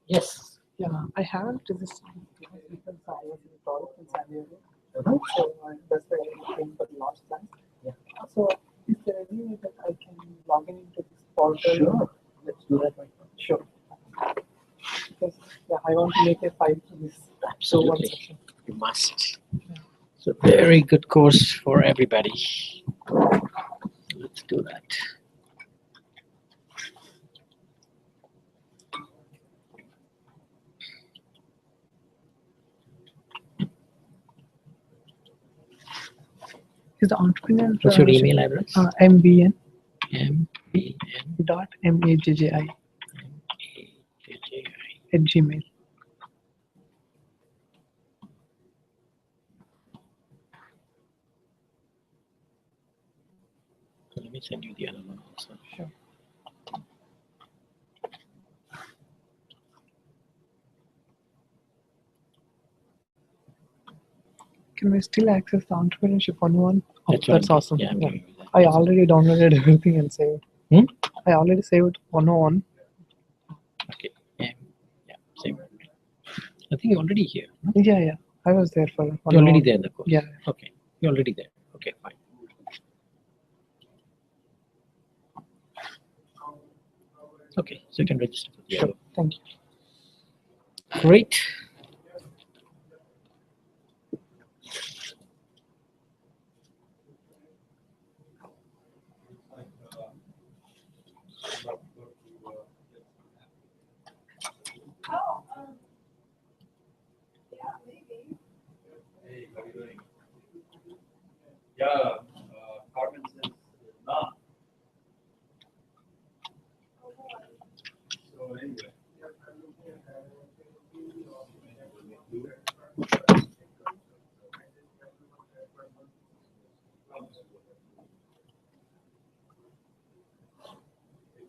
Yes. Yeah, I haven't registered because I was in product in San Diego. So that's why I came for the last class. Yeah. So is there any way that I can log in into this portal? Sure. Let's do that right now. Sure. Because yeah, I want to make a file for this. So one Absolutely. section. You must. It's a very good course for everybody. Let's do that. Is the entrepreneur What's your email address? mbn mbn dot majji at gmail. So let me send you the other one also. Sure. Can we still access the entrepreneurship one? Oh, That's what that's I'm doing. awesome. Yeah, I'm Yeah. giving you that. I already downloaded everything and saved. I already saved 101. Okay. Yeah. Same. I think you're already here. Yeah. I was there for 101. You're already there in the course. Yeah. Okay. You're already there. Okay, fine. Okay, so you can register for the Sure. show. Thank you. Great. Hey, how are you doing? Yeah, Carmen says nah. So anyway.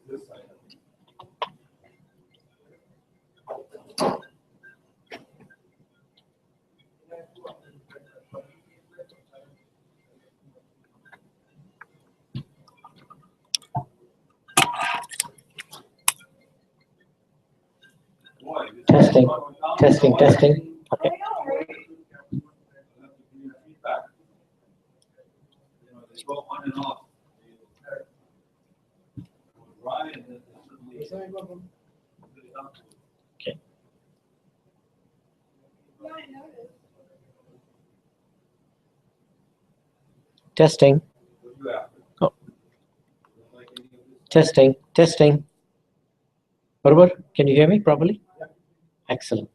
This side. Testing. Testing. Okay. Feedback. You know, they go on and off. Ryan, Okay. Testing. Oh. Testing. Barabar, can you hear me properly? Excellent.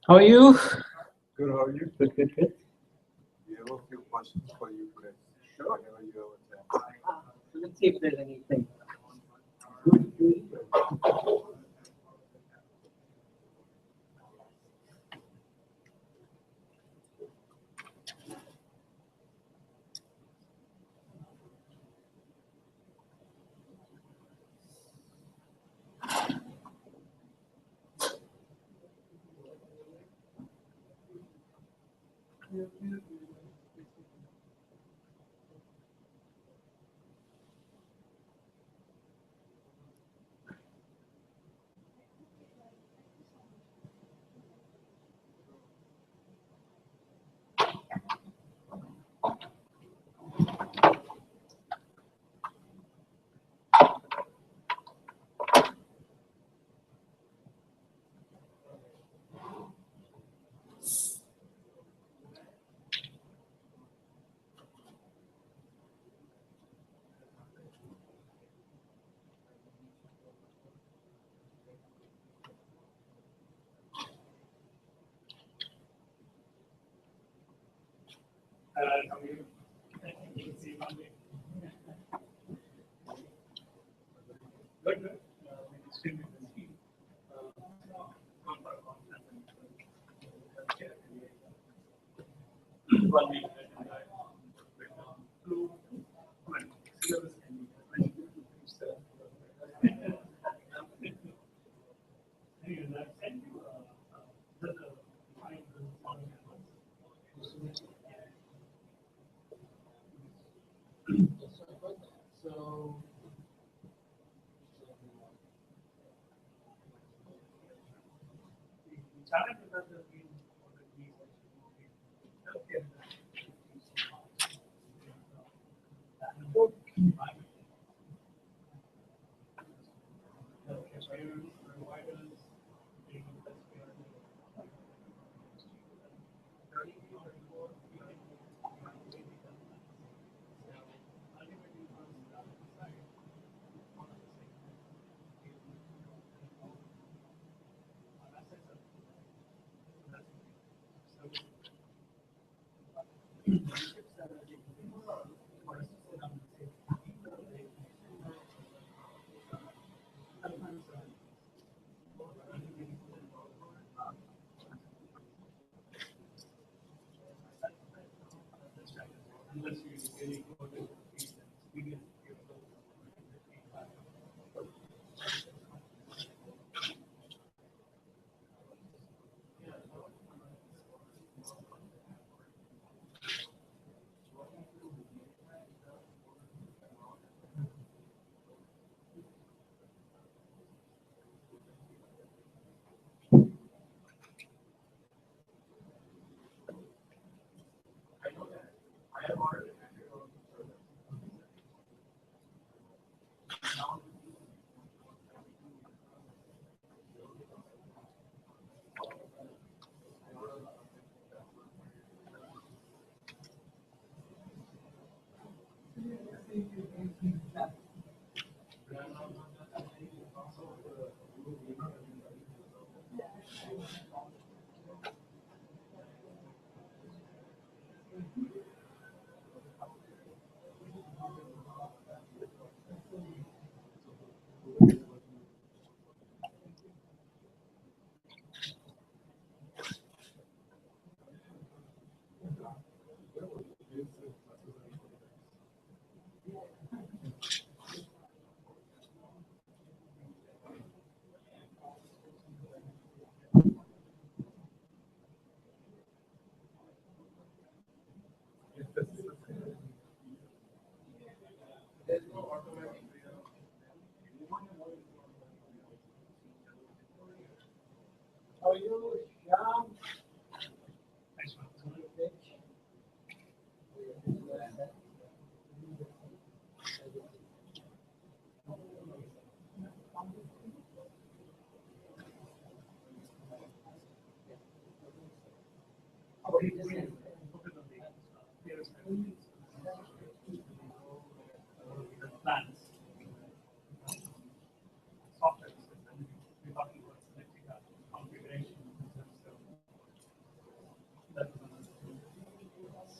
How are you? Good, how are you? Good. We have a few questions for you today. Sure. Whenever you have a chance. Let's see if there's anything.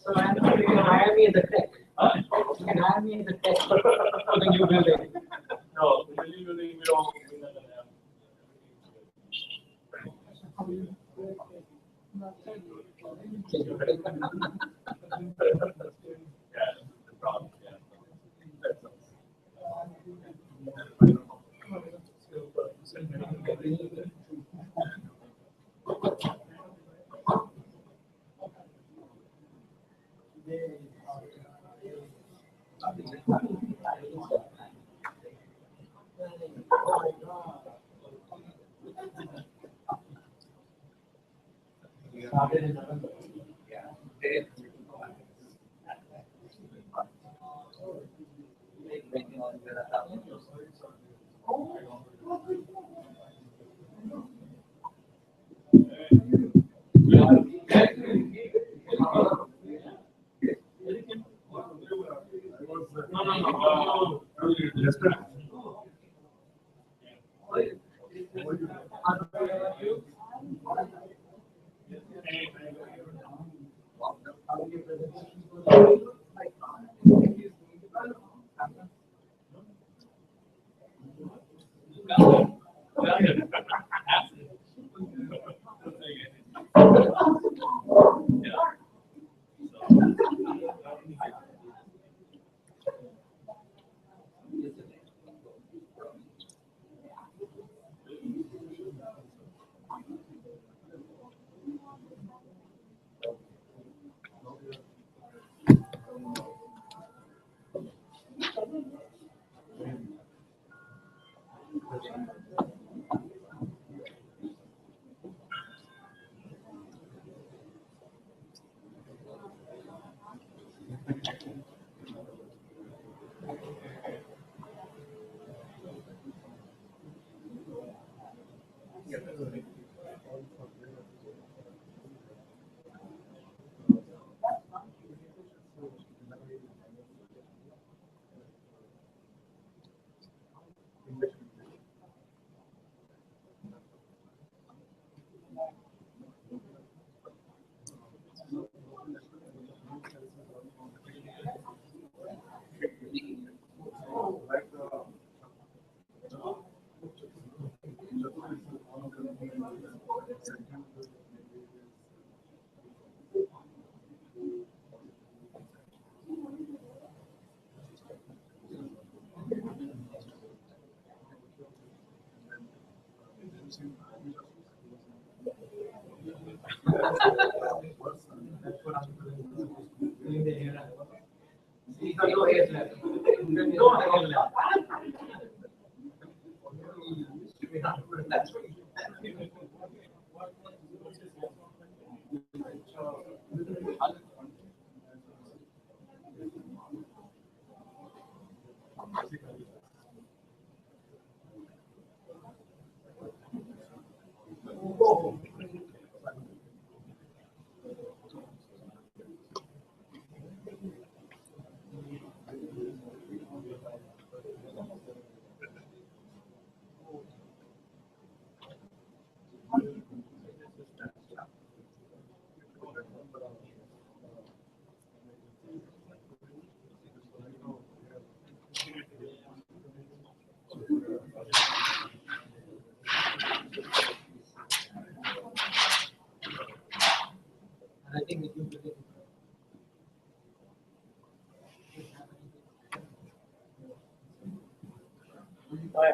So Anthony, you can hire me as a tech. You can hire me as a tech for the new building. No, the new building, we don't have. Yeah, the problem, yeah. Hi,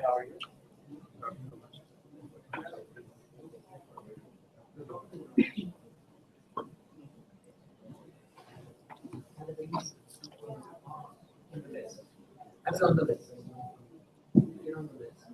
how are you? That's on the list. You're on the list.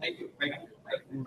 Thank you. Thank you.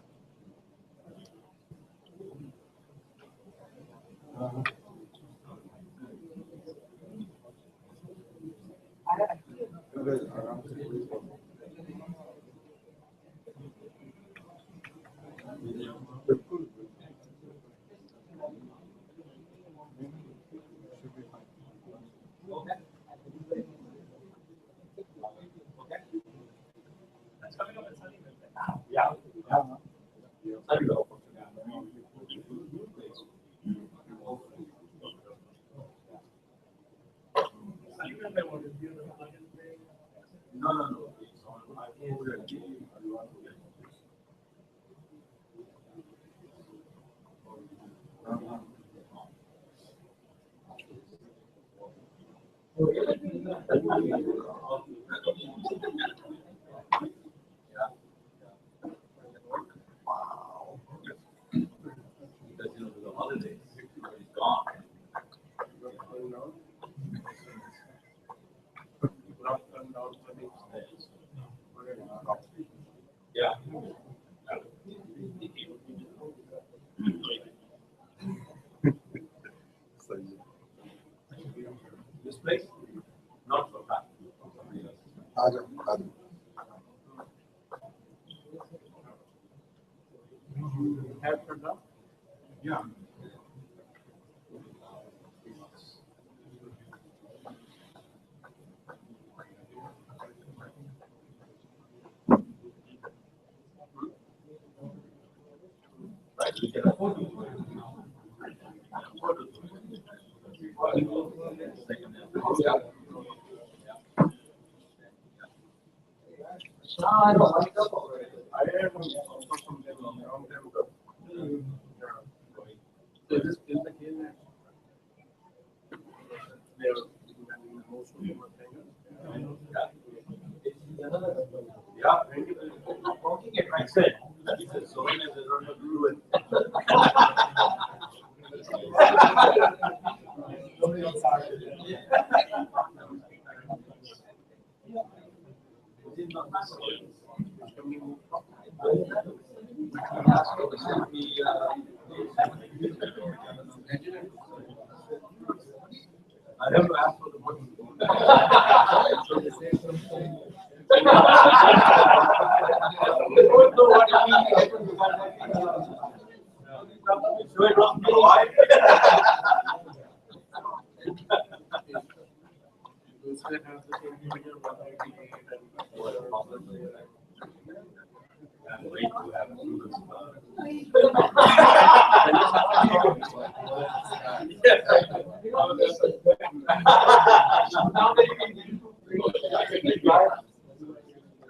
Yeah. This place, not for that. Have for now? Yeah. Right, we can afford to. Yeah, working at my side. So when I don't have to do it. I have to ask for the money. You still have the same user, but I think What a problem. And wait to have students.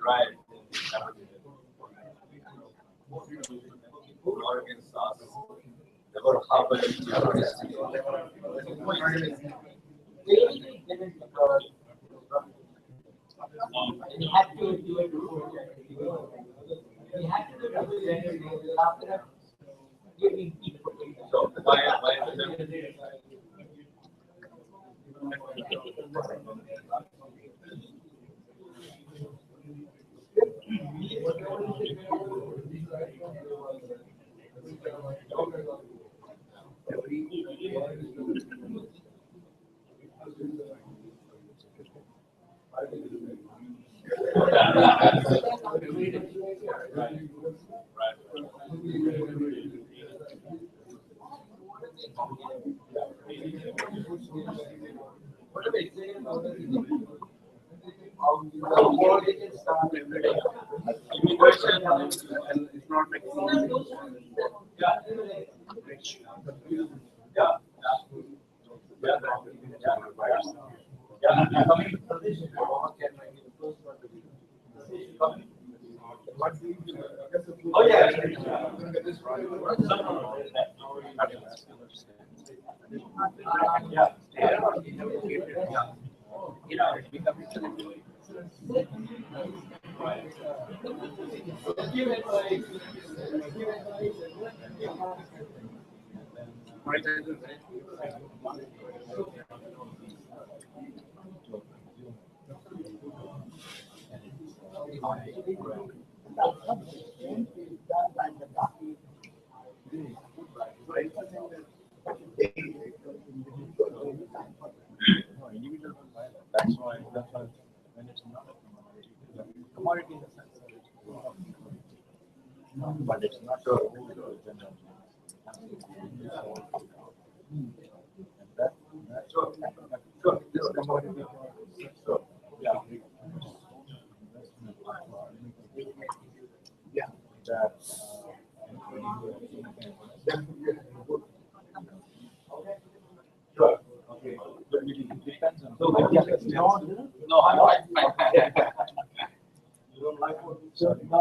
Right. Oregon sauce. They were We have to do it before. We have to do it after giving people. So why immigration and it's not like Oh yeah. That's why when it's not a commodity in the sense that it's but it's not a sure. This commodity. Sure. Yeah. Yeah. That. Sure. Okay. But it depends on. No, I'm fine. You don't like what? No.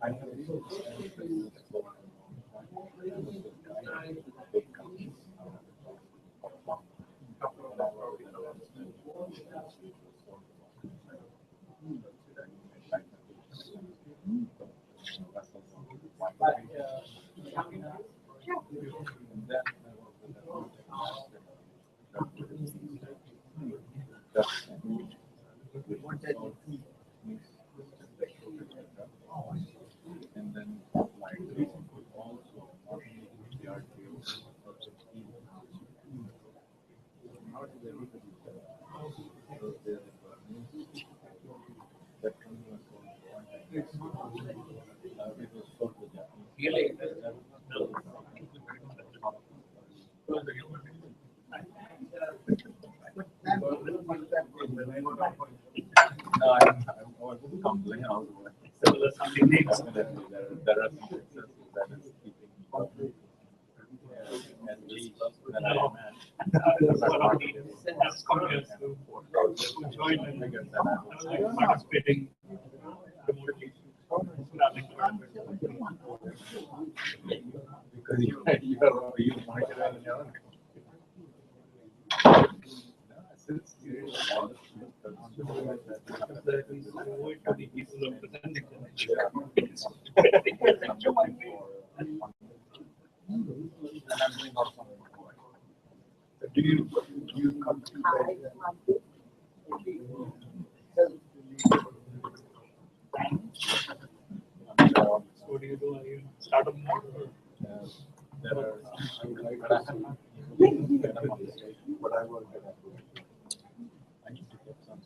I have and then like also the RTO how do they look at each other? So they're that company it was sold to Japanese. Really? No, I wouldn't complain. Similar something needs. There are some successes that is keeping and we that I am participating remotely. Because you market on your own. Since you do you come to what do you do? Are you startup mode? There are but I work at I need to get some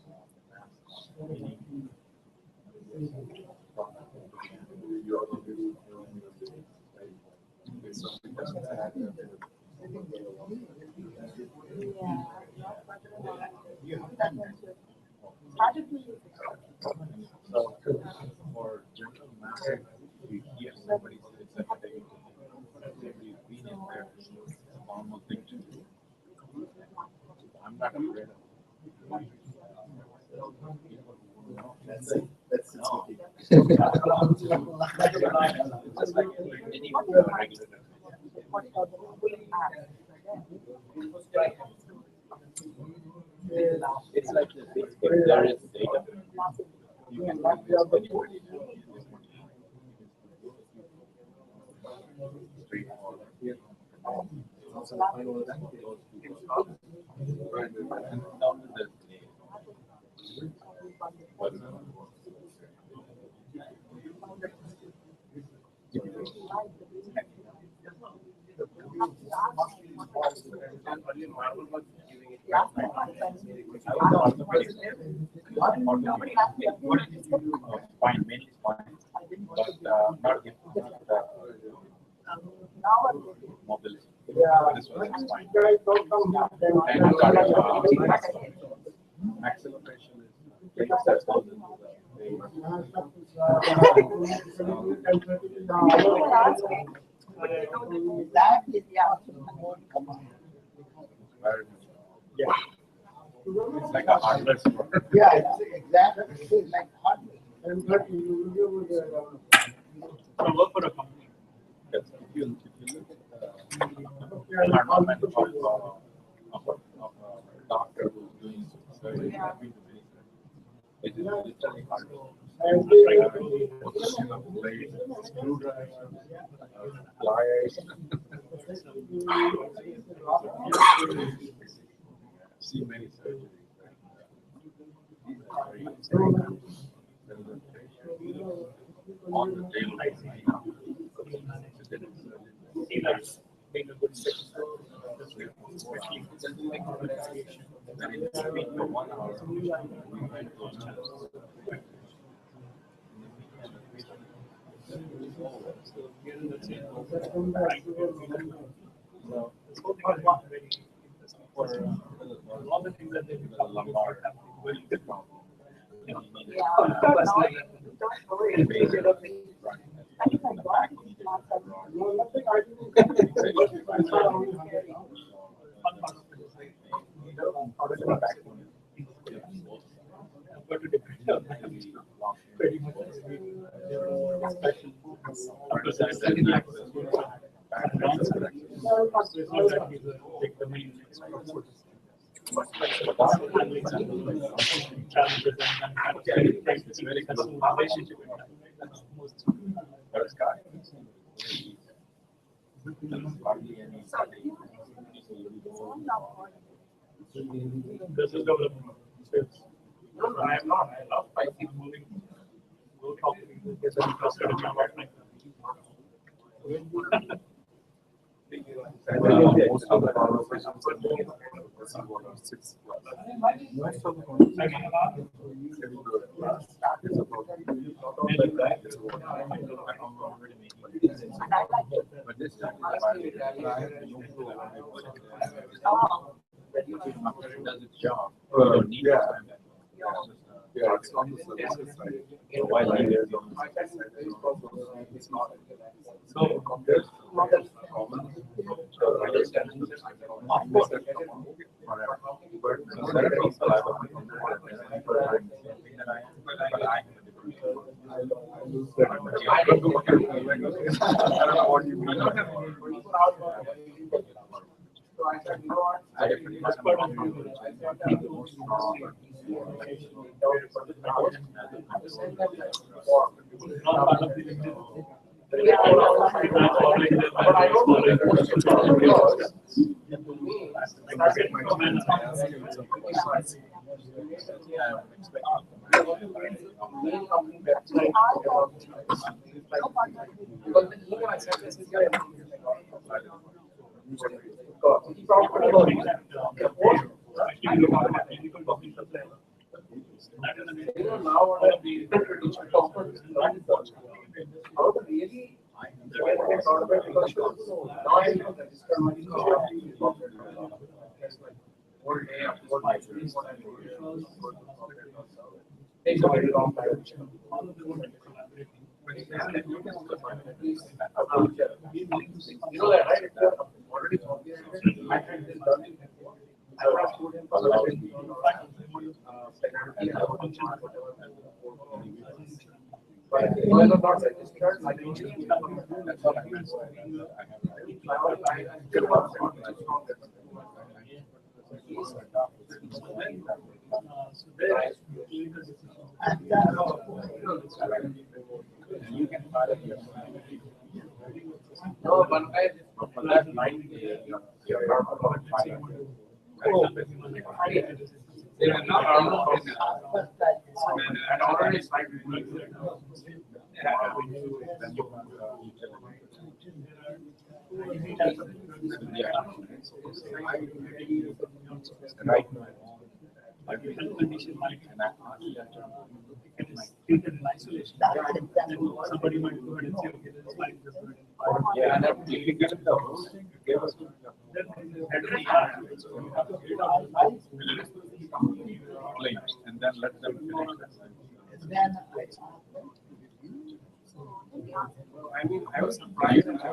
So for general matter, we hear somebody say it's like a daily thing. We've been in there, it's a normal thing to do. I'm not afraid of it. That's No. okay. It's just like any regular. It's like the thing, if there is data, you can convince anybody now. Straightforward. And down to the name. But, fine, many is fine, but not mobility. This one is fine. And acceleration is things that goes into Yeah. it's like a hardware store. Yeah, exactly. It's like hardware. And but you I work for a company. Yes, if you look at the environment of a doctor who's doing surgery, it is literally hardware. Blades, screwdrivers, pliers. See many surgeries. On the table right now. Being a good sex, especially if it's something like pronunciation. Then in between for 1 hour, we went those channels. So here in the same for all the things that they do, the lumbar, very good problem. It's very custom relationship. But Sky, hardly any. This is development. No, I am not. I love Python moving. Go talk to people. Get them interested in my work. most of the conversations are doing what are 6 plus. Most of the conversations is about But this time, after it does its job, you don't need yeah. time. Yeah, it's on the services side. So why leave it? It's not. So There's common. But there are people I don't I don't know what you mean. now what I the toppers how to really thought about because now I register my whole day after my what I takes a very long time. You know that, right? If you're already comprehended, I had this done before. I would have told him but if I was not registered, like that's all I meant. I still want to you can file it yourself. No, one guy that line you're not going to file. They were not and already signed. Right now, condition might and I it is treated in isolation. Somebody might go ahead and say, okay, this is fine. Yeah, and if you get it, give us claims and then let them finish that. I mean, I was surprised. That's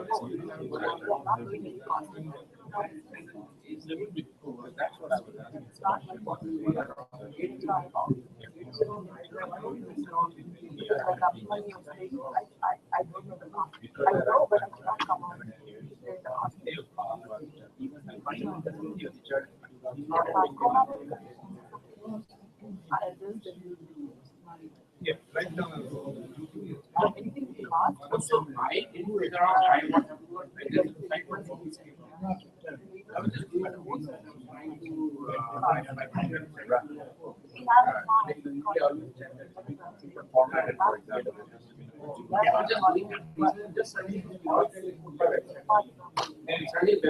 what I was asking. Yeah, right now. So I didn't figure out I was just trying to formatted, for example. Yeah, just looking at just sending and sending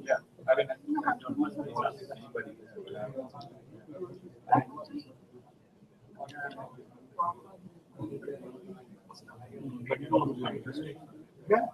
yeah, I mean, I don't want to anybody. But you don't find interesting. Yeah.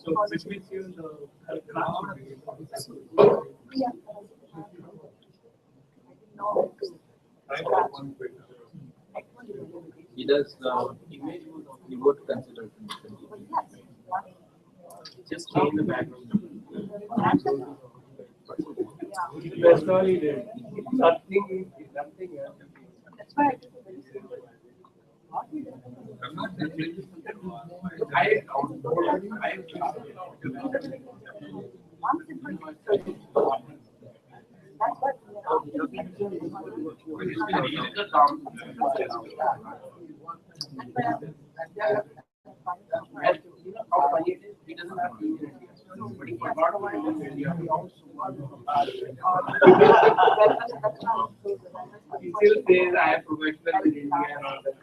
So which means you he does image you would consider just change the background. That's all he did. Something else. That's why I'm not I he doesn't have to but he forgot about it. He still says I have professional in India and all that.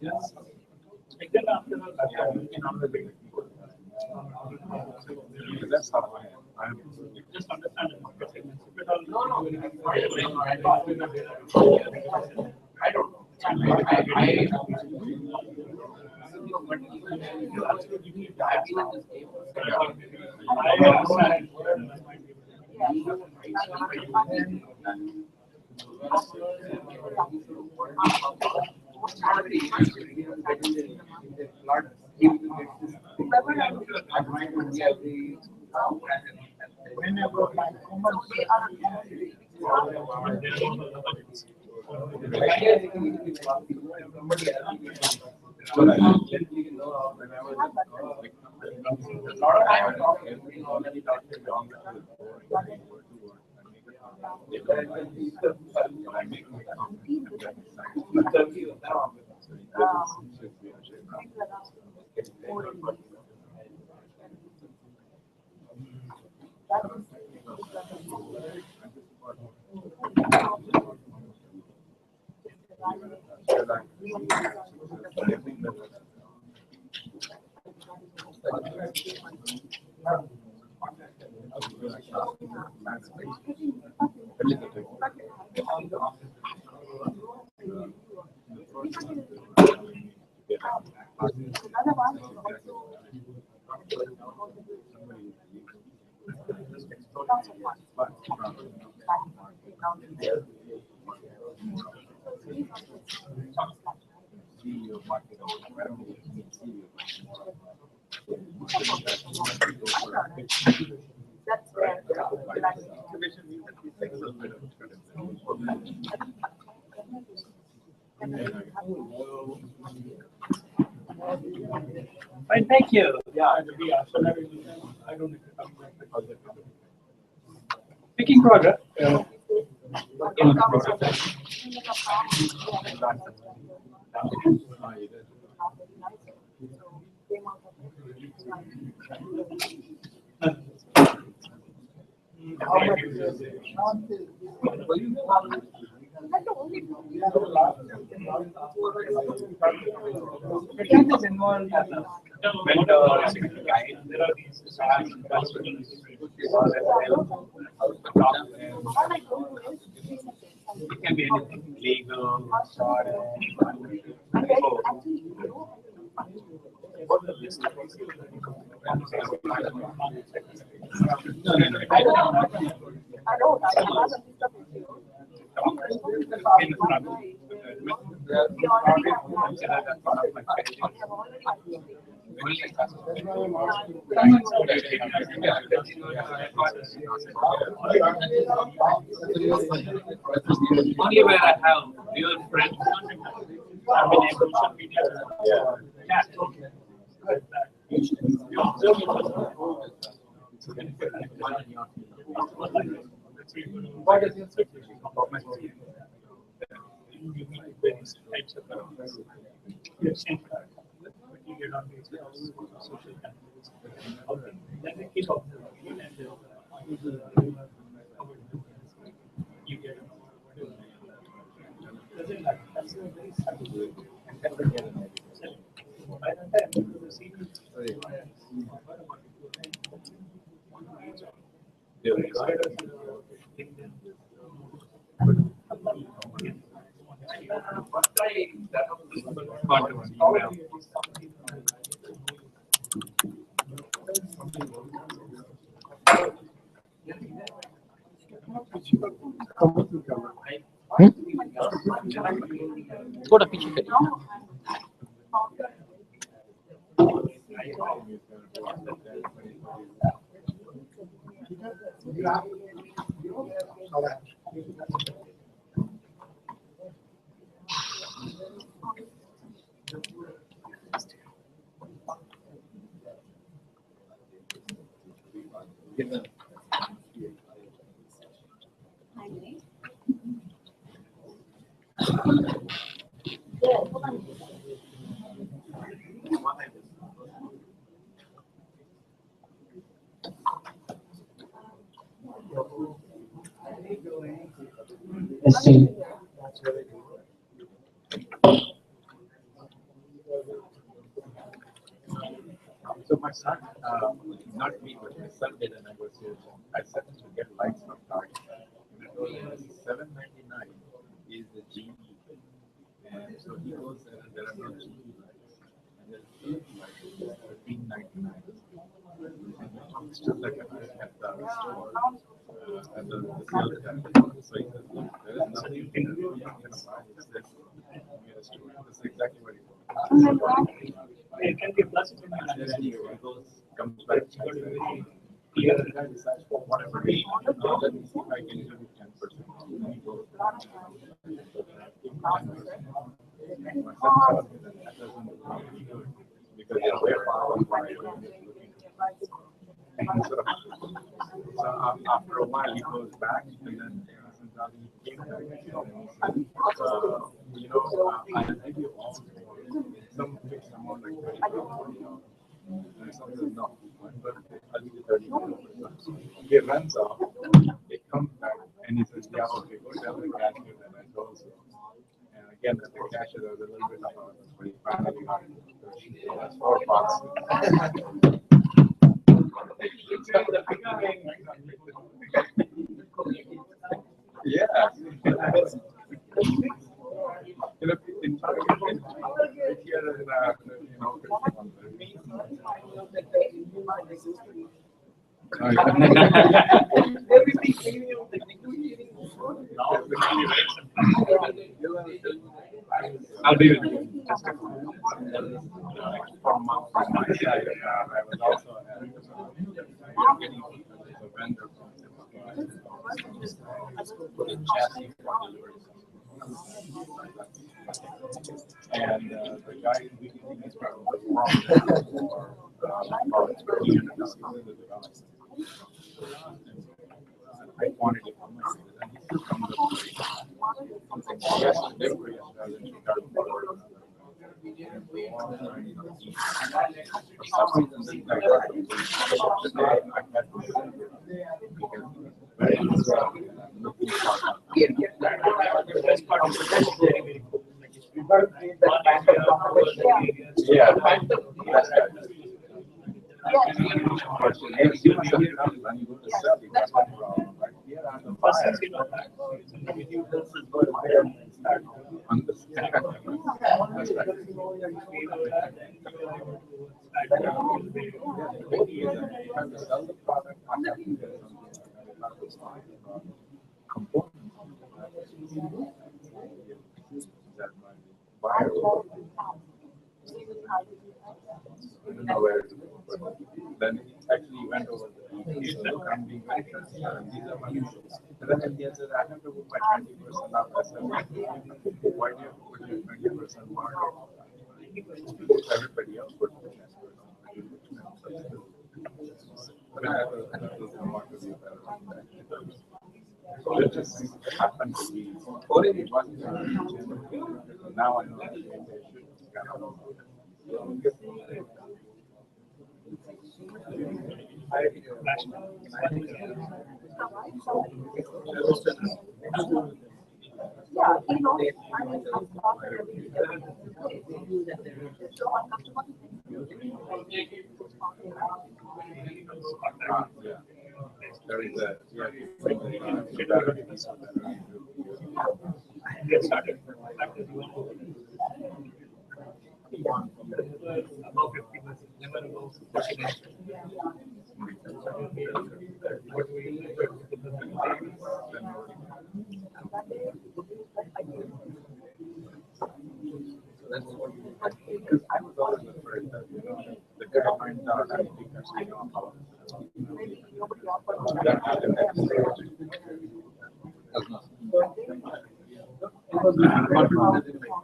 Yes. That's how I just understand the market segments. No, I don't know. Whenever my Fine, thank you. Yeah, I don't need to talk about it. Making progress. Is involved as a mentor, guide. There are these it can be anything legal or only where I have real friends. I mean, social media. Yeah. What is your situation? You need various types of you get on these social categories. Okay. Then we keep observing and you get doesn't matter. That's a very subtle way. By the time you see थोड़ा पीछे करिए So my son, not me, but my son did a negotiation. I said to get likes from Target. And I told him $7.99 is the GB. And so he goes there and there are no GB likes. And there's like $15.99. And it's just like at the store, at the sales guy. So he says, look, there is nothing you can do. You're not going to buy this. This is exactly what he wants. it can be plus. Comes back. The other guy decides, well, whatever, let me see if I can give you 10%. Because they're way far away. So after a while, he goes back, and then he came back. I'll give you all some fixed amount like 30. And some says no, but I'll give you 30. He runs off, he comes back, and he says, yeah, okay, go tell the cashier that I told you. And again, the cashier was a little bit of a, but he finally got it. That's $4. Yeah. You know, in fact, here in I'll do it. From my side, I was also getting a vendor the chassis for delivery. And the guy is beginning his probably wrong for $300. I wanted it for myself, and he still comes up with yes, delivery rather than Chicago. For some reason, this guy I had yeah, I don't know where to go. But then he actually went over there. He said, I'm being very transparent. These are my issues. And then at the end, said, I have to put my 20% up. I said, why do you have to put your 20% market? Everybody else put 10%. But that was the market be better. So it just happened to be. Now I know that they should kind of. Yeah, he knows. There is a Get started. Above 50%, never above 49%. Because I was always afraid that, the guy finds out that he thinks we know how. That happened at the stage. That's not. Cognitive part of it, like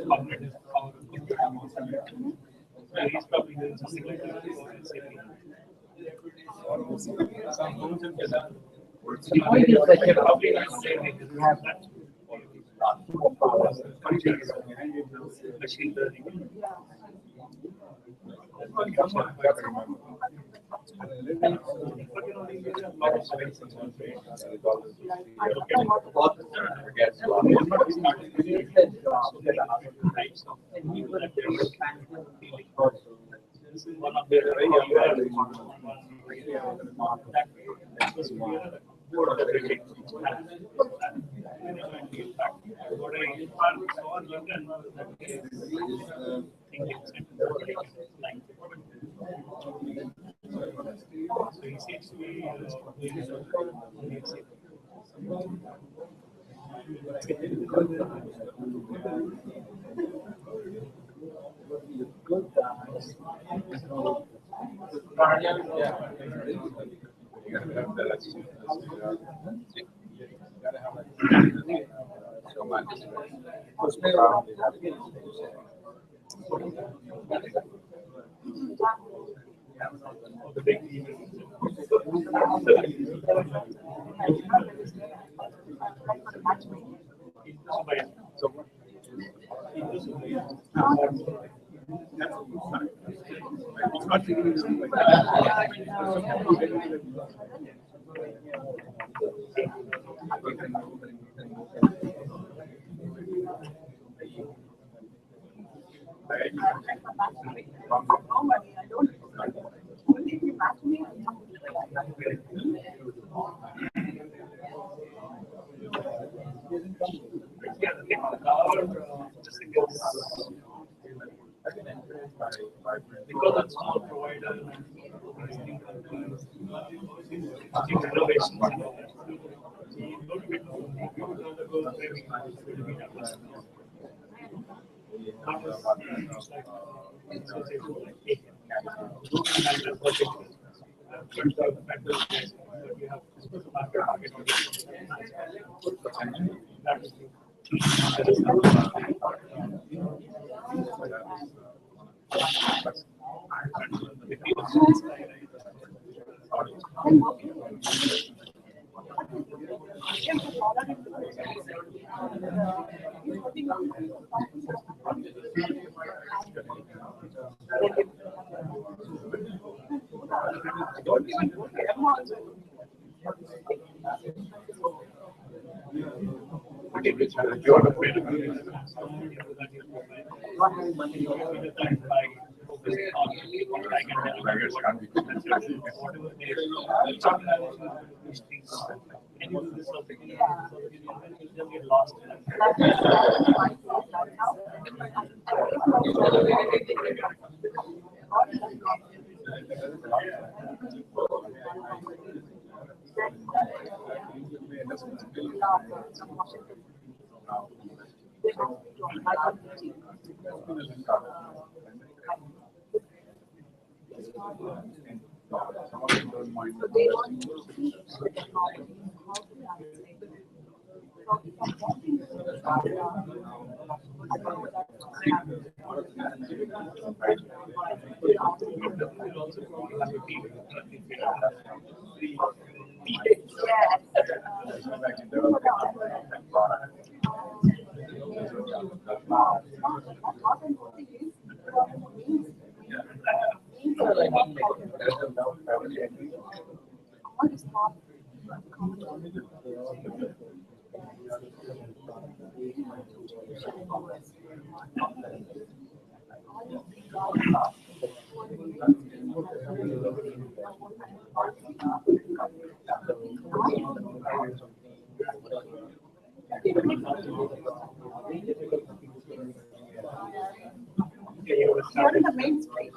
cognitive power. He's probably doing something like that. The point is that you're Probably not saying it doesn't have that. Machine learning. This is one of the very so he seems to be the big because it's small provider innovations. What is the main space?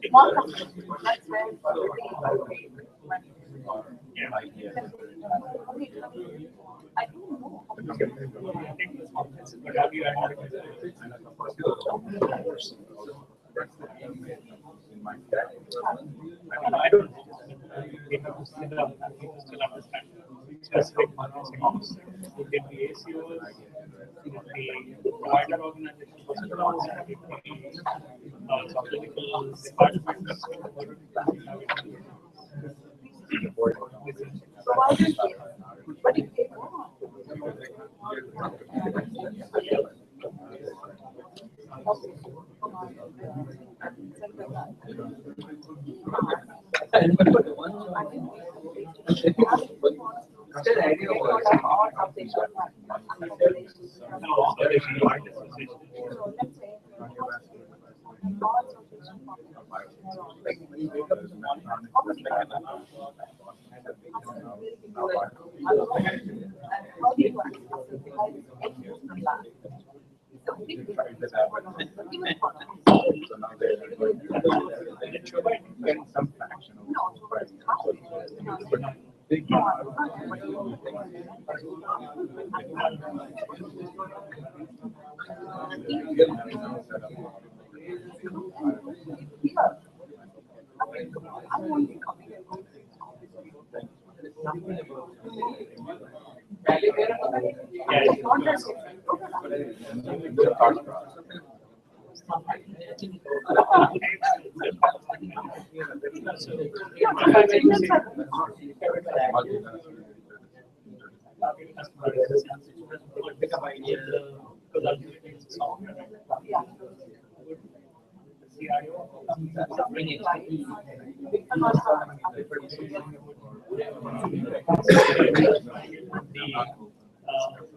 Small company, that's where I don't know. But have you had I don't know. We have to set up, we have to still understand specific market segments. It can be ACOs, it can be provider organizations, hospitals, it can be clinical departments. So now they're going to get some fraction of the price. But big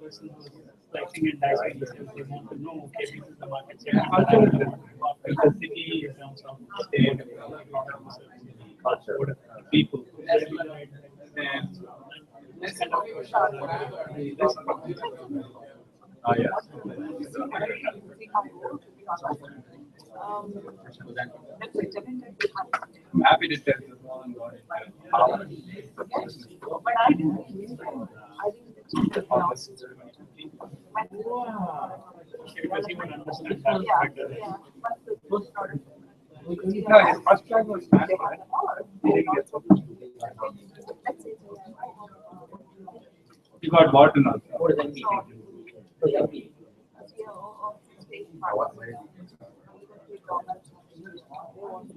Person who's slicing and dicing, they want to know, okay, this is the market segment. The city in terms of state, culture, people. And this kind of I'm happy to tell you how because you would understand that better. No, his first try was bad. He didn't get so much. He got bought in also. More than me.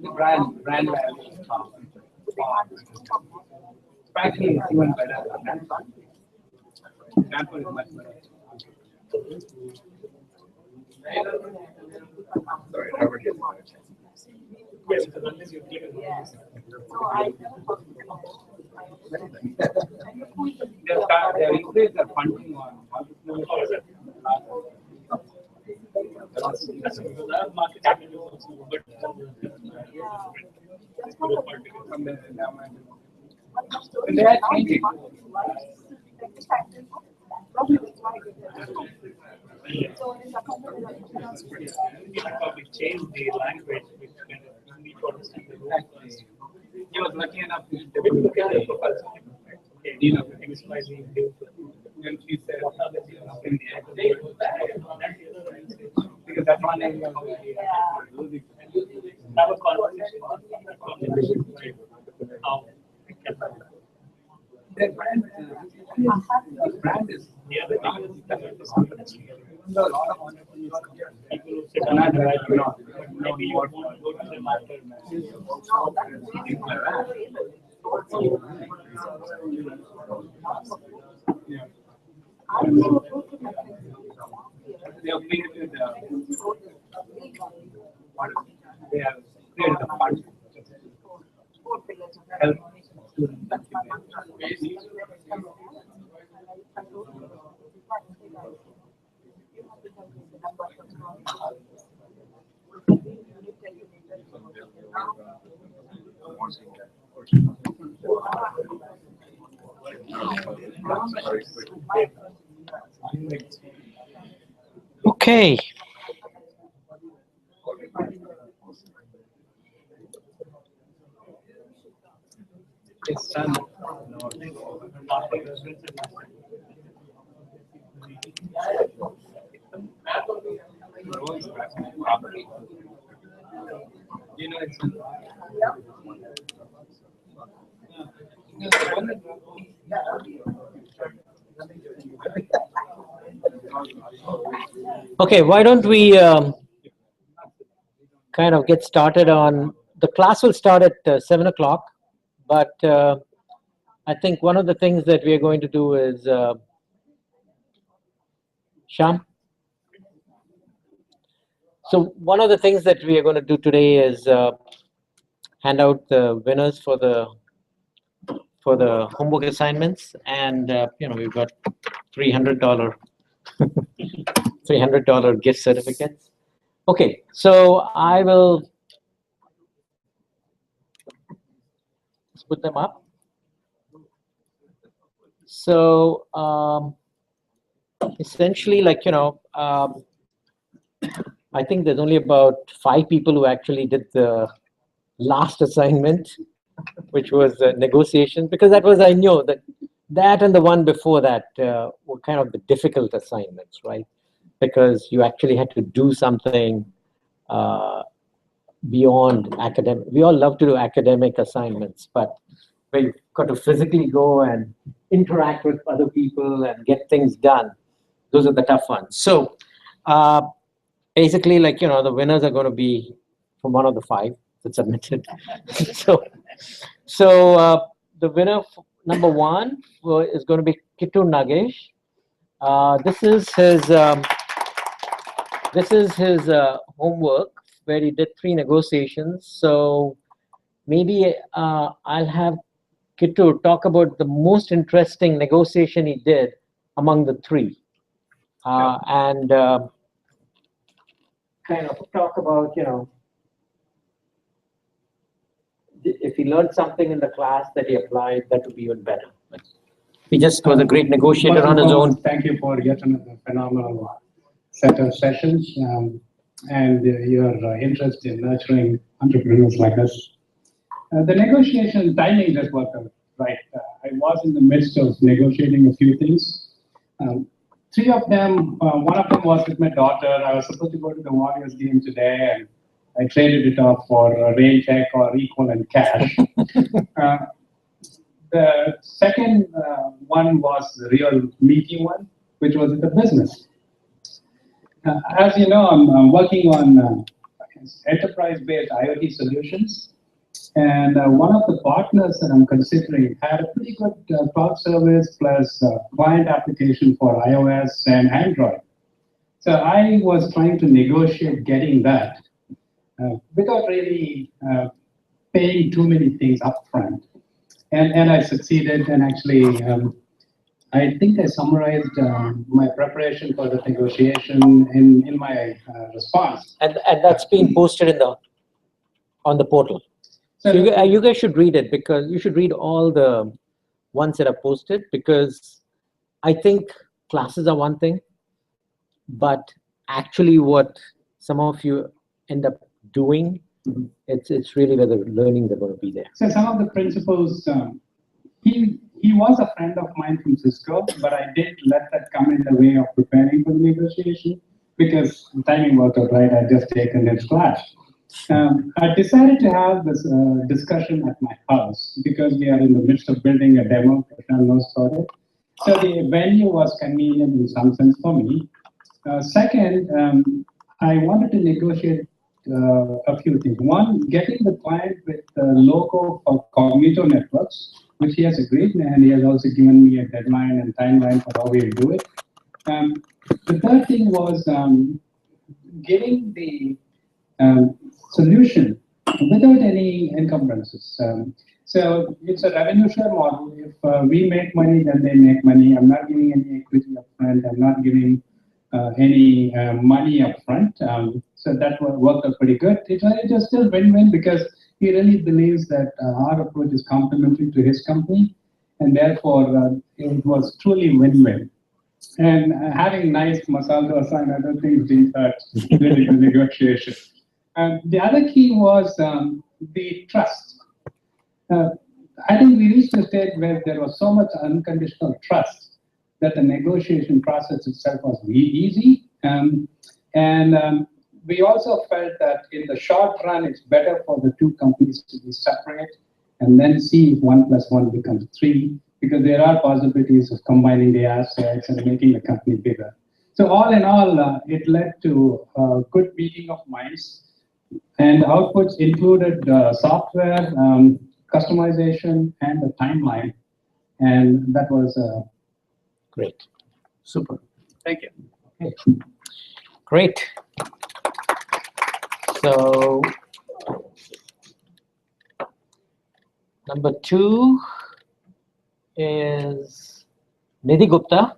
The brand value is practically is even better than Stanford. Stanford is much better. Sorry, Harvard gets better. Yes, because unless you click on this. They have increased their funding on entrepreneurship. That market segment is also good. They are changing. Probably change the language, which kind of you need to understand the rules. He was lucky enough to Maybe look at the profiles. you know, XYZ. when she said in the because that's one area where we Have a conversation. How it can happen. their brand is The other thing is confidence. even though a lot of entrepreneurs People who sit down and write, but maybe you won't go to the market. yeah. They have created they have created a fund help students. Okay. It's done. You know, it's Okay, why don't we kind of get started on, the class will start at 7 o'clock, but I think one of the things that we are going to do is, Sham? So one of the things that we are going to do today is hand out the winners for the homework assignments, and you know, we've got $300 $300 gift certificates. Okay, so I will just put them up. So essentially, like, you know, I think there's only about 5 people who actually did the last assignment, which was negotiation, because that was, I knew that and the one before that were kind of the difficult assignments, right? Because you actually had to do something beyond academic. We all love to do academic assignments, but where you've got to physically go and interact with other people and get things done, those are the tough ones. So basically, like, you know, the winners are going to be from one of the 5 that submitted. so the winner number 1 is going to be Kittu Nagesh. This is his homework, where he did 3 negotiations. So maybe I'll have Kittu talk about the most interesting negotiation he did among the 3, and kind of talk about, you know, if he learned something in the class that he applied, that would be even better. He just was a great negotiator on his own. Thank you for yet another phenomenal set of sessions, and your interest in nurturing entrepreneurs like us. The negotiation timing just worked out right. I was in the midst of negotiating a few things. 3 of them, one of them was with my daughter. I was supposed to go to the Warriors game today, and I traded it off for rain check or equivalent cash. The second one was the real meaty one, which was in the business. As you know, I'm working on enterprise-based IoT solutions. And one of the partners that I'm considering had a pretty good cloud service plus client application for iOS and Android. So I was trying to negotiate getting that without really paying too many things upfront. And I succeeded, and actually, I think I summarized my preparation for the negotiation in my response. And that's been posted in on the portal. So you guys should read it, because you should read all the ones that are posted, because I think classes are one thing, but actually what some of you end up doing, it's really where the learning they're going to be there. So some of the principles, he was a friend of mine from Cisco, but I didn't let that come in the way of preparing for the negotiation, because the timing worked out right. I just taken his class. I decided to have this discussion at my house, because we are in the midst of building a demo. So the venue was convenient in some sense for me. Second, I wanted to negotiate a few things. One, getting the client with the logo for Cognito Networks, which he has agreed, and he has also given me a deadline and timeline for how we'll do it. The third thing was getting the solution without any encumbrances. So it's a revenue share model. If we make money, then they make money. I'm not giving any equity upfront. I'm not giving any money upfront. So that worked out pretty good. It was still win-win, because he really believes that our approach is complementary to his company, and therefore it was truly win-win. And having nice masala dosa and other things didn't hurt really the negotiation. The other key was the trust. I think we reached a stage where there was so much unconditional trust that the negotiation process itself was really easy. We also felt that in the short run, it's better for the two companies to be separate and then see if 1 + 1 becomes 3, because there are possibilities of combining the assets and making the company bigger. So all in all, it led to a good meeting of minds, and outputs included software, customization, and the timeline. And that was Great. Super. thank you. Okay. Great. So, number 2 is Nidhi Gupta.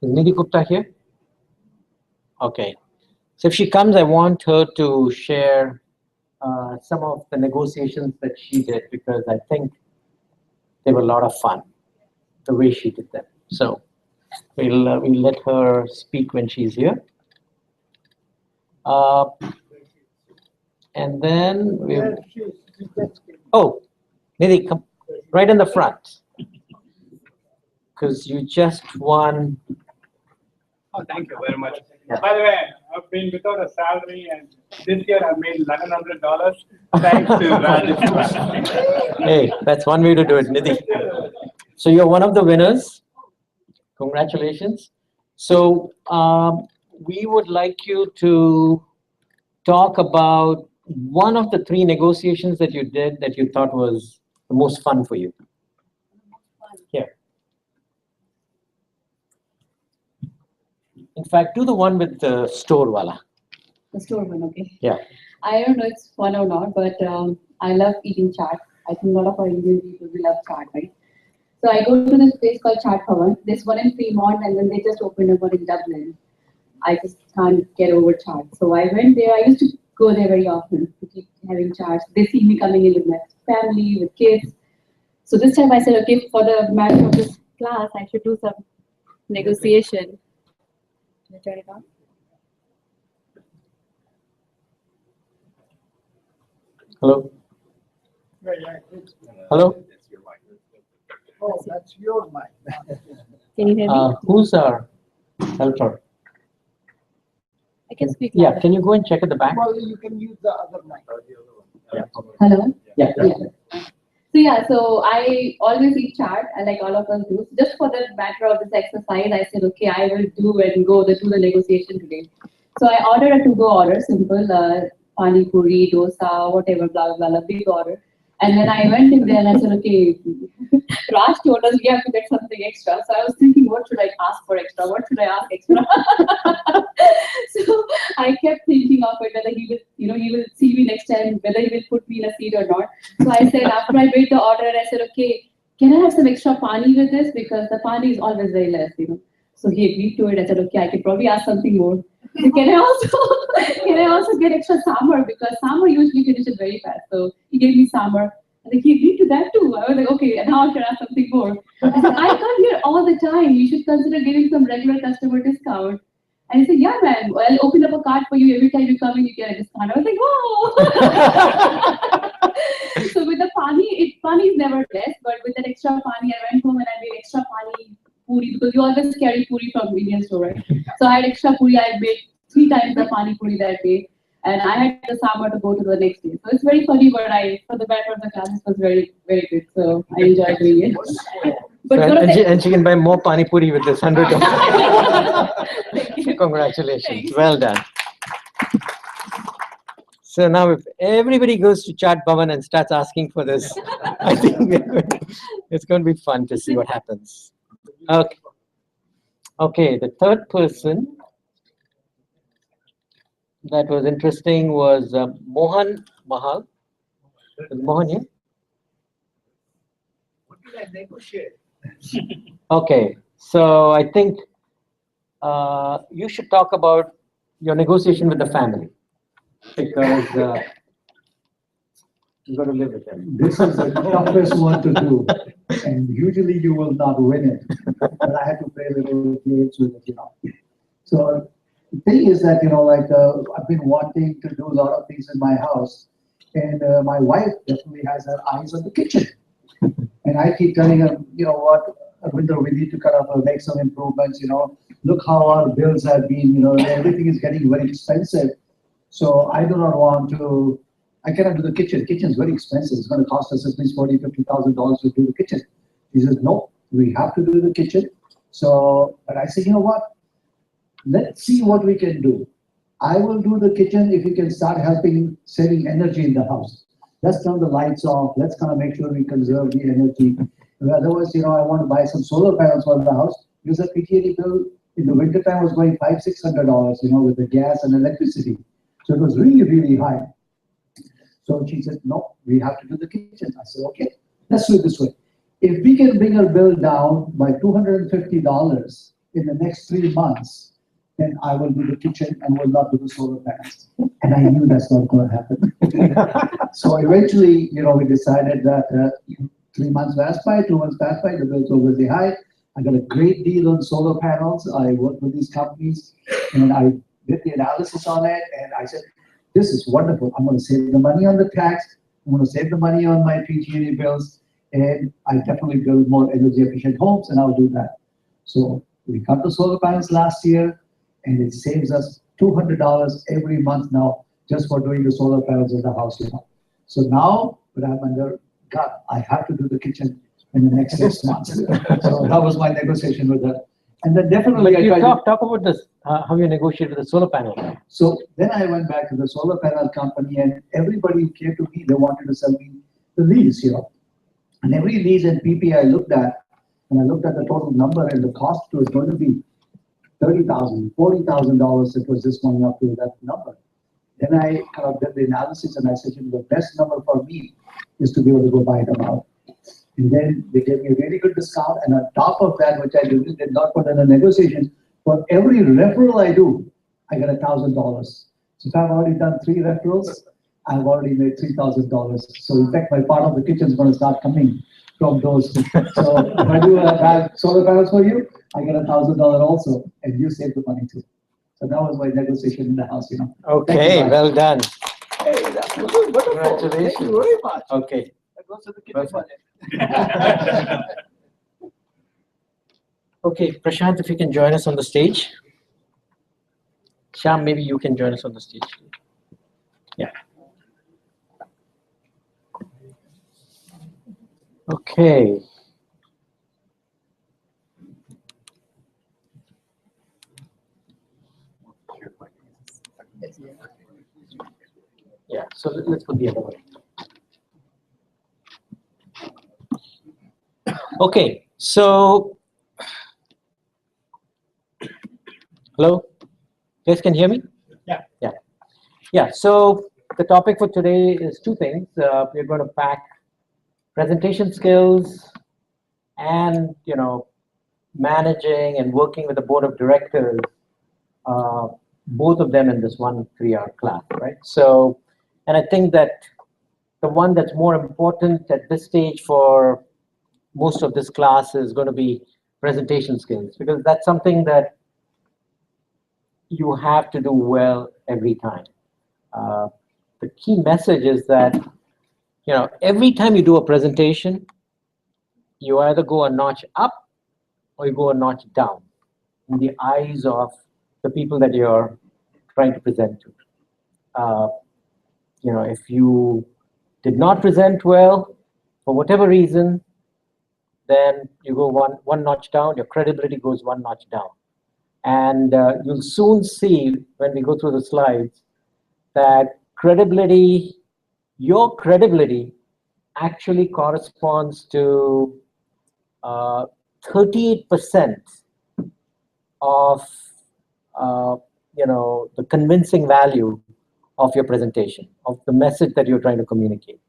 Is Nidhi Gupta here? Okay. So if she comes, I want her to share some of the negotiations that she did, because I think they were a lot of fun, the way she did them. So we'll let her speak when she's here. And then we'll... Oh, Nidhi, come right in the front, because you just won. Oh, thank you very much. Yeah. By the way, I've been without a salary, and this year I've made $1,100 thanks to Raj. Hey, that's one way to do it, Nidhi. So you're one of the winners. Congratulations. So we would like you to talk about one of the 3 negotiations that you did that you thought was the most fun for you. Here. In fact, do the one with the store wala. The store one, okay. Yeah. I don't know if it's fun or not, but I love eating chaat. I think a lot of our Indian people will love chaat, right? So I go to this place called Chaat Bhavan. There's one in Fremont, and then they just opened up one in Dublin. I just can't get over chaat. So I went there. I used to go there very often to keep having chats. They see me coming in with my family, with kids. So this time I said, okay, for the matter of this class, I should do some negotiation. Can I turn it on? Hello? Hello? Oh, that's your mic. Can you hear me? Who's our helper? I can speak Yeah, louder. can you go and check at the back? Well, you can use the other mic. Yeah. Hello? Yeah. So I always eat chaat, like all of us do. Just for the matter of this exercise, I said, okay, I will do the negotiation today. So I ordered a to-go order, simple, pani puri, dosa, whatever, blah, blah, blah, big order. And then I went in there and I said, okay, Raj told us we have to get something extra. So I was thinking, what should I ask for extra? What should I ask extra? So I kept thinking of it, whether he will see me next time, whether he will put me in a seat or not. So I said, after I made the order, I said, okay, can I have some extra pani with this? Because the pani is always very less, So he agreed to it. I said, okay, I could probably ask something more. Can I also get extra sambar, because sambar usually finishes very fast. So he gave me sambar. And he agreed to that too. I was like, okay, now I should ask something more. I said, I come here all the time. You should consider giving some regular customer discount. And he said, yeah, man, I'll open up a card for you. Every time you come in, you get a discount. I was like, whoa. So with the pani is never less, but with that extra pani, I went home and I made extra pani puri, because you always carry puri from Indian store, right? So I had extra puri. I made 3 times the pani puri that day. And I had the sambar to go to the next day. So it's very funny, but for the matter of the class, it was very, very good. So I enjoyed doing it. But And she can buy more pani puri with this $100. Congratulations. Thanks. Well done. So now if everybody goes to Chaat Bhavan and starts asking for this, I think it's going to be fun to see what happens. Okay. Okay, the third person that was interesting was Mohan Mahal. Is Mohan here? What did I negotiate? Okay, so I think you should talk about your negotiation with the family, because you got to live with them. This is the toughest one to do, and usually you will not win it. But I had to play little games with it, So the thing is that, I've been wanting to do a lot of things in my house, and my wife definitely has her eyes on the kitchen. And I keep telling her, Arvinder, we need to kind of make some improvements, look how our bills have been, everything is getting very expensive. So I do not want to, I cannot do the kitchen. Kitchen is very expensive. It's going to cost us at least $40,000, $50,000 to do the kitchen. He says, no, we have to do the kitchen. So, but I said, you know what? Let's see what we can do. I will do the kitchen if you can start helping saving energy in the house. Let's turn the lights off. Let's kind of make sure we conserve the energy. Otherwise, I want to buy some solar panels for the house because the PG&E bill in the winter time was going $500-$600, with the gas and electricity. So it was really, really high. So she said, no, we have to do the kitchen. I said, okay, let's do it this way. If we can bring our bill down by $250 in the next 3 months, then I will do the kitchen and will not do the solar panels. And I knew that's not going to happen. So eventually, we decided that 3 months passed by, 2 months passed by, the bills were really high. I got a great deal on solar panels. I worked with these companies and I did the analysis on it. And I said, this is wonderful. I'm going to save the money on the tax. I'm going to save the money on my PG&E bills. And I definitely build more energy efficient homes and I'll do that. So we got the solar panels last year and it saves us $200 every month now just for doing the solar panels in the house. So now, but I'm under, God, I have to do the kitchen in the next 6 months. So that was my negotiation with her. And then definitely But you talk about this, how you negotiated the solar panel. So then I went back to the solar panel company and everybody came to me, they wanted to sell me the lease, And every lease and PP I looked at, and I looked at the total number and the cost was going to be $30,000, $40,000. It was just going up to that number. Then I kind of did the analysis and I said, the best number for me is to be able to go buy them out. And then they gave me a really good discount. And on top of that, which I did not put in a negotiation, for every referral I do, I get $1,000. So if I've already done 3 referrals, I've already made $3,000. So in fact, my part of the kitchen is going to start coming from those. So if I do have solar panels for you, I get $1,000 also, and you save the money too. So that was my negotiation in the house, Okay, well done. Hey, that was wonderful. Congratulations. Thank you very much. Okay. That goes to the kitchen budget. Okay, Prashant, if you can join us on the stage. Shyam, maybe you can join us on the stage. Yeah. Okay. Yeah, so let's put the other one. Okay, so hello, guys, can you hear me? Yeah. So the topic for today is 2 things. We're going to pack presentation skills and managing and working with the board of directors. Both of them in this one 3-hour class, right? So, and I think that the one that's more important at this stage for most of this class is going to be presentation skills, because that's something that you have to do well every time. The key message is that, every time you do a presentation, you either go a notch up or you go a notch down in the eyes of the people that you're trying to present to. If you did not present well, for whatever reason, then you go one notch down, your credibility goes 1 notch down. And you'll soon see when we go through the slides that your credibility actually corresponds to 38% of the convincing value of your presentation, of the message that you're trying to communicate.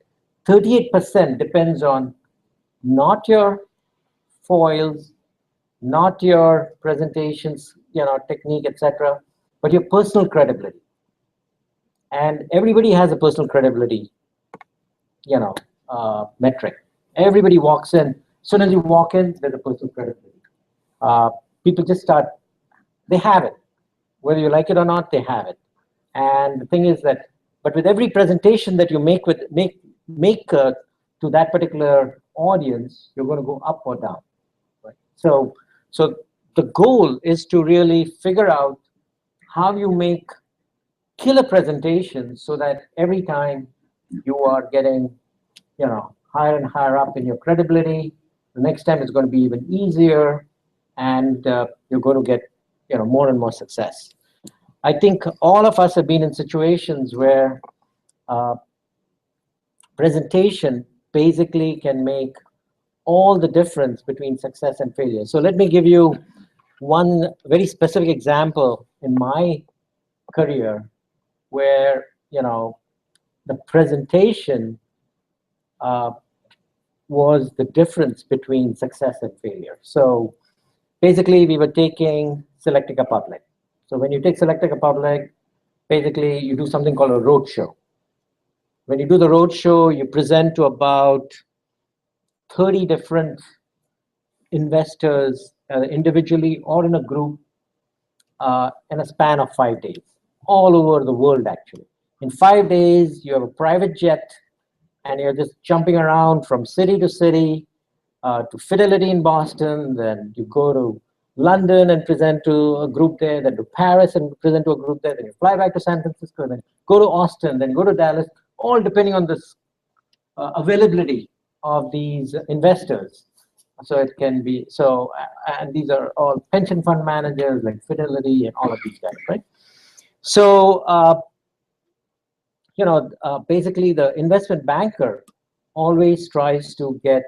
38% depends on not your foils, not your presentations, technique, etc., but your personal credibility. And everybody has a personal credibility, metric. Everybody walks in. As soon as you walk in, there's a personal credibility. People just start. They have it, whether you like it or not. They have it. And the thing is that, but with every presentation that you make to that particular audience, you're going to go up or down. Right? So the goal is to really figure out how you make killer presentations so that every time you are getting, higher and higher up in your credibility. The next time it's going to be even easier, and you're going to get, more and more success. I think all of us have been in situations where presentation basically can make all the difference between success and failure. So let me give you one very specific example in my career where, the presentation was the difference between success and failure. So basically, we were taking Selectica Public. So when you take Selectica Public, basically you do something called a roadshow. When you do the roadshow, you present to about 30 different investors, individually or in a group, in a span of 5 days, all over the world actually. In 5 days, you have a private jet, and you're just jumping around from city to city, to Fidelity in Boston, then you go to London and present to a group there, then to Paris and present to a group there, then you fly back to San Francisco, then go to Austin, then go to Dallas, all depending on this availability of these investors. So it can be, and these are all pension fund managers like Fidelity and all of these guys, right? So, basically the investment banker always tries to get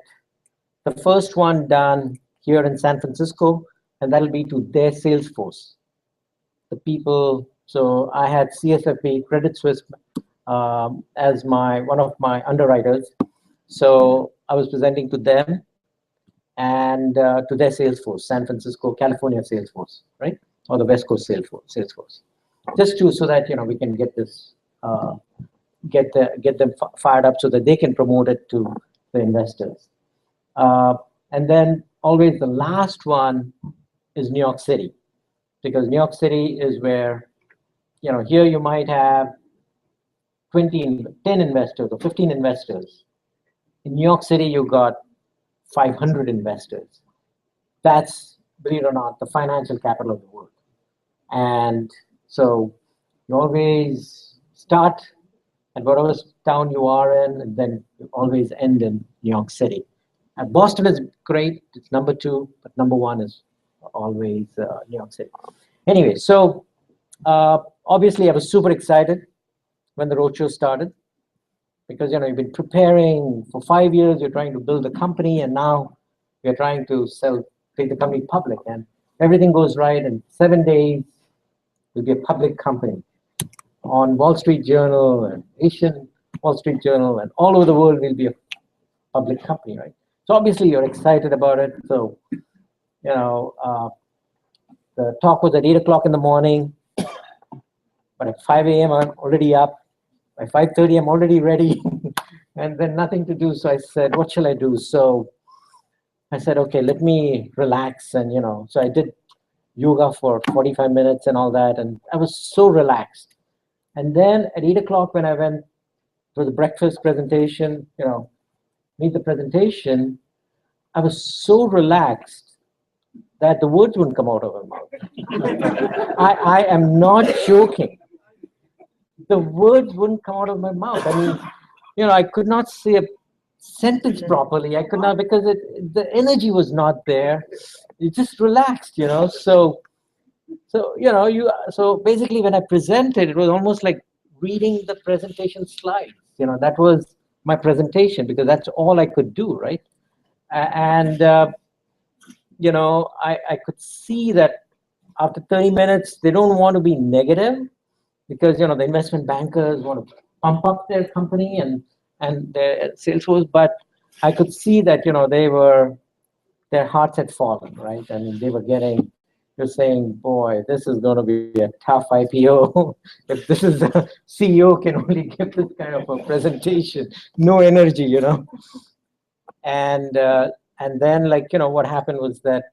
the first one done here in San Francisco, and that'll be to their sales force. The people, so I had CSFB, Credit Suisse, as one of my underwriters. So I was presenting to them and to their sales force, San Francisco, California sales force, right? Or the West Coast sales force. Just so that, we can get this, get them fired up so that they can promote it to the investors. And then always the last one is New York City, because New York City is where, here you might have 10 investors or 15 investors. In New York City, you got 500 investors. That's, believe it or not, the financial capital of the world. And so you always start at whatever town you are in, and then you always end in New York City. And Boston is great, it's number 2, but number 1 is always New York City. Anyway, so obviously I was super excited when the roadshow started, because you've been preparing for 5 years, you're trying to build a company, and now you're trying to take the company public, and everything goes right. In 7 days, you'll be a public company on Wall Street Journal and Asian Wall Street Journal, and all over the world will be a public company, right? So obviously you're excited about it. So, the talk was at 8 o'clock in the morning, but at 5 a.m. I'm already up. By 5:30, I'm already ready, and then nothing to do. So I said, what shall I do? So I said, okay, let me relax. And, so I did yoga for 45 minutes and all that. And I was so relaxed. And then at 8 o'clock, when I went for the breakfast presentation, meet the presentation, I was so relaxed that the words wouldn't come out of my mouth. I am not joking. The words wouldn't come out of my mouth. I mean, I could not say a sentence properly. I could not, because the energy was not there. You just relaxed, So basically when I presented, it was almost like reading the presentation slides. That was my presentation, because that's all I could do, right? And I could see that after 30 minutes, they don't want to be negative, because the investment bankers want to pump up their company and their sales force. But I could see that their hearts had fallen, right? I mean, they were saying, boy, this is going to be a tough IPO. If this is the CEO can only give this kind of a presentation, no energy, And then, what happened was that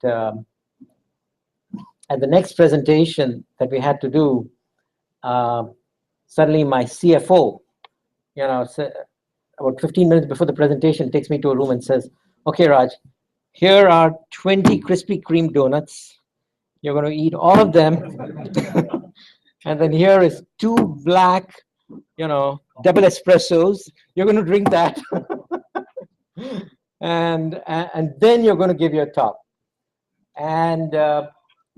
at the next presentation that we had to do, suddenly my CFO, about 15 minutes before the presentation, takes me to a room and says, okay, Raj, here are 20 Krispy Kreme donuts. You're going to eat all of them. And then here is 2 black, double espressos. You're going to drink that. and then you're going to give your talk. And,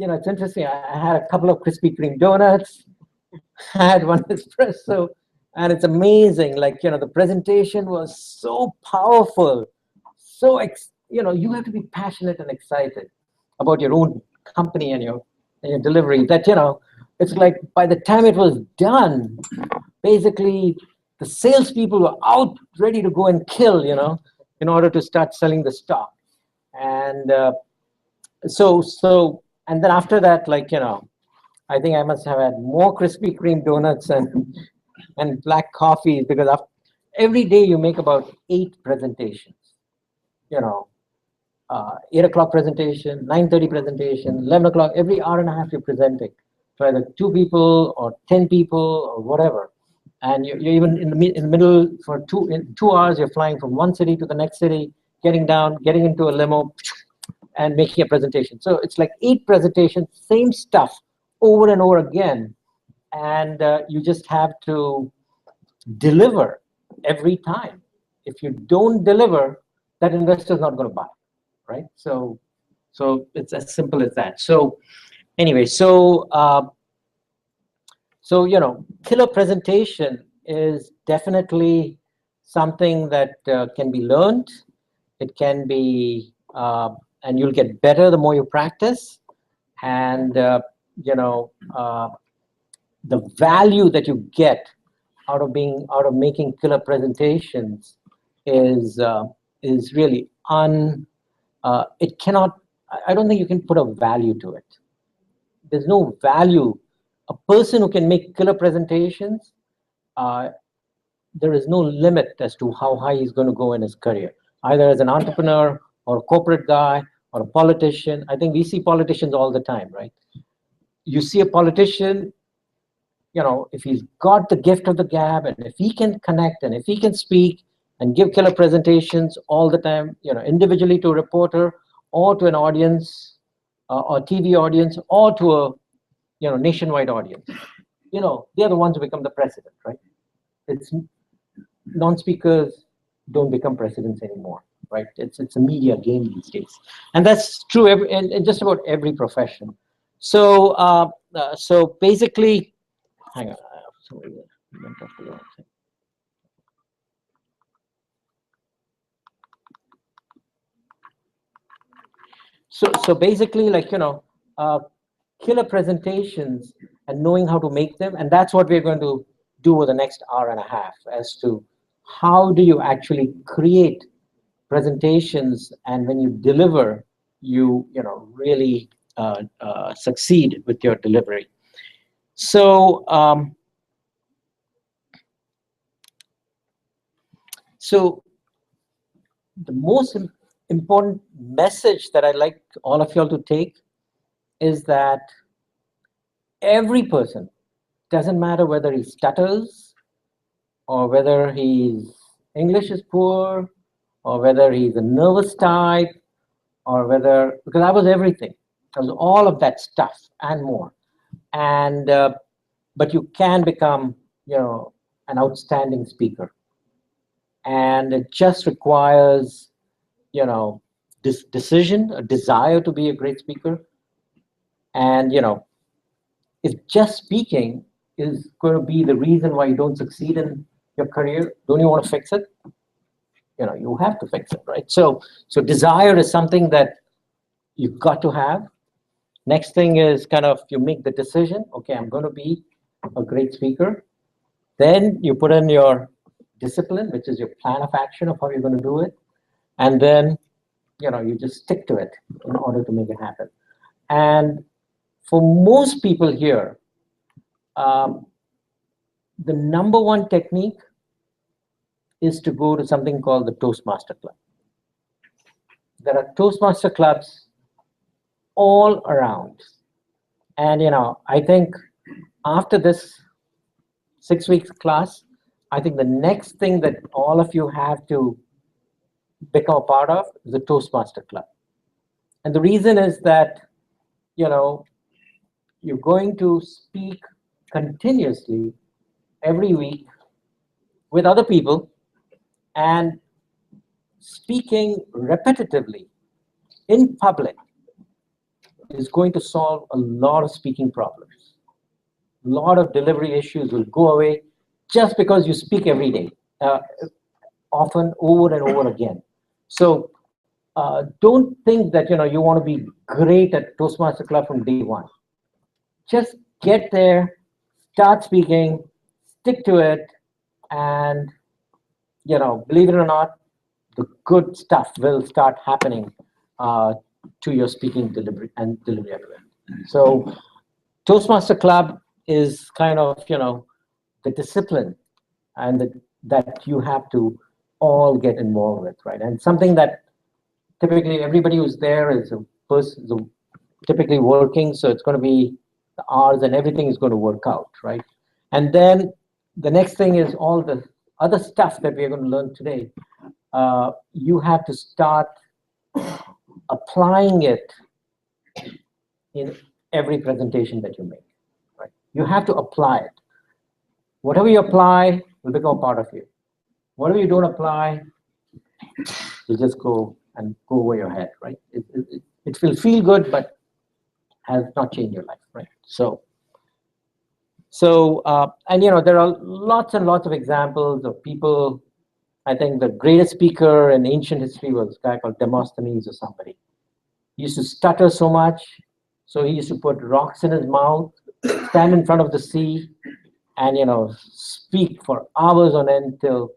it's interesting. I had a couple of Krispy Kreme donuts. I had 1 espresso. And it's amazing. Like, the presentation was so powerful. So, you have to be passionate and excited about your own company and your delivery that, it's like by the time it was done, basically the salespeople were out ready to go and kill, in order to start selling the stock. And and then after that, I think I must have had more Krispy Kreme donuts and black coffee, because every day you make about 8 presentations, 8 o'clock presentation, 9:30 presentation, 11 o'clock, every hour and a half you're presenting to either 2 people or 10 people or whatever. And you're even in the middle for 2 hours, you're flying from one city to the next city, getting down, getting into a limo, and making a presentation. So it's like 8 presentations, same stuff over and over again. And you just have to deliver every time. If you don't deliver, that investor is not going to buy, right? So it's as simple as that. So anyway, killer presentation is definitely something that can be learned. It can be, and you'll get better the more you practice. And the value that you get out of making killer presentations is really it cannot. I don't think you can put a value to it. There's no value. A person who can make killer presentations, there is no limit as to how high he's going to go in his career, either as an entrepreneur or a corporate guy or a politician. I think we see politicians all the time, right? You see a politician, if he's got the gift of the gab, and if he can connect, and if he can speak and give killer presentations all the time, individually to a reporter or to an audience, or TV audience, or to a nationwide audience, they're the ones who become the president, right? It's non-speakers don't become presidents anymore, right? It's a media game these days, and that's true in just about every profession. So so basically, hang on, sorry, I went off the wrong thing. So basically, killer presentations and knowing how to make them, and that's what we're going to do over the next hour and a half, as to how do you actually create presentations, and when you deliver, you really succeed with your delivery. So so the most important message that I'd like all of y'all to take is that every person, doesn't matter whether he stutters, or whether his English is poor, or whether he's a nervous type, or because I was everything. I was all of that stuff and more. And but you can become, an outstanding speaker. And it just requires, this decision, a desire to be a great speaker. And, if just speaking is going to be the reason why you don't succeed in your career, don't you want to fix it? You have to fix it, right? So desire is something that you've got to have. Next thing is you make the decision, okay, I'm going to be a great speaker. Then you put in your discipline, which is your plan of action of how you're going to do it. And then, you just stick to it in order to make it happen. And for most people here, the number one technique is to go to something called the Toastmaster Club. There are Toastmaster clubs all around. And, I think after this 6 weeks class, I think the next thing that all of you have to become a part of is the Toastmaster Club. And the reason is that, you're going to speak continuously every week with other people, and speaking repetitively in public is going to solve a lot of speaking problems. A lot of delivery issues will go away just because you speak every day, often over and over again. So don't think that you want to be great at Toastmaster Club from day one. Just get there, start speaking, stick to it, and believe it or not, the good stuff will start happening to your speaking delivery element. So Toastmaster Club is kind of the discipline and that you have to all get involved with, right? And something that typically everybody who's there is a person typically working, so it's going to be the hours and everything is going to work out, right? And then the next thing is all the other stuff that we're going to learn today. You have to start applying it in every presentation that you make, right? You have to apply it. Whatever you apply will become a part of you. Whatever you don't apply, you just go over your head, right? It will feel good, but has not changed your life, right? And there are lots and lots of examples of people. I think the greatest speaker in ancient history was a guy called Demosthenes or somebody. He used to stutter so much, so he used to put rocks in his mouth, stand in front of the sea, and speak for hours on end till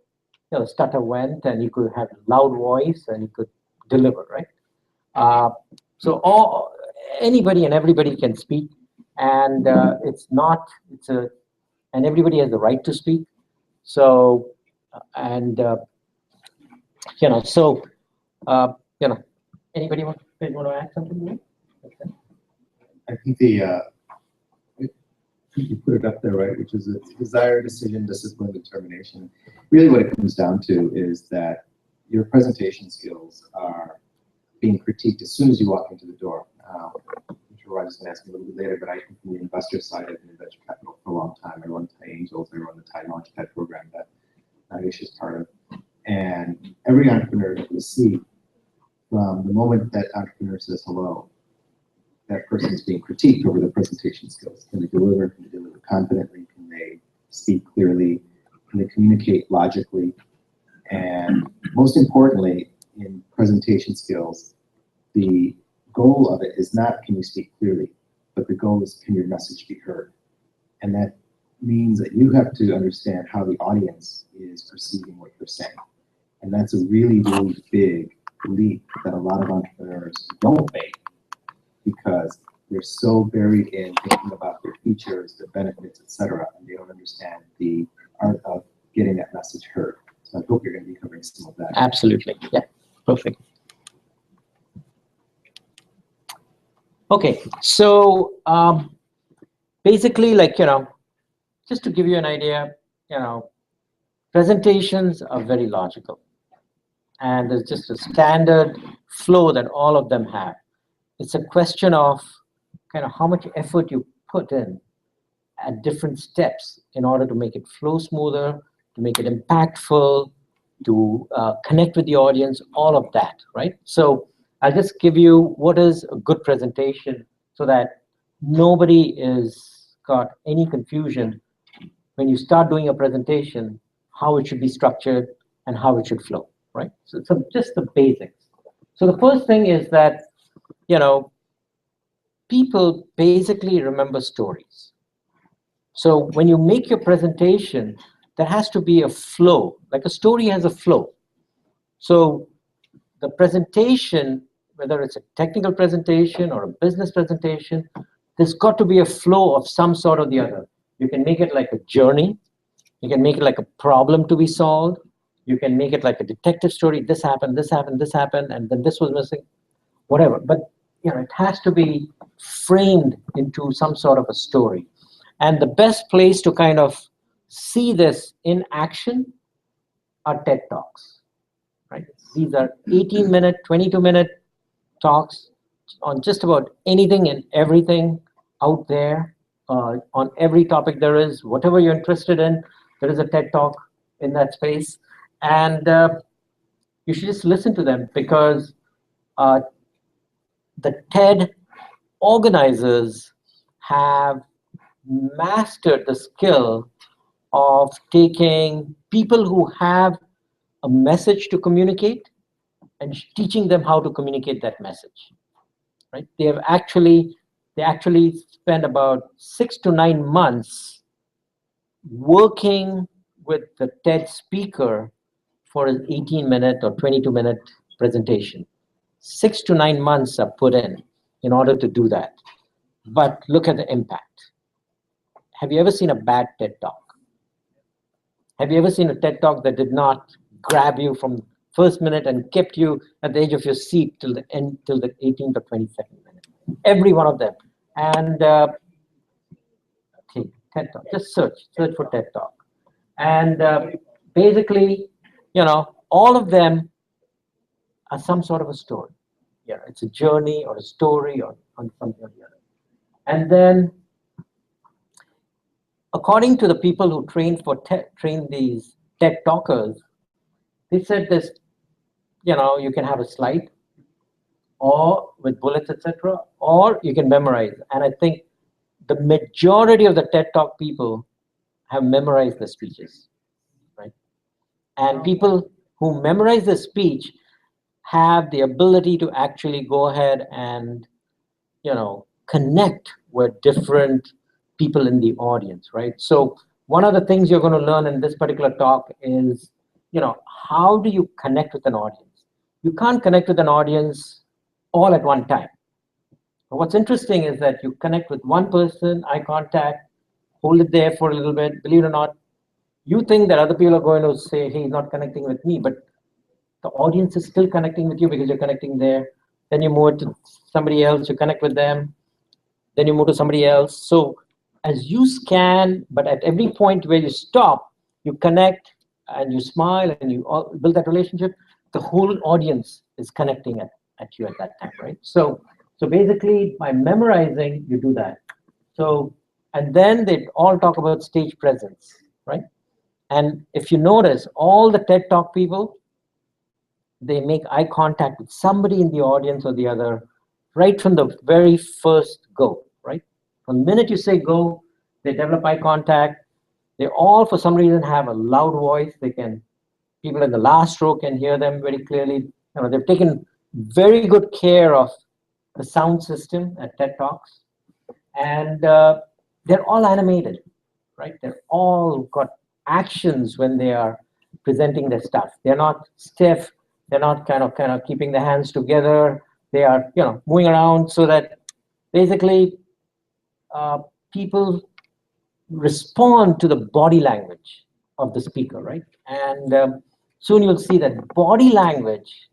the stutter went, and he could have a loud voice and he could deliver, right? So anybody and everybody can speak, and and everybody has the right to speak. So anybody want to add something to me? Okay. I think you put it up there, right, which is it's desire, decision, discipline, determination. Really what it comes down to is that your presentation skills are being critiqued as soon as you walk into the door. I'm sure Raj is going to ask me a little bit later, but I think from the investor side, I've been in venture capital for a long time. I run TiEngels, I run the Ti Launchpad program that Nagesh is part of. And every entrepreneur that we see, from the moment that entrepreneur says hello, that person is being critiqued over their presentation skills. Can they deliver? Can they deliver confidently? Can they speak clearly? Can they communicate logically? And most importantly, in presentation skills, the goal of it is not can you speak clearly, but the goal is can your message be heard? And that means that you have to understand how the audience is perceiving what you're saying. And that's a really, really big leap that a lot of entrepreneurs don't make because they're so buried in thinking about their features, their benefits, etc., and they don't understand the art of getting that message heard. So I hope you're going to be covering some of that. Absolutely. Yeah. Perfect. Okay. So basically, just to give you an idea, presentations are very logical. And there's just a standard flow that all of them have. It's a question of kind of how much effort you put in at different steps in order to make it flow smoother, to make it impactful, to connect with the audience, all of that, right? So I'll just give you what is a good presentation so that nobody is got any confusion when you start doing a presentation, how it should be structured and how it should flow, right? So just the basics. So the first thing is that, people basically remember stories. So when you make your presentation, there has to be a flow, like a story has a flow. So the presentation, whether it's a technical presentation or a business presentation, there's got to be a flow of some sort or the other. You can make it like a journey. You can make it like a problem to be solved. You can make it like a detective story. This happened, this happened, this happened, and then this was missing, whatever. But it has to be framed into some sort of a story. And the best place to kind of see this in action are TED Talks, right? These are 18-minute, 22-minute talks on just about anything and everything out there, on every topic there is, whatever you're interested in, there is a TED Talk in that space. And you should just listen to them, because the TED organizers have mastered the skill of taking people who have a message to communicate and teaching them how to communicate that message. Right? They actually spend about 6 to 9 months working with the TED speaker for an 18-minute or 22-minute presentation. 6 to 9 months are put in order to do that. But look at the impact. Have you ever seen a bad TED Talk? Have you ever seen a TED Talk that did not grab you from first minute and kept you at the edge of your seat till the end, till the 18th or 22nd minute? Every one of them. And okay, TED Talk. Just search for TED Talk. And basically, you know, all of them are some sort of a story. Yeah, it's a journey or a story or on something or the other. And then, according to the people who train these TED Talkers, they said this, you know, you can have a slide or with bullets, etc., or you can memorize. And I think the majority of the TED Talk people have memorized the speeches, right? And people who memorize the speech have the ability to actually go ahead and, you know, connect with different people in the audience, right? So one of the things you're going to learn in this particular talk is, you know, how do you connect with an audience? You can't connect with an audience all at one time. But what's interesting is that you connect with one person, eye contact, hold it there for a little bit. Believe it or not, you think that other people are going to say, hey, he's not connecting with me, but the audience is still connecting with you because you're connecting there. Then you move to somebody else, you connect with them. Then you move to somebody else. So as you scan, but at every point where you stop, you connect and you smile and you build that relationship, the whole audience is connecting at you at that time, right? So basically, by memorizing, you do that. So, and then they all talk about stage presence, right? And if you notice, all the TED Talk people, they make eye contact with somebody in the audience or the other right from the very first go, right? From the minute you say go, they develop eye contact. They all, for some reason, have a loud voice. People in the last row can hear them very clearly. You know, they've taken very good care of the sound system at TED Talks. And they're all animated, right? They're all got actions when they are presenting their stuff. They're not stiff. They're not kind of keeping their hands together. They are, you know, moving around so that basically people respond to the body language of the speaker, right? And soon you'll see that body language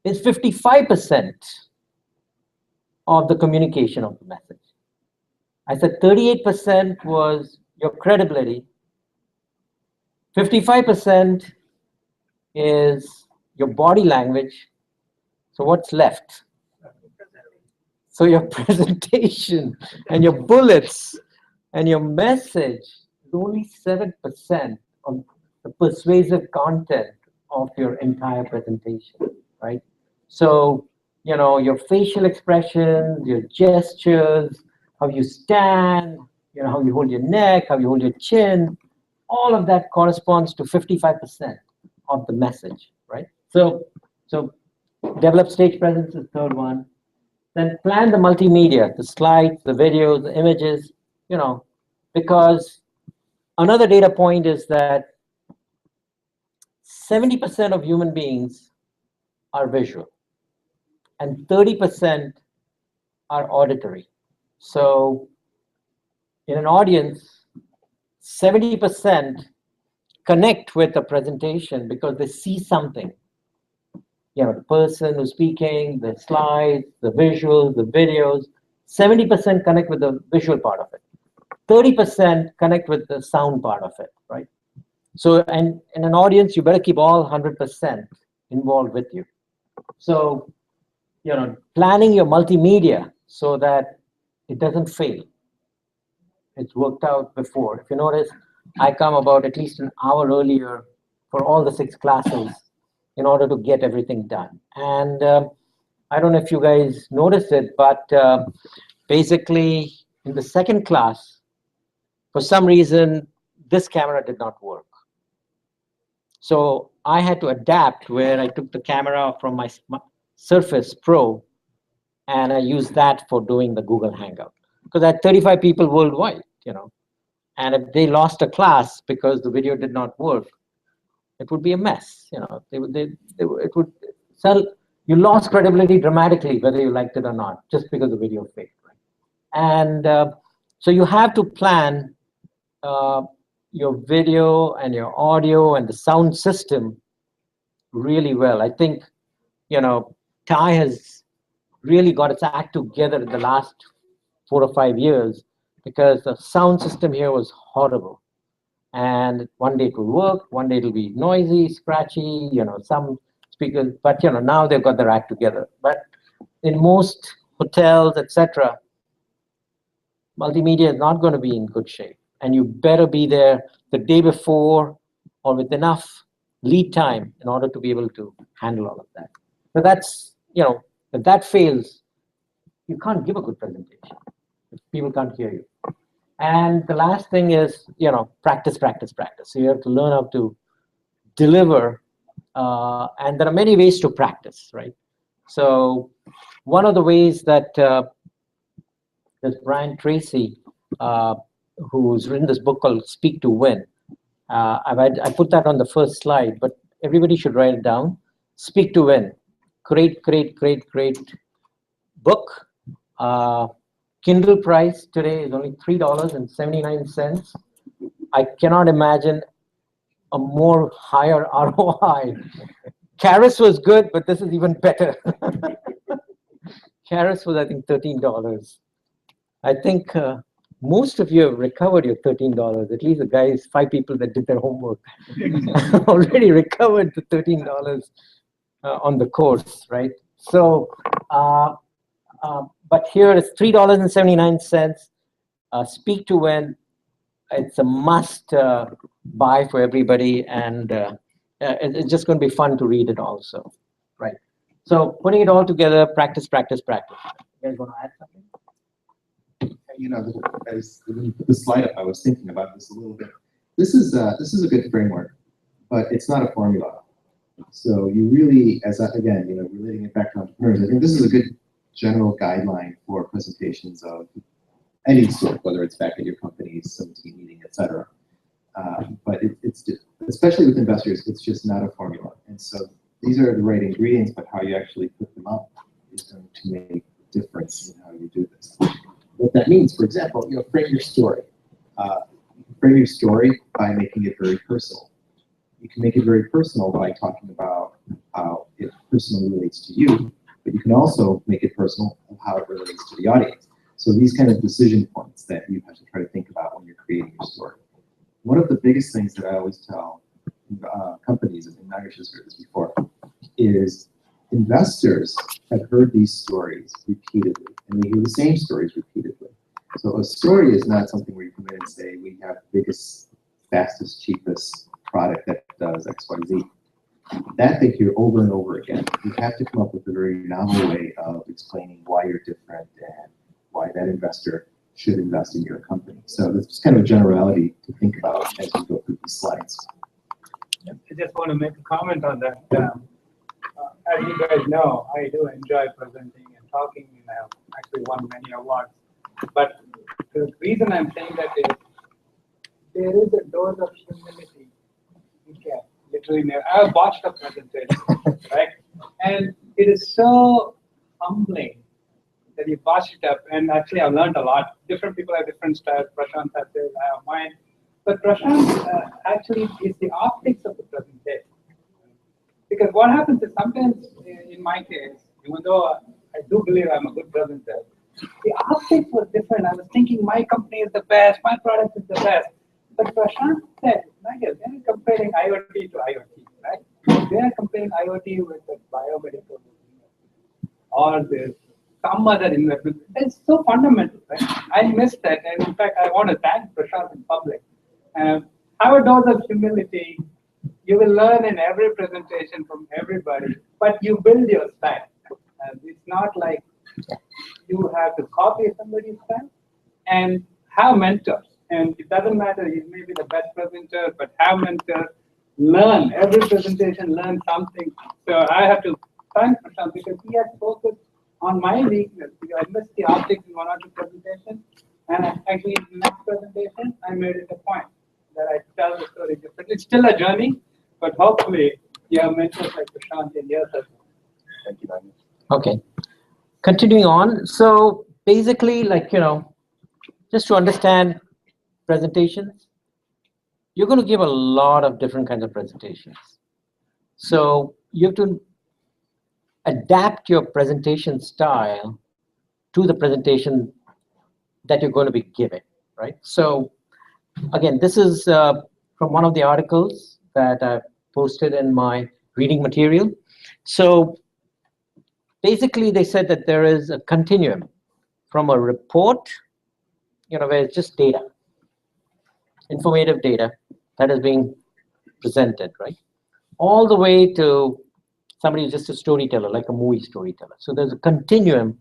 is 55% of the communication of the message. I said 38% was your credibility, 55% is your body language. So what's left? So your presentation and your bullets and your message is only 7% of the persuasive content of your entire presentation, right? So, you know, your facial expressions, your gestures, how you stand, you know, how you hold your neck, how you hold your chin, all of that corresponds to 55% of the message, right? So develop stage presence is the third one. Then plan the multimedia, the slides, the videos, the images, you know, because another data point is that 70% of human beings are visual and 30% are auditory. So in an audience, 70% connect with the presentation because they see something. You know, the person who's speaking, the slides, the visuals, the videos, 70% connect with the visual part of it. 30% connect with the sound part of it, right? So, and in an audience, you better keep all 100% involved with you. So, planning your multimedia so that it doesn't fail. It's worked out before. If you notice, I come about at least an hour earlier for all the 6 classes in order to get everything done. And I don't know if you guys noticed it, but basically in the second class, for some reason, this camera did not work. So I had to adapt where I took the camera from my Surface Pro and I used that for doing the Google Hangout. Because I had 35 people worldwide, and if they lost a class because the video did not work, it would be a mess. It would sell. You lost credibility dramatically, whether you liked it or not, just because the video failed. Right? And so you have to plan your video and your audio and the sound system really well. I think, TiE has really got its act together in the last 4 or 5 years, because the sound system here was horrible. And one day it will work, one day it'll be noisy, scratchy, some speakers, but now they've got their act together. But in most hotels, etc., multimedia is not going to be in good shape. And you better be there the day before or with enough lead time in order to be able to handle all of that. But that's, if that fails, you can't give a good presentation. People can't hear you. And the last thing is, practice, practice, practice. So you have to learn how to deliver. And there are many ways to practice, right? So one of the ways that there's Brian Tracy, who's written this book called Speak to Win. I put that on the first slide, but everybody should write it down. Speak to Win. Great, great, great, great book. Kindle price today is only $3.79. I cannot imagine a more higher ROI. Karis was good, but this is even better. Karis was, I think, $13. I think most of you have recovered your $13. At least the guys, 5 people that did their homework, already recovered the $13 on the course, right? So, but here it's $3.79. Speak to Win. It's a must buy for everybody, and it's just going to be fun to read it also, right? So putting it all together, practice, practice, practice. You guys want to add something? As when you put the slide up, I was thinking about this a little bit. This is a good framework, but it's not a formula. So you really, again, relating it back to entrepreneurs, I think this is a good general guideline for presentations of any sort, whether it's back at your company's some team meeting, etc. But it's just, especially with investors, it's just not a formula. And so these are the right ingredients, but how you actually put them up is going to make a difference in how you do this. What that means, for example, frame your story. Frame your story by making it very personal. You can make it very personal by talking about how it personally relates to you, but you can also make it personal of how it relates to the audience. So these kind of decision points that you have to try to think about when you're creating your story. One of the biggest things that I always tell companies, and Nagesh has heard this before, is investors have heard these stories repeatedly, and they hear the same stories repeatedly. So a story is not something where you come in and say, we have the biggest, fastest, cheapest product that does X, Y, Z. That they hear over and over again. You have to come up with a very novel way of explaining why you're different and why that investor should invest in your company. So that's just kind of a generality to think about as we go through these slides. I just want to make a comment on that. As you guys know, I do enjoy presenting and talking, and I have actually won many awards. But the reason I'm saying that is there is a dose of humility. You can literally never. I've watched a presentation, right? And it is so humbling that you botch it up. And actually, I've learned a lot. Different people have different styles. Prashant has his, I have mine. But Prashant actually is the optics of the presentation. Because what happens is sometimes, in my case, even though I do believe I'm a good presenter, the optics was different. I was thinking my company is the best, my product is the best. But Prashant said, Nigel, they're comparing IoT to IoT, right? They are comparing IoT with the biomedical. or there's some other investment. It's so fundamental, right? I missed that, and in fact, I want to thank Prashant in public. Have a dose of humility. You will learn in every presentation from everybody, but you build your style. It's not like you have to copy somebody's style, and have mentors. And it doesn't matter, you may be the best presenter, but have mentors. Learn every presentation, learn something. So I have to thank Prashant because he has focused on my weakness. I missed the optics in one or two presentations, and actually in the next presentation, I made it a point that I tell the story differently. It's still a journey, but hopefully you have mentors like Prashant in yours as well. Thank you very much. Okay. Continuing on. So basically, like, just to understand presentations, you're going to give a lot of different kinds of presentations. So you have to adapt your presentation style to the presentation that you're going to be giving, right? So again, this is from one of the articles that I posted in my reading material. So basically, they said that there is a continuum from a report, where it's just data, informative data that is being presented, right? All the way to somebody who's just a storyteller, like a movie storyteller. So there's a continuum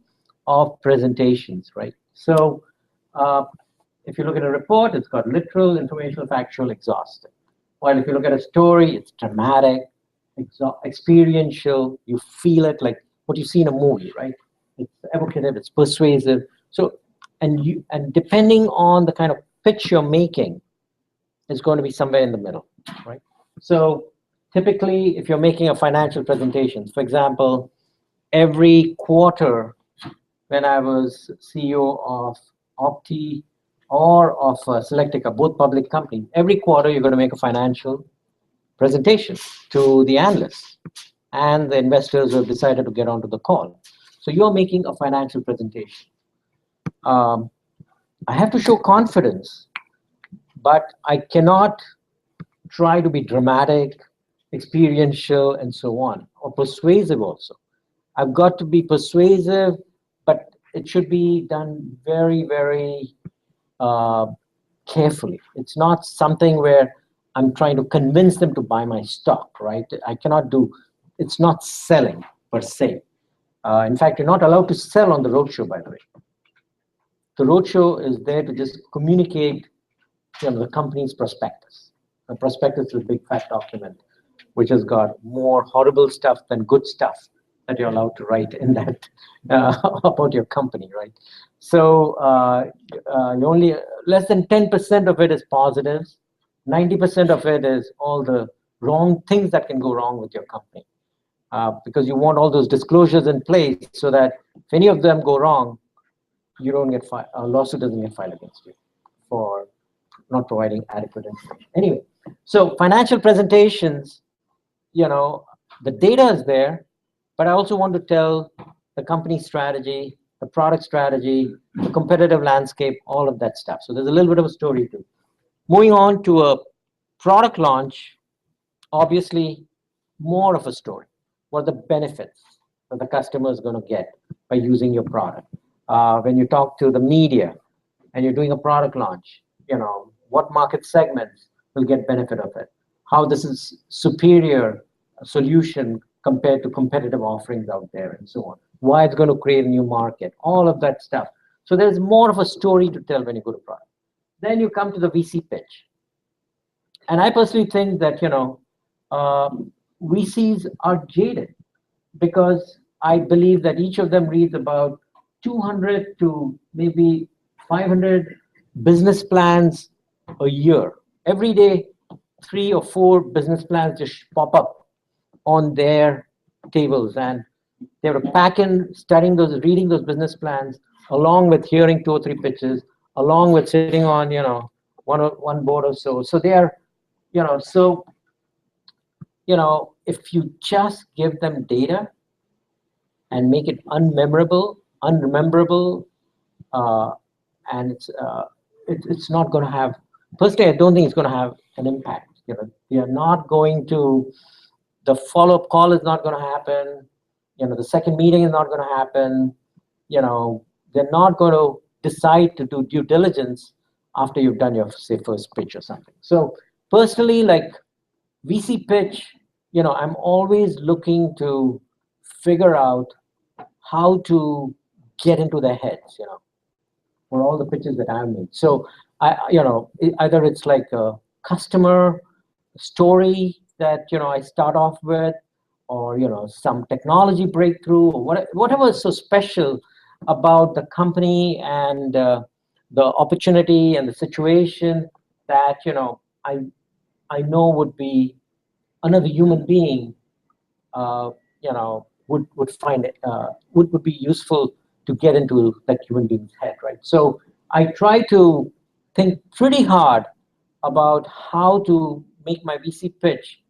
of presentations, right? So if you look at a report, it's got literal, informational, factual, exhaustive. While if you look at a story, it's dramatic, experiential, you feel it like what you see in a movie, right? It's evocative, it's persuasive. So, and depending on the kind of pitch you're making, it's going to be somewhere in the middle, right? So typically, if you're making a financial presentation, for example, every quarter, when I was CEO of Opti or of Selectica, both public companies, every quarter you're going to make a financial presentation to the analysts and the investors who have decided to get onto the call. So you're making a financial presentation. I have to show confidence, but I cannot try to be dramatic, experiential, and so on, or persuasive also. I've got to be persuasive, but it should be done very, very carefully. It's not something where I'm trying to convince them to buy my stock, right? I cannot do, it's not selling per se. In fact, you're not allowed to sell on the roadshow, by the way. The roadshow is there to just communicate the company's prospectus. The prospectus is a big fat document, which has got more horrible stuff than good stuff that you're allowed to write in that about your company, right? So you only less than 10% of it is positives. 90% of it is all the wrong things that can go wrong with your company, because you want all those disclosures in place so that if any of them go wrong, you don't get a lawsuit doesn't get filed against you for not providing adequate information. Anyway, so financial presentations, the data is there, but I also want to tell the company strategy, the product strategy, the competitive landscape, all of that stuff. So there's a little bit of a story too. Moving on to a product launch, obviously more of a story. What are the benefits that the customer is going to get by using your product? When you talk to the media and you're doing a product launch, what market segments will get benefit of it? How this is superior solution compared to competitive offerings out there, and so on. Why it's going to create a new market, all of that stuff. So there's more of a story to tell when you go to product. Then you come to the VC pitch. And I personally think that, VCs are jaded, because I believe that each of them reads about 200 to maybe 500 business plans a year. Every day, 3 or 4 business plans just pop up on their tables, and they have to pack in studying those, reading those business plans, along with hearing 2 or 3 pitches, along with sitting on, one board or so. So they are, if you just give them data and make it unrememberable, and it's not going to have, personally, I don't think it's going to have an impact. They are not going to, the follow-up call is not going to happen. the second meeting is not going to happen. They're not going to decide to do due diligence after you've done your, say, first pitch or something. So personally, like VC pitch, I'm always looking to figure out how to get into their heads, for all the pitches that I've made. So either it's like a customer story that, I start off with, or, some technology breakthrough, or whatever is so special about the company and the opportunity and the situation that, I know would be another human being, would find it, would be useful to get into that human being's head, right? So I try to think pretty hard about how to make my VC pitch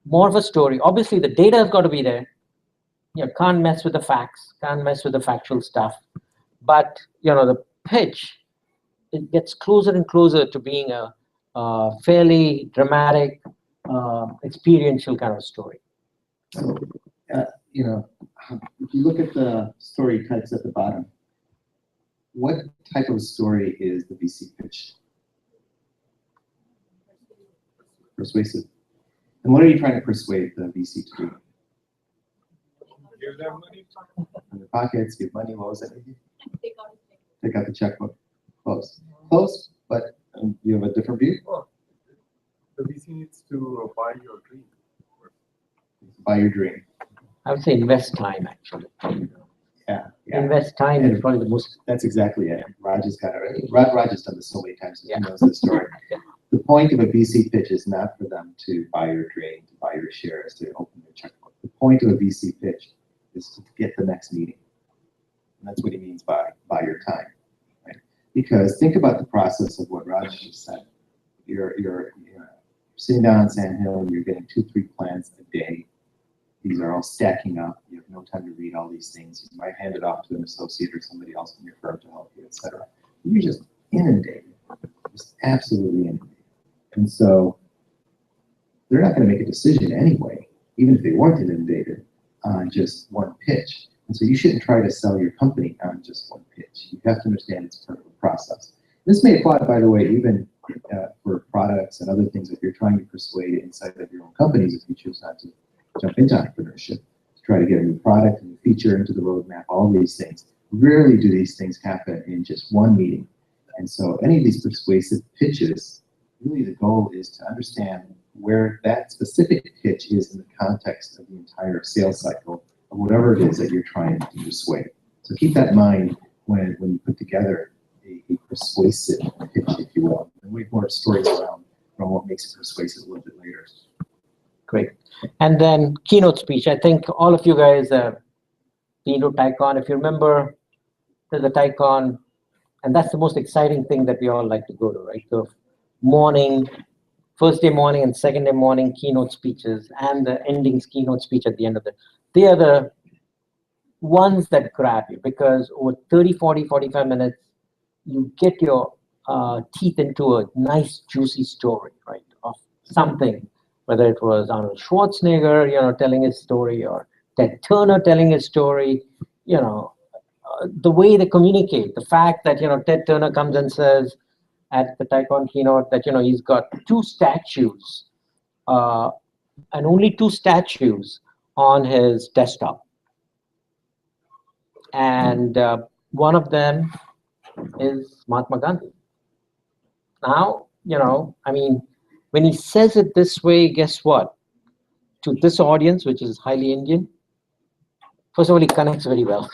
more of a story. Obviously, the data has got to be there. Can't mess with the facts, can't mess with the factual stuff. But, the pitch, it gets closer and closer to being a fairly dramatic, experiential kind of story. So, if you look at the story types at the bottom, what type of story is the VC pitch? Persuasive. And what are you trying to persuade the VC to do? Give them money. In their pockets, give money, what was that? Take out the checkbook. Close. Close, but you have a different view? The VC needs to buy your dream. Buy your dream. I would say invest time, actually. Yeah. Invest time is probably the most. That's exactly it. Raj has got it right. Raj has done this so many times, he knows the story. The point of a VC pitch is not for them to buy your dream, to buy your shares, to open your checkbook. The point of a VC pitch is to get the next meeting. And that's what he means by buy your time. Right? Because think about the process of what Raj just said. You're sitting down on Sand Hill, you're getting 2-3 plans a day. These are all stacking up. You have no time to read all these things. You might hand it off to an associate or somebody else in your firm to help you, etc. You're just inundated, just absolutely inundated. And so they're not going to make a decision anyway, even if they weren't inundated, on just one pitch. And so you shouldn't try to sell your company on just one pitch. You have to understand it's part of the process. This may apply, by the way, even for products and other things that you're trying to persuade inside of your own companies if you choose not to jump into entrepreneurship, to try to get a new product, a new feature into the roadmap, all these things. Rarely do these things happen in just one meeting. And so any of these persuasive pitches, really the goal is to understand where that specific pitch is in the context of the entire sales cycle of whatever it is that you're trying to persuade. So keep that in mind when you put together a persuasive pitch, if you will. And we have more stories around what makes it persuasive a little bit later. Great. And then keynote speech. I think all of you guys have been to TiECon. If you remember, there's a TiECon, and that's the most exciting thing that we all like to go to, right? The morning, first day morning and second day morning keynote speeches, and the ending keynote speech at the end of the. They are the ones that grab you, because over 30, 40, 45 minutes, you get your teeth into a nice, juicy story, right, of something. Whether it was Arnold Schwarzenegger, telling his story, or Ted Turner telling his story, the way they communicate, the fact that, Ted Turner comes and says at the TiECon keynote that, he's got 2 statues, and only 2 statues on his desktop. And one of them is Mahatma Gandhi. Now, when he says it this way, guess what? To this audience, which is highly Indian, first of all, he connects very well.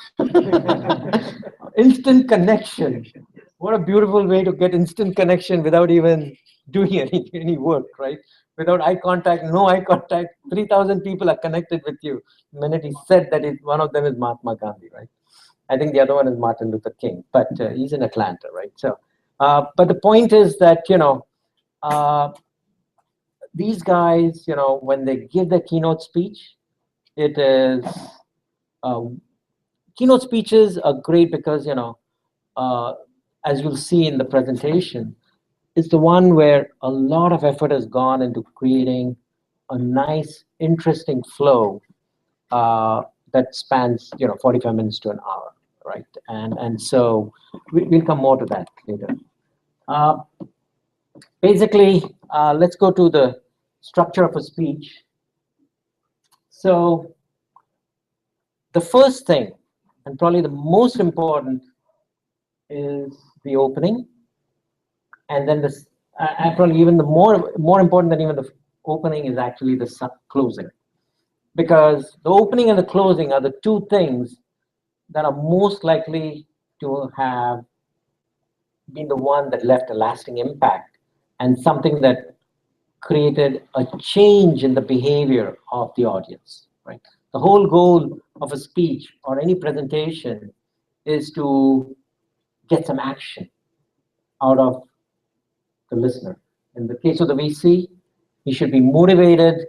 Instant connection. What a beautiful way to get instant connection without even doing any work, right? Without eye contact, no eye contact, 3,000 people are connected with you. The minute he said that one of them is Mahatma Gandhi, right? I think the other one is Martin Luther King, but he's in Atlanta, right? So, but the point is that, these guys, when they give their keynote speech, it is, keynote speeches are great because, as you'll see in the presentation, is the one where a lot of effort has gone into creating a nice, interesting flow that that spans 45 minutes to an hour, right? And so we'll come more to that later. Basically, let's go to the structure of a speech. So the first thing, and probably the most important, is the opening, and then this, probably even the more important than even the opening is actually the closing, because the opening and the closing are the two things that are most likely to have been the one that left a lasting impact and something that created a change in the behavior of the audience, right? The whole goal of a speech or any presentation is to get some action out of the listener. In the case of the VC, he should be motivated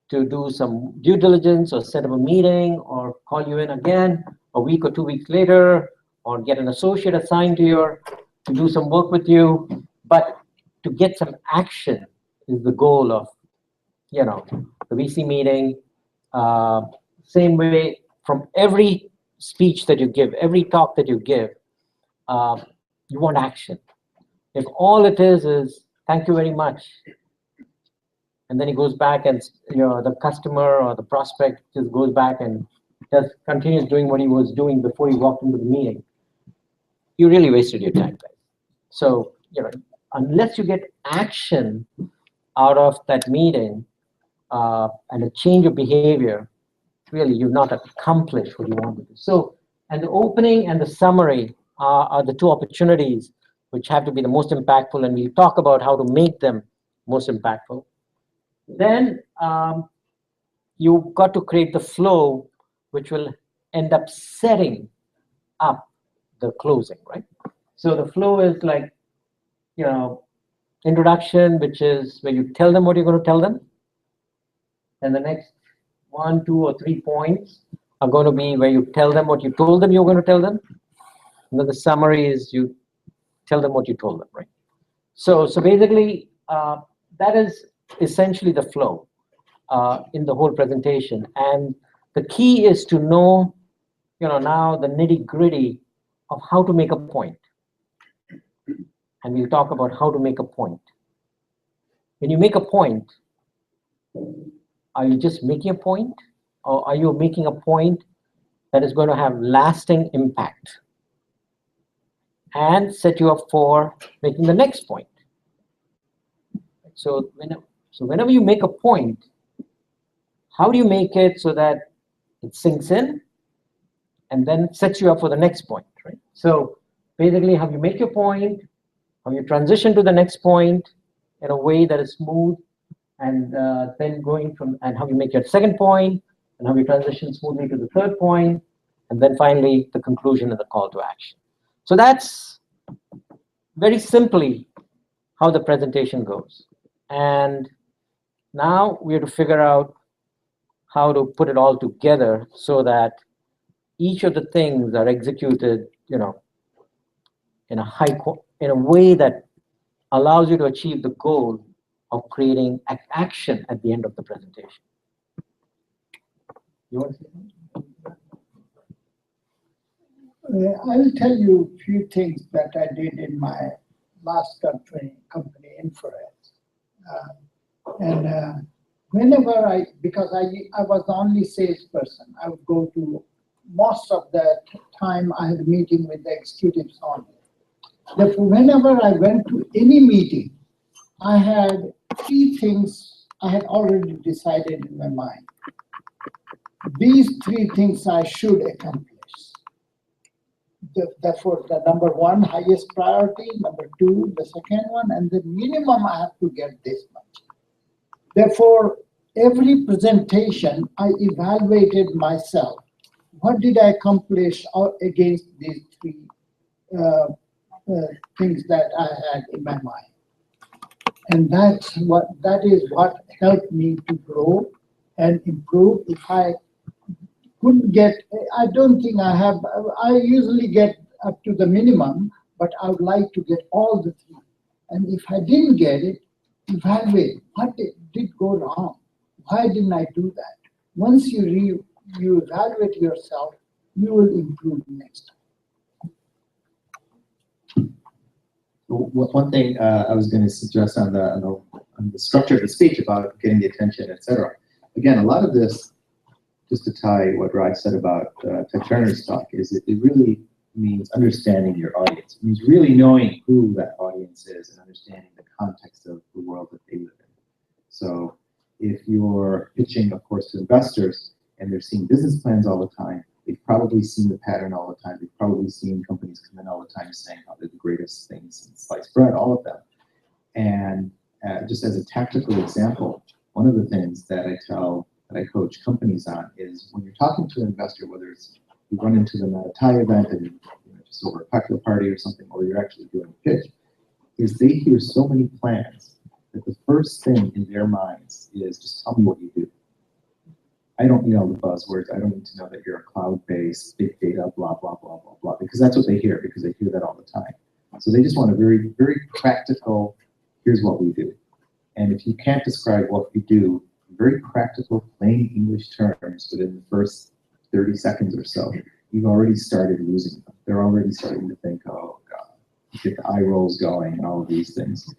to do some due diligence or set up a meeting or call you in again a week or 2 weeks later, or get an associate assigned to do some work with you. But to get some action is the goal of the VC meeting. Same way, from every speech that you give, every talk that you give, you want action. If all it is thank you very much, and then he goes back and the customer or the prospect just goes back and continues doing what he was doing before he walked into the meeting, you really wasted your time, guys. So unless you get action out of that meeting and a change of behavior, really you've not accomplished what you want to do. So, and the opening and the summary are the two opportunities which have to be the most impactful, and we'll talk about how to make them most impactful. Then you've got to create the flow which will end up setting up the closing, right? So the flow is like, introduction, which is where you tell them what you're going to tell them. And the next 1, 2, or 3 points are going to be where you tell them what you told them you're going to tell them. And then the summary is you tell them what you told them, right? So basically, that is essentially the flow in the whole presentation. And the key is to know, now the nitty-gritty of how to make a point. And we'll talk about how to make a point. When you make a point, are you just making a point, or are you making a point that is going to have lasting impact and set you up for making the next point? So whenever you make a point, how do you make it so that it sinks in and then sets you up for the next point, right? So basically, how you make your point, how you transition to the next point in a way that is smooth, and then going from, and how you make your second point, and how you transition smoothly to the third point, and then finally the conclusion and the call to action. So that's very simply how the presentation goes. And now we have to figure out how to put it all together so that each of the things are executed, in a way that allows you to achieve the goal of creating action at the end of the presentation. You want to say something? I will tell you a few things that I did in my last company, Infrared. Whenever because I was the only salesperson, I would go to, most of the time I had a meeting with the executives only. Therefore, whenever I went to any meeting, I had 3 things I had already decided in my mind. These 3 things I should accomplish. Therefore, the number 1, highest priority, number 2, the second one, and the minimum I have to get this much. Therefore, every presentation, I evaluated myself. What did I accomplish against these 3 things that I had in my mind? And that is what helped me to grow and improve. If I couldn't get, I don't think I usually get up to the minimum, but I would like to get all the 3. And if I didn't get it, evaluate what did go wrong. Why didn't I do that? Once you you evaluate yourself, you will improve next time. One thing I was going to suggest on the structure of the speech about getting the attention, etc. Again, a lot of this, just to tie what Raj said about Ted Turner's talk, is it really means understanding your audience. It means really knowing who that audience is and understanding the context of the world that they live in. So if you're pitching, of course, to investors and they're seeing business plans all the time, they've probably seen the pattern all the time. They've probably seen companies come in all the time saying how they're the greatest things in sliced bread, all of them. And just as a tactical example, one of the things that I coach companies on is when you're talking to an investor, whether it's you run into them at a TiE event and just over a cocktail party or something, or you're actually doing a pitch, is they hear so many plans that the first thing in their minds is just tell me what you do. I don't need all the buzzwords. I don't need to know that you're a cloud-based, big data, blah, blah, blah, blah, blah, because that's what they hear, because they hear that all the time. So they just want a very, very practical, here's what we do. And if you can't describe what you do in very practical, plain English terms within the first 30 seconds or so, you've already started losing them. They're already starting to think, oh, God, get the eye rolls going and all of these things.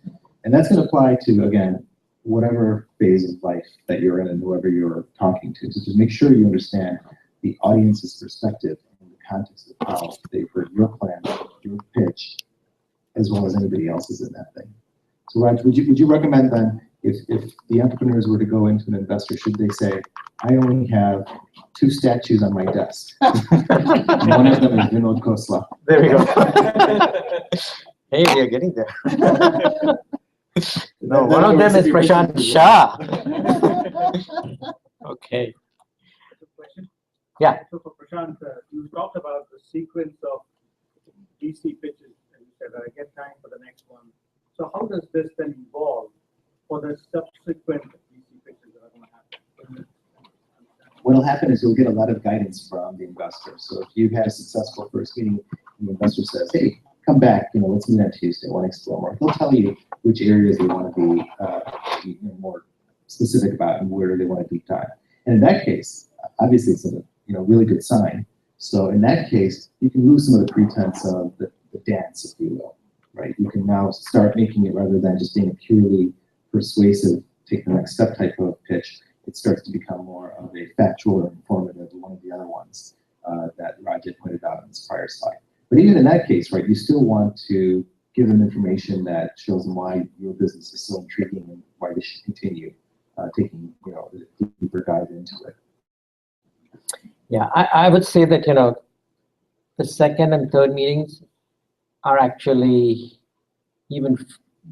And that's going to apply to, again, whatever phase of life that you're in and whoever you're talking to. So just make sure you understand the audience's perspective and the context of how they've heard your plan, your pitch, as well as anybody else's in that thing. So Raj, would you recommend then, if the entrepreneurs were to go into an investor, should they say, I only have 2 statues on my desk. One of them is Vinod Khosla. There we go. Hey, we are getting there. No, one of them is Prashant Shah. Okay. Yeah. So for Prashant, you talked about the sequence of DC pitches, and you said, I get time for the next one. So how does this then evolve for the subsequent DC pitches that are going to happen? What will happen is you'll get a lot of guidance from the investor. So if you've had a successful first meeting, and the investor says, hey, come back, let's meet on Tuesday, I want to explore more. They'll tell you which areas they want to be more specific about and where they want to deep dive. And in that case, obviously it's a really good sign. So in that case, you can lose some of the pretense of the dance, if you will, right? You can now start making it, rather than just being a purely persuasive, take the next step type of pitch, it starts to become more of a factual or informative, one of the other ones that Raj had pointed out on this prior slide. But even in that case, right, you still want to give them information that shows them why your business is so intriguing and why they should continue taking a deeper dive into it. Yeah, I would say that the second and third meetings are actually even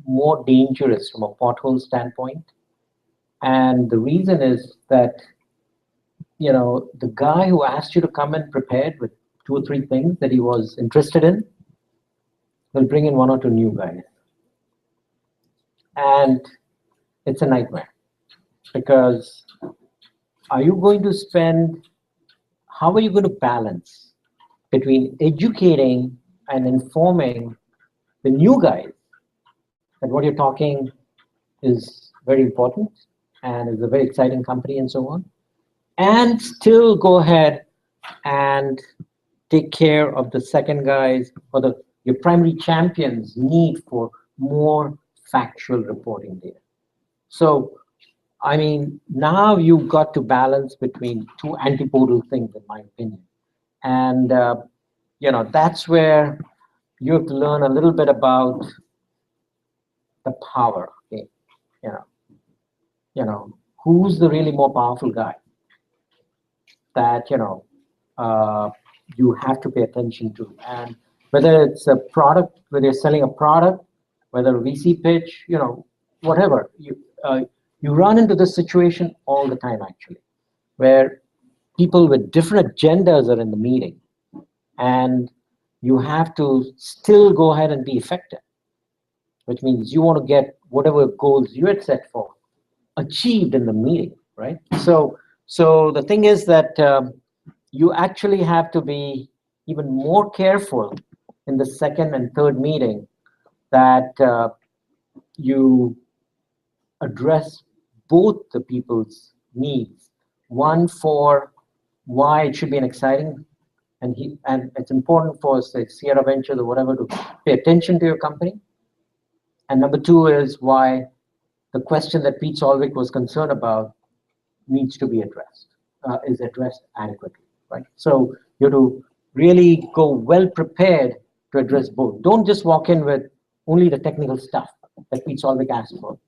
more dangerous from a pothole standpoint. And the reason is that the guy who asked you to come in prepared with 2 or 3 things that he was interested in will bring in 1 or 2 new guys. And it's a nightmare, because how are you going to balance between educating and informing the new guys that what you're talking is very important and is a very exciting company and so on, and still go ahead and take care of the second guys or your primary champions' need for more factual reporting data. So, I mean, now you've got to balance between 2 antipodal things, in my opinion. And, that's where you have to learn a little bit about the power. Okay? Who's the really more powerful guy that, you have to pay attention to. And whether it's a product, whether you're selling a product, whether a VC pitch, whatever, you run into this situation all the time, actually, where people with different agendas are in the meeting, and you have to still go ahead and be effective, which means you want to get whatever goals you had set for achieved in the meeting, right? So the thing is that you actually have to be even more careful in the second and third meeting that you address both the people's needs. One for why it should be an exciting, and it's important for, say, Sierra Ventures or whatever to pay attention to your company. And number two is why the question that Pete Solvik was concerned about needs to be addressed, is addressed adequately, right? So you have to really go well prepared to address both. Don't just walk in with only the technical stuff that Pete Solvik asked for.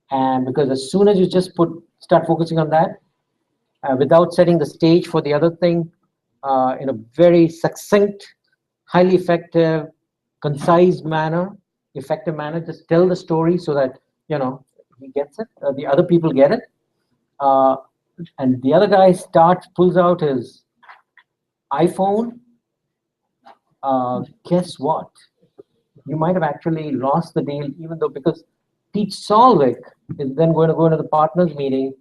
And because as soon as you just start focusing on that, without setting the stage for the other thing, in a very succinct, highly effective, concise manner, effective manner, just tell the story so that, he gets it, the other people get it. And the other guy pulls out his iPhone. Guess what? You might have actually lost the deal, even though, because Pete Solvik is then going to go into the partners meeting,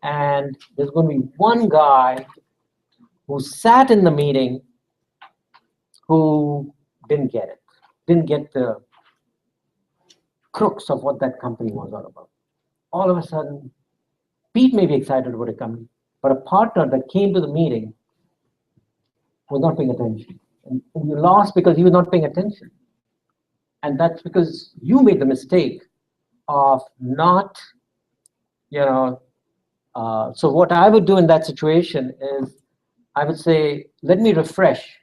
and there's going to be one guy who sat in the meeting who didn't get it, didn't get the crux of what that company was all about. All of a sudden, Pete may be excited about a company, but a partner that came to the meeting was not paying attention. And you lost because he was not paying attention. And that's because you made the mistake of not, so what I would do in that situation is I would say, let me refresh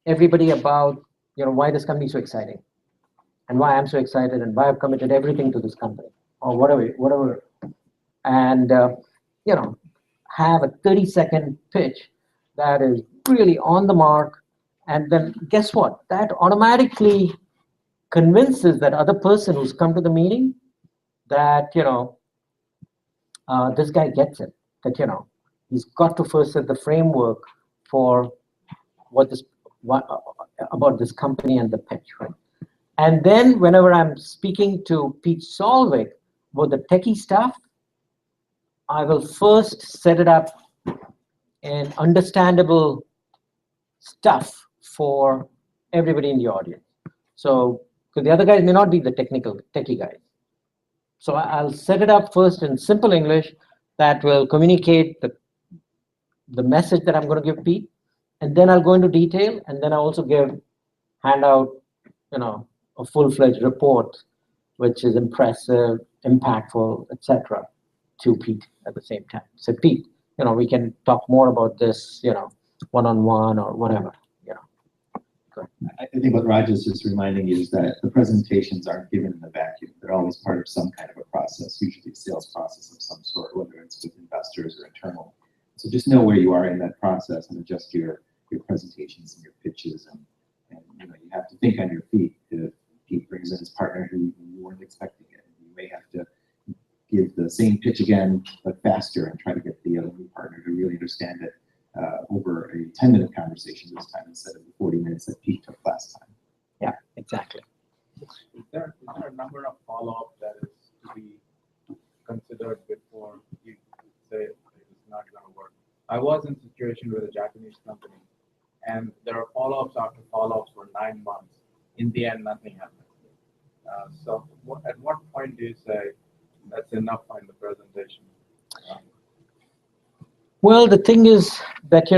everybody about, why this company is so exciting and why I'm so excited and why I've committed everything to this company or whatever. And, have a 30-second pitch that is really on the mark. And then guess what? That automatically convinces that other person who's come to the meeting that, this guy gets it, that, he's got to first set the framework for about this company and the pitch, right? And then whenever I'm speaking to Pete Solvik about the techie stuff, I will first set it up in understandable stuff for everybody in the audience. So, because the other guys may not be the techie guys. So I'll set it up first in simple English that will communicate the message that I'm going to give Pete, and then I'll go into detail, and then I also hand out, a full-fledged report, which is impressive, impactful, etc., to Pete at the same time. So Pete, we can talk more about this, one-on-one or whatever. I think what Raj is just reminding you is that the presentations aren't given in a vacuum. They're always part of some kind of a process, usually a sales process of some sort, whether it's with investors or internal. So just know where you are in that process and adjust your presentations and your pitches. And you have to think on your feet. If Pete brings in his partner who you weren't expecting it, you may have to give the same pitch again, but faster, and try to get the other new partner to really understand it over a 10-minute conversation this time instead of the 40 minutes that Pete took last time. Yeah, exactly. Is there a number of follow-up that is to be considered before you say it's not going to work? I was in a situation with a Japanese company, and there are follow-ups after follow-ups for 9 months. In the end, nothing happened. So at what point do you say that's enough in the presentation? Well, the thing is that,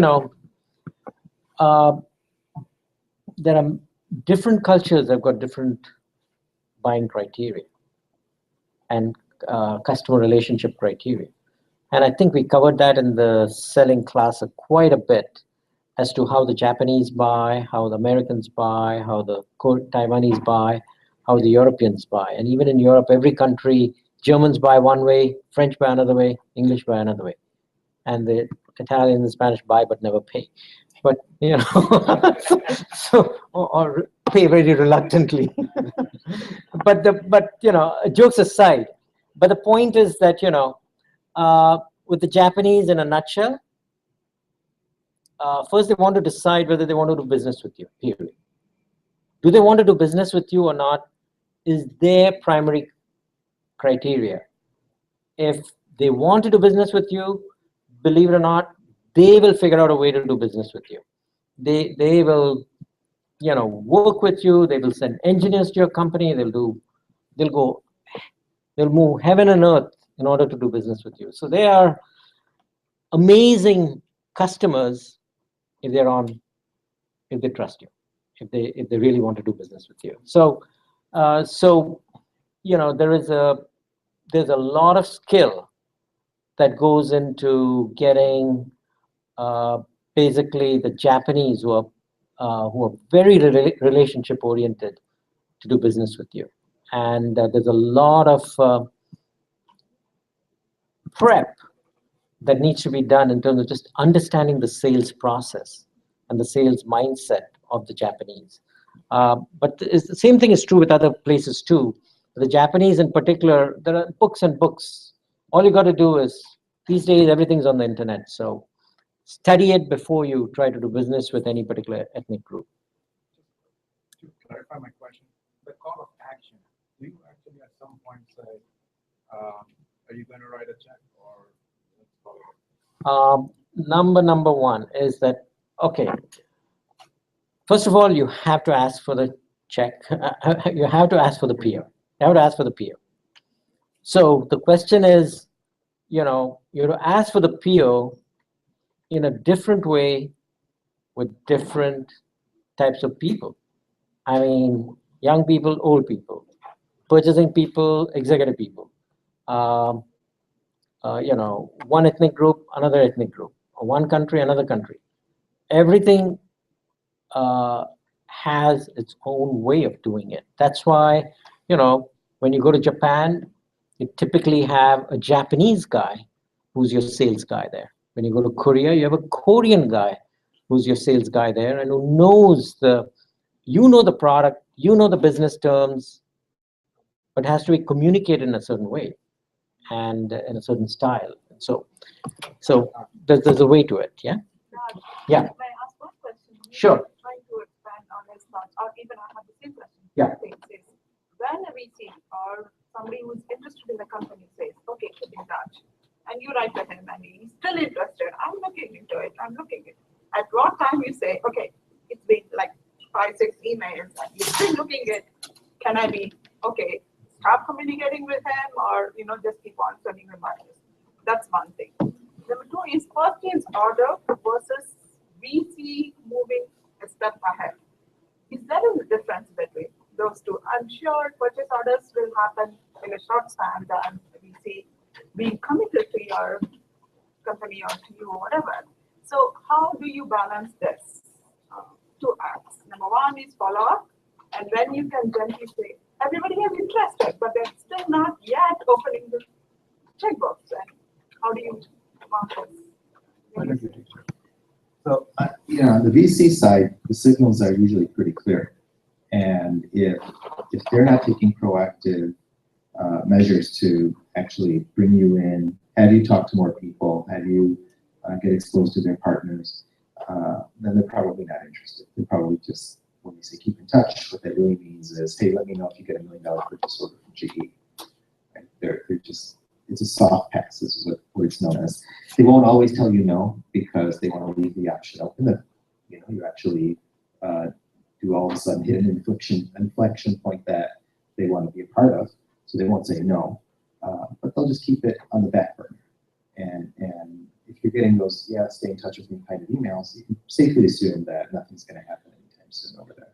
there are different cultures that have got different buying criteria and customer relationship criteria. And I think we covered that in the selling class quite a bit as to how the Japanese buy, how the Americans buy, how the Taiwanese buy, how the Europeans buy. And even in Europe, every country, Germans buy one way, French buy another way, English buy another way. And the Italians and Spanish buy but never pay. But, or pay very reluctantly. but jokes aside, but the point is that, with the Japanese in a nutshell, first they want to decide whether they want to do business with you, period. Do they want to do business with you or not is their primary criteria. If they want to do business with you, believe it or not, they will figure out a way to do business with you. They will, work with you. They will send engineers to your company. They'll move heaven and earth in order to do business with you. So they are amazing customers if they trust you, if they really want to do business with you. So there's a lot of skill that goes into getting basically the Japanese who are very relationship oriented to do business with you. And there's a lot of prep that needs to be done in terms of just understanding the sales process and the sales mindset of the Japanese. But the same thing is true with other places too. The Japanese in particular, there are books and books. All you got to do is, these days, everything's on the internet. So study it before you try to do business with any particular ethnic group. To clarify my question, the call of action, do you actually at some point say, are you going to write a check or let's call it? Number one is that, okay, first of all, you have to ask for the check. You have to ask for the PO. You have to ask for the PO. So the question is, you have to ask for the PO in a different way with different types of people. I mean, young people, old people, purchasing people, executive people. One ethnic group, another ethnic group, one country, another country. Everything has its own way of doing it. That's why, when you go to Japan, you typically have a Japanese guy who's your sales guy there. When you go to Korea, you have a Korean guy who's your sales guy there and who knows the product, the business terms, but has to be communicated in a certain way and in a certain style. So there's a way to it, yeah? Yeah. May I ask one question? Sure. Trying to expand on his thoughts, or even I have the same question. Yeah. When a VC or somebody who's interested in the company says, okay, keep in touch, and you write to him and he's still interested, I'm looking into it, at what time you say, okay, it's been like 5-6 emails and you're still looking at, can I be, okay, stop communicating with him or, just keep on sending reminders. That's one thing. Number two is first is order versus VC moving a step ahead. Is there a difference between those two? I'm sure purchase orders will happen in a short span than VC being committed to your company or to you or whatever. So how do you balance this? Two acts. Number one is follow up, and then you can gently say, everybody is interested, but they're still not yet opening the checkbooks. And how do you mark this? So, on the VC side, the signals are usually pretty clear. And if they're not taking proactive measures to actually bring you in, have you talk to more people, have you get exposed to their partners, then they're probably not interested. They're probably just, when they say keep in touch, what that really means is, hey, let me know if you get $1 million purchase order from GE. Right? They're just, it's a soft pass, is what it's known as. They won't always tell you no because they want to leave the option open that you actually do all of a sudden hit an inflection point that they want to be a part of. So they won't say no, but they'll just keep it on the back burner. And if you're getting those, stay in touch with me kind of emails, you can safely assume that nothing's going to happen anytime soon over there.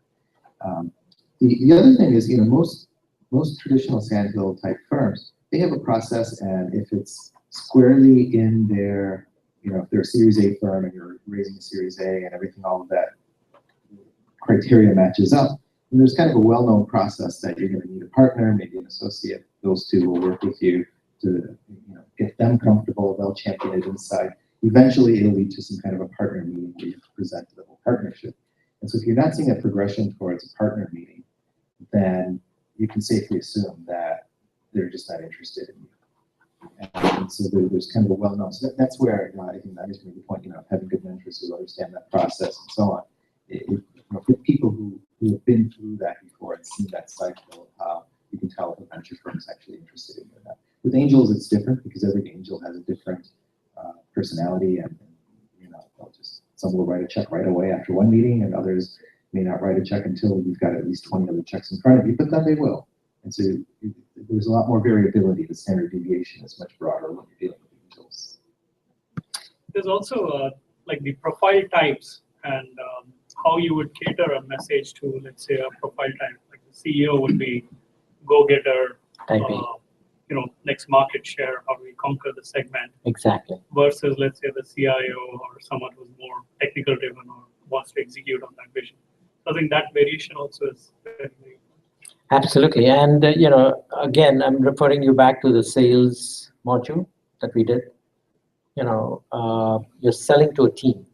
The other thing is, most traditional sandhill type firms, they have a process, and if it's squarely in their, if they're a Series A firm and you're raising a Series A and everything, all of that criteria matches up, and there's kind of a well-known process that you're going to need a partner, maybe an associate. Those two will work with you to get them comfortable. They'll champion it inside. Eventually, it'll lead to some kind of a partner meeting where you present the whole partnership. And so if you're not seeing a progression towards a partner meeting, then you can safely assume that they're just not interested in you. And so there's kind of a well-known. So that's where I think I just made the point. Having good mentors who understand that process and so on. For people who have been through that before and seen that cycle, you can tell if a venture firm is actually interested in you or not. With angels, it's different because every angel has a different personality, and some will write a check right away after one meeting, and others may not write a check until you've got at least 20 other checks in front of you, but then they will. And so there's a lot more variability. The standard deviation is much broader when you're dealing with angels. there's also like the profile types and how you would cater a message to, let's say, a profile type. Like the CEO would be go-getter, next market share, how do we conquer the segment. Exactly. Versus, let's say, the CIO or someone who's more technical driven or wants to execute on that vision. So I think that variation also is very, very important. Absolutely. And, again, I'm referring you back to the sales module that we did. You're selling to a team.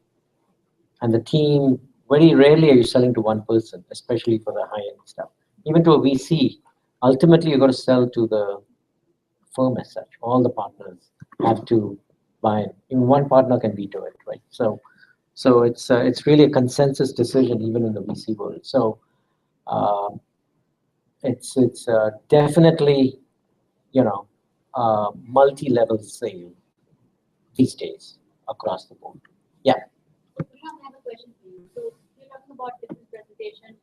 And the team, very rarely are you selling to one person, especially for the high-end stuff. Even to a VC, ultimately you're going to sell to the firm as such. All the partners have to buy in. Even one partner can veto it, right? So it's really a consensus decision even in the VC world. So it's definitely multi-level sale these days across the board. Yeah. I have a question for you. So you're talking about different presentation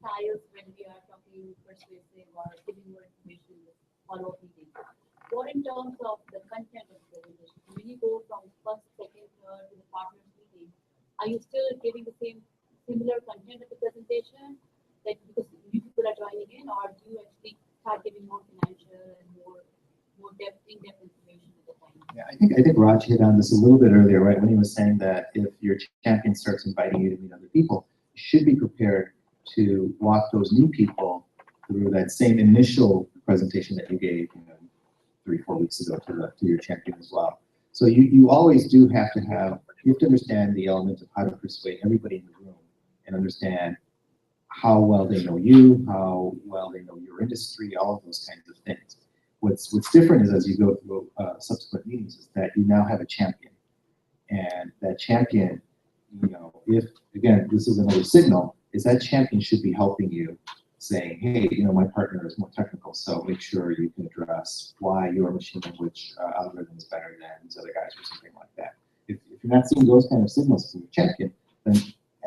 styles when we are talking persuasive or giving more information in follow-up meeting. What in terms of the content of the presentation? When you go from first, second, third to the partners meeting, are you still giving the similar content of the presentation? Like because new people are joining in, or do you actually start giving more financial and more in-depth information at the time? Yeah, I think Raj hit on this a little bit earlier, right? When he was saying that if your champion starts inviting you to meet other people, you should be prepared to walk those new people through that same initial presentation that you gave 3-4 weeks ago to your champion as well. So you always do have to understand the element of how to persuade everybody in the room and understand how well they know you, how well they know your industry, all of those kinds of things. What's different is as you go through subsequent meetings is that you now have a champion. And that champion, if, again, this is another signal, is that champion should be helping you saying, hey, my partner is more technical, so make sure you can address why your machine language algorithm is better than these other guys or something like that. If you're not seeing those kind of signals from your champion, then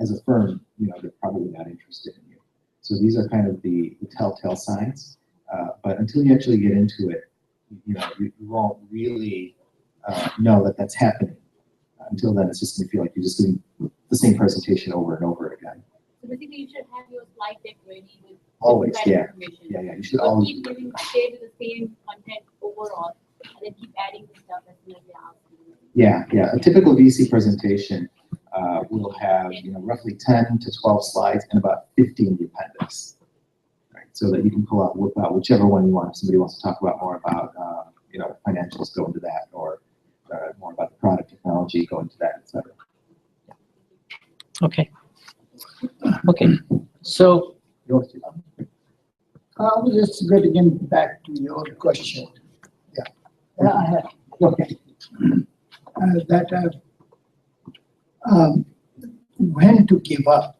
as a firm, they're probably not interested in you. So these are kind of the telltale signs. But until you actually get into it, you won't really know that that's happening. Until then, it's just going to feel like you're just doing the same presentation over and over again. So basically, you should have your slide deck ready with always, yeah. Information. Yeah, you should but always keep giving stay with the same content overall, and then keep adding the stuff as soon as they ask you. Yeah. A typical VC presentation will have roughly 10 to 12 slides and about 50 in the appendix, right? So that you can whip out whichever one you want. If somebody wants to talk about more about financials, go into that, or more about the product technology, go into that, etc. Okay. So I was just getting back to your question. Yeah, I have. Okay. When to give up.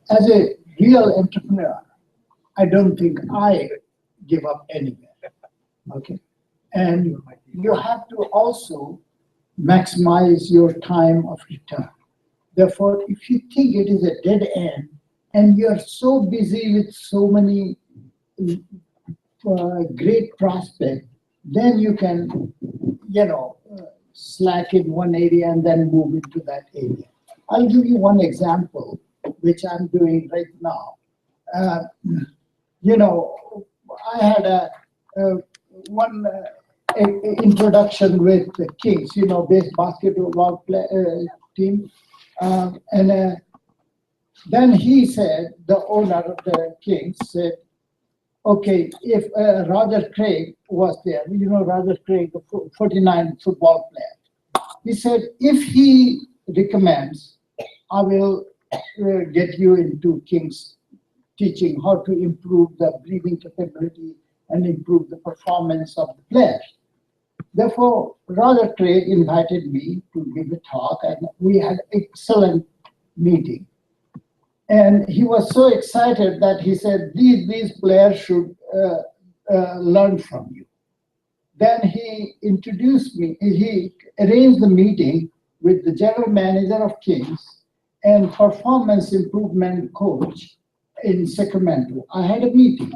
As a real entrepreneur, I don't think I give up anywhere. Okay. And you have to also maximize your time of return. Therefore, if you think it is a dead end and you're so busy with so many great prospects, then you can, slack in one area and then move into that area. I'll give you one example, which I'm doing right now. I had one introduction with the Kings, base basketball team. Then he said, the owner of the Kings said, okay, if Roger Craig was there, Roger Craig, the 49 football player. He said, if he recommends, I will get you into Kings teaching how to improve the breathing capability and improve the performance of the players. Therefore, Roger Craig invited me to give a talk, and we had an excellent meeting. And he was so excited that he said, these players should learn from you. Then he introduced me, he arranged the meeting with the general manager of Kings and performance improvement coach in Sacramento. I had a meeting.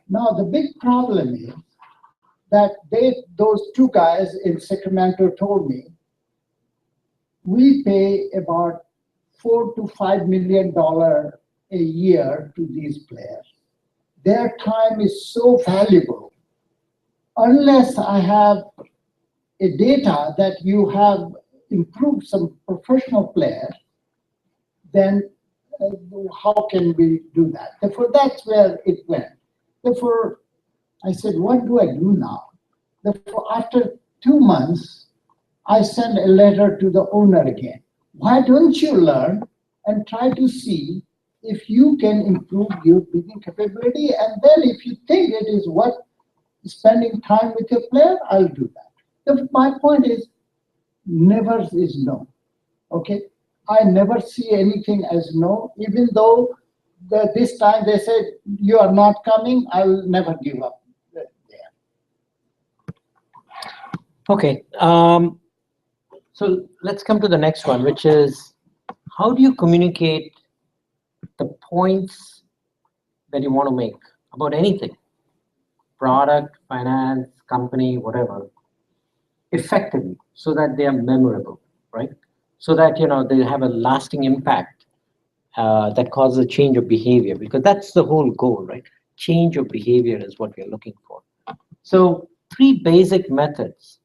Now the big problem is that those two guys in Sacramento told me, we pay about $4 to $5 million a year to these players. Their time is so valuable. Unless I have a data that you have improved some professional players, then how can we do that? Therefore, that's where it went. Therefore, I said, what do I do now? Therefore, after 2 months, I sent a letter to the owner again. Why don't you learn and try to see if you can improve your bidding capability, and then if you think it is worth spending time with your player, I'll do that. My point is, never is no, okay? I never see anything as no, even though this time they said, you are not coming, I'll never give up there. Okay, so let's come to the next one, which is, how do you communicate the points that you want to make about anything, product, finance, company, whatever, effectively, so that they are memorable, right? So that, you know, they have a lasting impact that causes a change of behavior, because that's the whole goal, right? Change of behavior is what we're looking for. So 3 basic methods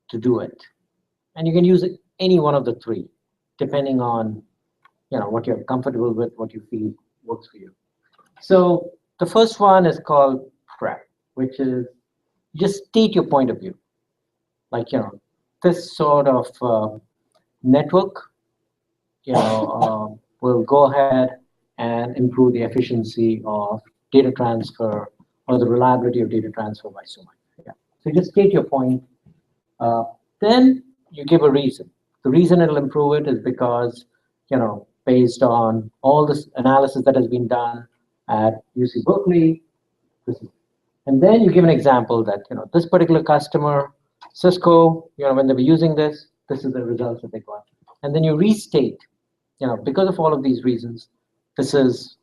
to do it, and you can use any one of the 3, depending on, you know, what you're comfortable with, what you feel works for you. So the first one is called prep, which is just state your point of view. Like, you know, this sort of network, you know, will go ahead and improve the efficiency of data transfer or the reliability of data transfer by so much. Yeah. So just state your point. Then you give a reason. The reason it'll improve it is because, you know, based on all this analysis that has been done at UC Berkeley, and then you give an example that, you know, this particular customer, Cisco, you know, when they were using this, this is the results that they got. And then you restate, you know, because of all of these reasons, this is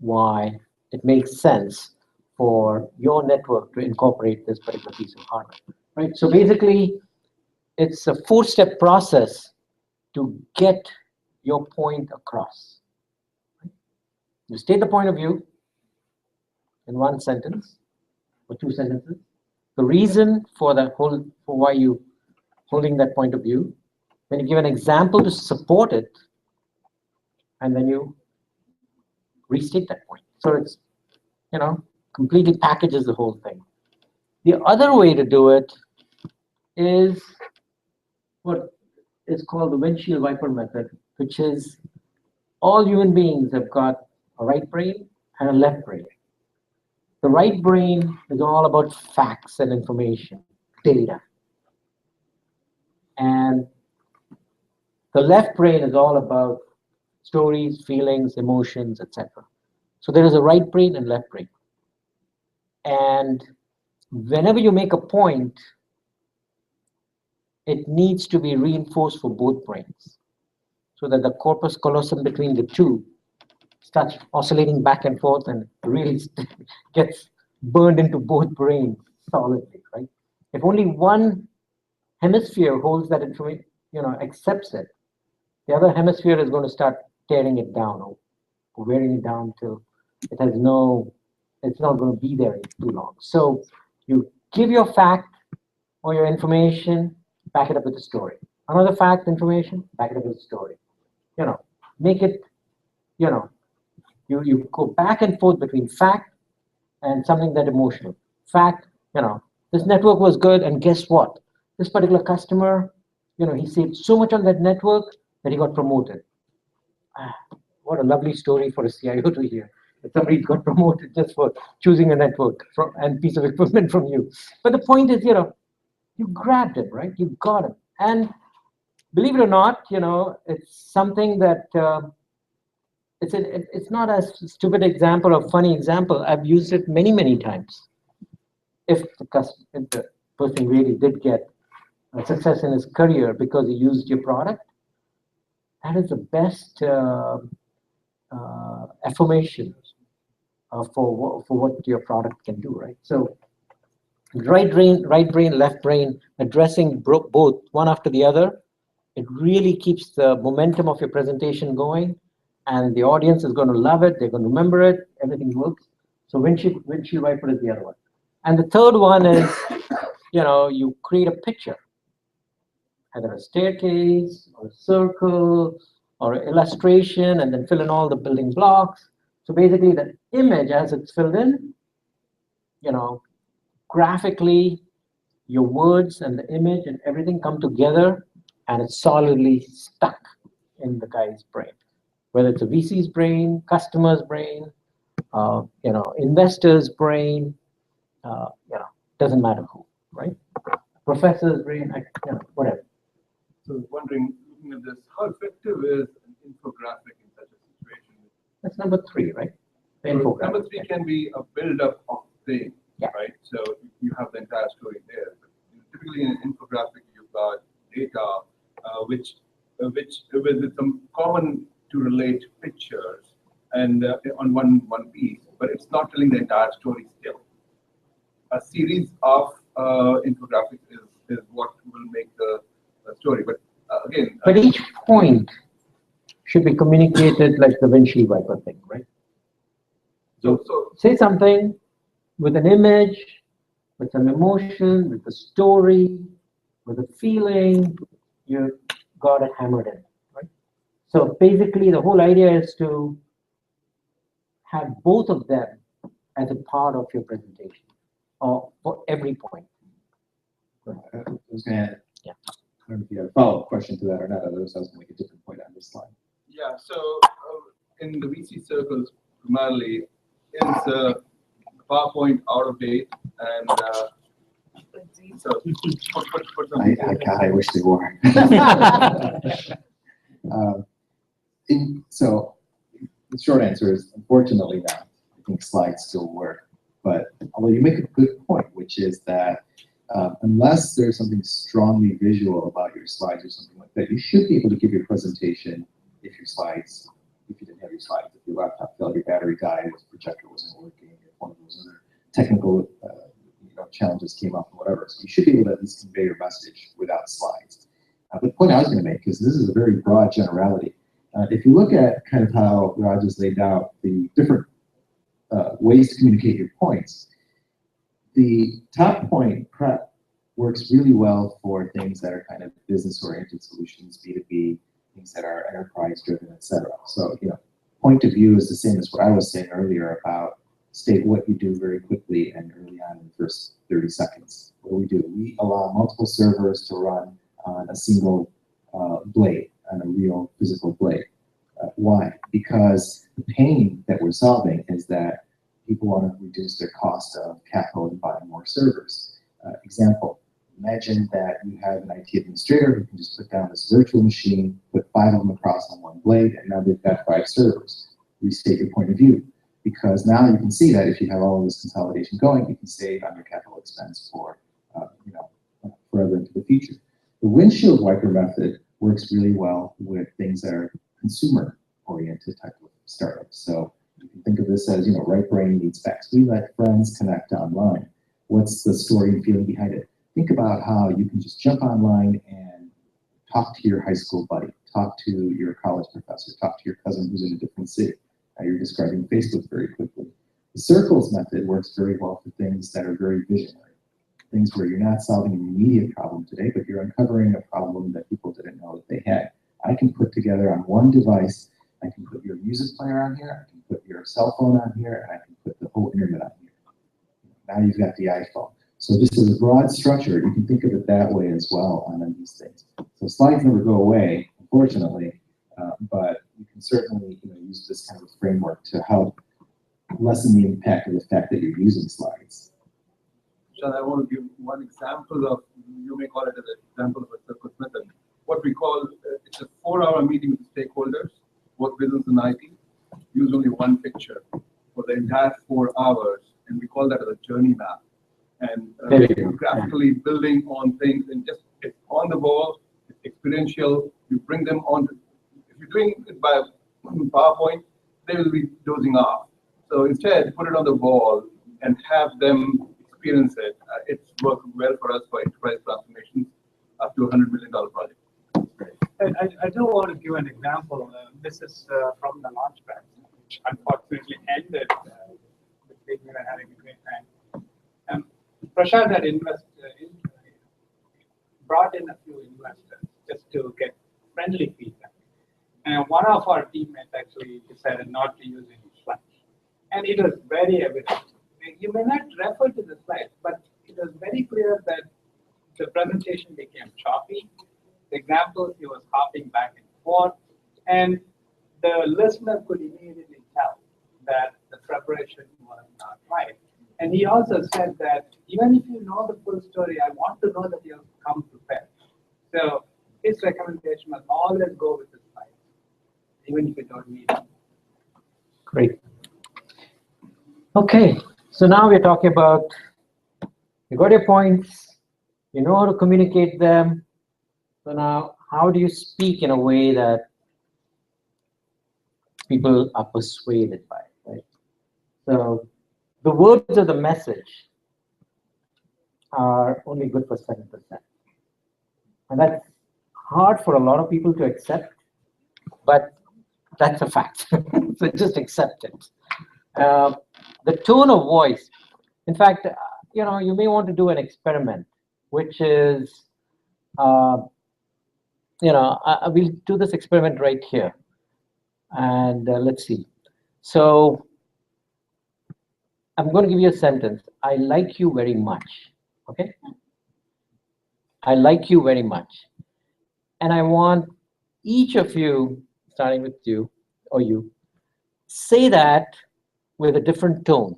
why it makes sense for your network to incorporate this particular piece of hardware, right? So basically, it's a 4-step process to get your point across. You state the point of view in 1 sentence or 2 sentences. The reason for why you holding that point of view. Then you give an example to support it, and then you restate that point. So it's, you know, completely packages the whole thing. The other way to do it is what is called the windshield wiper method, which is all human beings have got a right brain and a left brain. The right brain is all about facts and information, data. And the left brain is all about stories, feelings, emotions, etc. So there is a right brain and left brain. And whenever you make a point, it needs to be reinforced for both brains, so that the corpus callosum between the two starts oscillating back and forth and really gets burned into both brains solidly, right? If only one hemisphere holds that information, you know, accepts it, the other hemisphere is going to start tearing it down or wearing it down till it has no, it's not going to be there too long. So you give your fact or your information, back it up with a story. Another fact, information, back it up with a story. You know, make it, you know, you go back and forth between fact and something that emotional. Fact, you know, this network was good, and guess what? This particular customer, you know, he saved so much on that network that he got promoted. What a lovely story for a CIO to hear. That somebody got promoted just for choosing a network and piece of equipment from you. But the point is, you know, you grabbed it, right? You got it. And believe it or not, you know, it's something that it's not a stupid example or funny example. I've used it many, many times. If the person really did get a success in his career because he used your product, that is the best affirmation for what your product can do, right? So right brain, left brain, addressing both one after the other It really keeps the momentum of your presentation going, and the audience is going to love it. They're going to remember it. Everything works. So windshield wiper is the other one. And the third one is, you create a picture, either a staircase or a circle or an illustration, and then fill in all the building blocks. So basically, the image, as it's filled in, graphically, your words and the image and everything come together, and it's solidly stuck in the guy's brain. Whether it's a VC's brain, customer's brain, investor's brain, doesn't matter who, right? Professor's brain, whatever. So I was wondering, looking at this, how effective is an infographic in such a situation? That's number 3, right? The So infographic. number 3 can be a build-up of things, Yeah. right? So you have the entire story there. But typically in an infographic, you've got data, which with some common to relate pictures and on one piece, but it's not telling the entire story still. A series of infographics is what will make the story. But again, But each point should be communicated like the windshield wiper thing, right? so Say something with an image, with some emotion, with a story, with a feeling, you got it hammered in, right? So basically, the whole idea is to have both of them as a part of your presentation, or for every point. I was going to, Yeah. I don't know if you have a follow-up question to that or not, otherwise I was going to make a different point on this slide. yeah, so in the VC circles, primarily, is PowerPoint out of date, and so put some God, I wish they were. So the short answer is, unfortunately not. I think slides still work. But although you make a good point, which is that unless there's something strongly visual about your slides or something like that, you should be able to give your presentation if you didn't have your slides, if your laptop failed, your battery died, your projector wasn't working, if one of those other technical challenges came up or whatever. So you should be able to at least convey your message without slides. But the point I was going to make is this is a very broad generality. If you look at kind of how Raj has laid out the different ways to communicate your points, the top point prep works really well for things that are kind of business-oriented solutions, B2B, things that are enterprise-driven, etc. So, point of view is the same as what I was saying earlier about state what you do very quickly and early on in the first 30 seconds. What do? We allow multiple servers to run on a single blade, on a real physical blade. Why? Because the pain that we're solving is that people want to reduce their cost of capital and buying more servers. Example, imagine that you have an IT administrator who can just put down this virtual machine, put 5 of them across on one blade, and now they've got 5 servers. Restate your point of view. Because now you can see that if you have all of this consolidation going, you can save on your capital expense for forever into the future. The windshield wiper method works really well with things that are consumer-oriented type of startups. So you can think of this as, right brain needs facts. We let friends connect online. What's the story and feeling behind it? Think about how you can just jump online and talk to your high school buddy, talk to your college professor, talk to your cousin who's in a different city. You're describing Facebook very quickly. The circles method works very well for things that are very visionary. Things where you're not solving an immediate problem today, but you're uncovering a problem that people didn't know that they had. I can put together on one device, I can put your music player on here, I can put your cell phone on here, and I can put the whole internet on here. Now you've got the iPhone. So just as a broad structure, you can think of it that way as well on these things. So slides never go away, unfortunately, but you can certainly use this kind of framework to help lessen the impact of the fact that you're using slides. Sean, I want to give one example of, you may call it as an example of a circus method. What we call, it's a 4-hour meeting with stakeholders, both business and IT. Use only one picture for the entire 4 hours, and we call that as a journey map. And graphically building on things, and just it's on the wall, it's experiential. You bring them on. If you're doing it by PowerPoint, they will be dozing off. So instead, put it on the wall and have them experience it. It's worked well for us for enterprise transformations up to $100 million project. Great. I do want to give an example. This is from the launchpad, which unfortunately ended between we were having a great time. Prashad had brought in a few investors just to get friendly feedback. And one of our teammates actually decided not to use any slides. And it was very evident. You may not refer to the slides, but it was very clear that the presentation became choppy. The examples, he was hopping back and forth. And the listener could immediately tell that the preparation was not right. And he also said that even if you know the full story, I want to know that you have come prepared. So his recommendation was always go with the slides, even if you don't need it. Great. Okay, so now we're talking about, you got your points, you know how to communicate them. So now, how do you speak in a way that people are persuaded by, right? So the words of the message are only good for 7%. And that's hard for a lot of people to accept, but that's a fact. So just accept it. The tone of voice. In fact, you may want to do an experiment, which is, we'll do this experiment right here. And let's see. So I'm going to give you a sentence. I like you very much. Okay? I like you very much. And I want each of you, starting with you or you, say that with a different tone,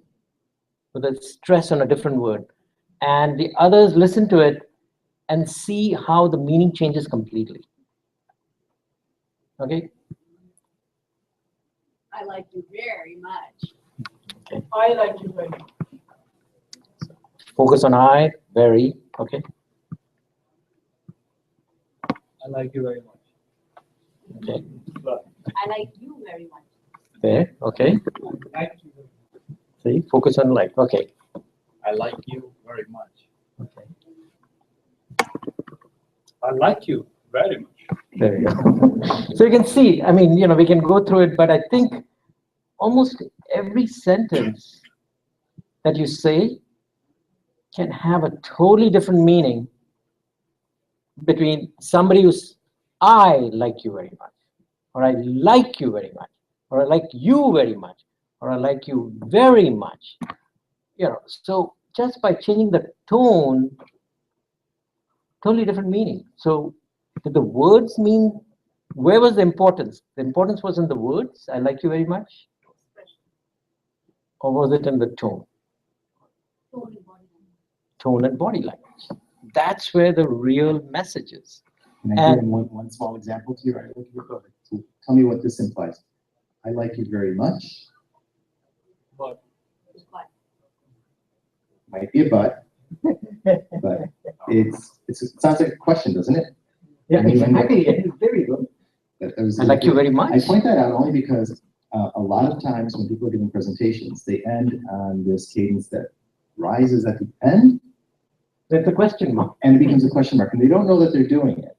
with a stress on a different word. And the others listen to it and see how the meaning changes completely. Okay? I like you very much. Okay. I like you very much. Focus on I, very, okay? I like you very much. Okay. I like you very much. There, okay. I like you. See, focus on like, okay. I like you very much. Okay. I like you very much. There you go. So you can see, I mean, we can go through it, but I think almost every sentence that you say can have a totally different meaning between somebody who's, I like you very much, or I like you very much, or I like you very much, or I like you very much. So just by changing the tone, totally different meaning. So did the words mean, where was the importance? The importance was in the words, I like you very much? Or was it in the tone? Tone and body language. That's where the real message is. Can I give one small example to you? Right? So tell me what this implies. I like you very much. But Might be a but, but it sounds like a question, doesn't it? Yeah, exactly. Very good. I like you very much. I point that out only because a lot of times when people are giving presentations, they end on this cadence that rises at the end. That's a question mark. And it becomes a question mark, and they don't know that they're doing it.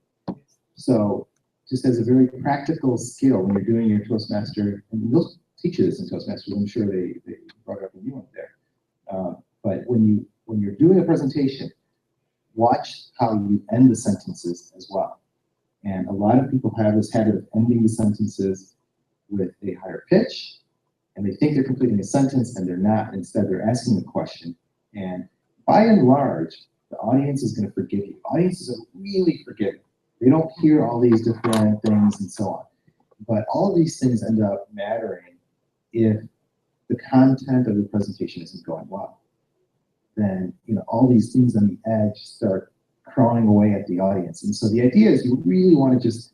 So just as a very practical skill when you're doing your Toastmaster, and they'll teach you this in Toastmasters, I'm sure they brought it up when you went there. But when you're doing a presentation, watch how you end the sentences as well. And a lot of people have this habit of ending the sentences with a higher pitch, and they think they're completing a sentence and they're not. Instead, they're asking a question. And by and large, the audience is going to forgive you. Audiences are really forgiving. They don't hear all these different things and so on. But all of these things end up mattering if the content of the presentation isn't going well. Then all these things on the edge start crawling away at the audience. And so the idea is you really want to just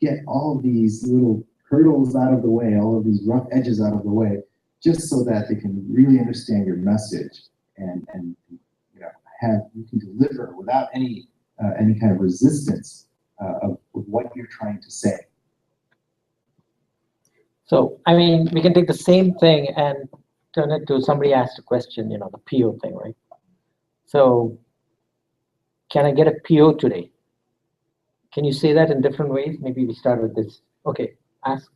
get all of these little hurdles out of the way, all of these rough edges out of the way, just so that they can really understand your message and you can deliver without any kind of resistance of what you're trying to say. So, I mean, we can take the same thing and turn it to somebody asked a question, the PO thing, right? So, can I get a PO today? Can you say that in different ways? Maybe we start with this. Okay, ask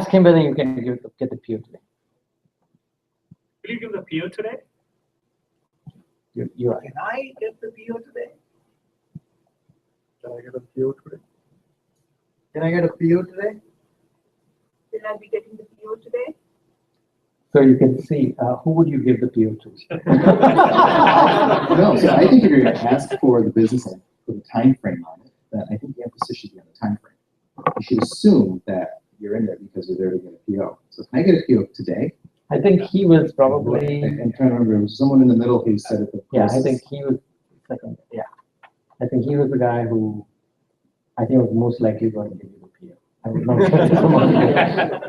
him whether you can get the PO today. Will you give the PO today? You are. Can I get the PO today? Can I get a PO today? Can I get a PO today? Will I be getting the PO today? So you can see who would you give the PO to? No, so I think if you're going to ask for the business and put a time frame on it, then I think the emphasis should be on the time frame. You should assume that you're in there because you're there to get a PO. So can I get a PO today? I think he was probably. I'm trying to remember, there was someone in the middle who said it. Yeah, I think he was second. Yeah, I think he was the guy who I think was most likely going to give you the PO. I was not sure to come on here.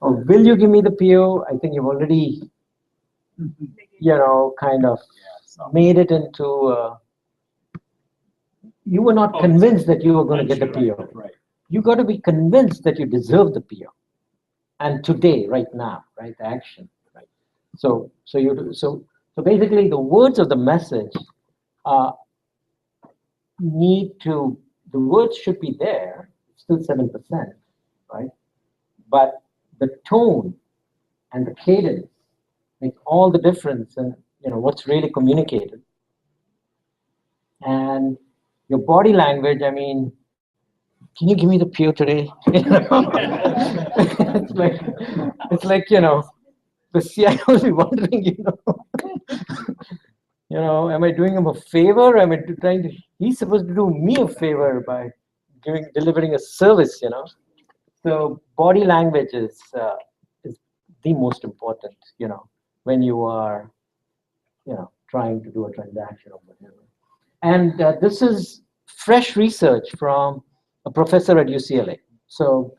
Oh, will you give me the PO? I think you've already, kind of made it into. You were not convinced that you were going to get the PO. Right. You got to be convinced that you deserve the PO. And today, right now, right, the action, right. So basically, the words of the message the words should be there, still 7%, right? But the tone and the cadence make all the difference in what's really communicated. And your body language, I mean, can you give me the PO today? it's like the CIO will be wondering, am I doing him a favor? Am I he's supposed to do me a favor by delivering a service, So body language is the most important, when you are, trying to do a transaction or whatever. And this is fresh research from a professor at UCLA. So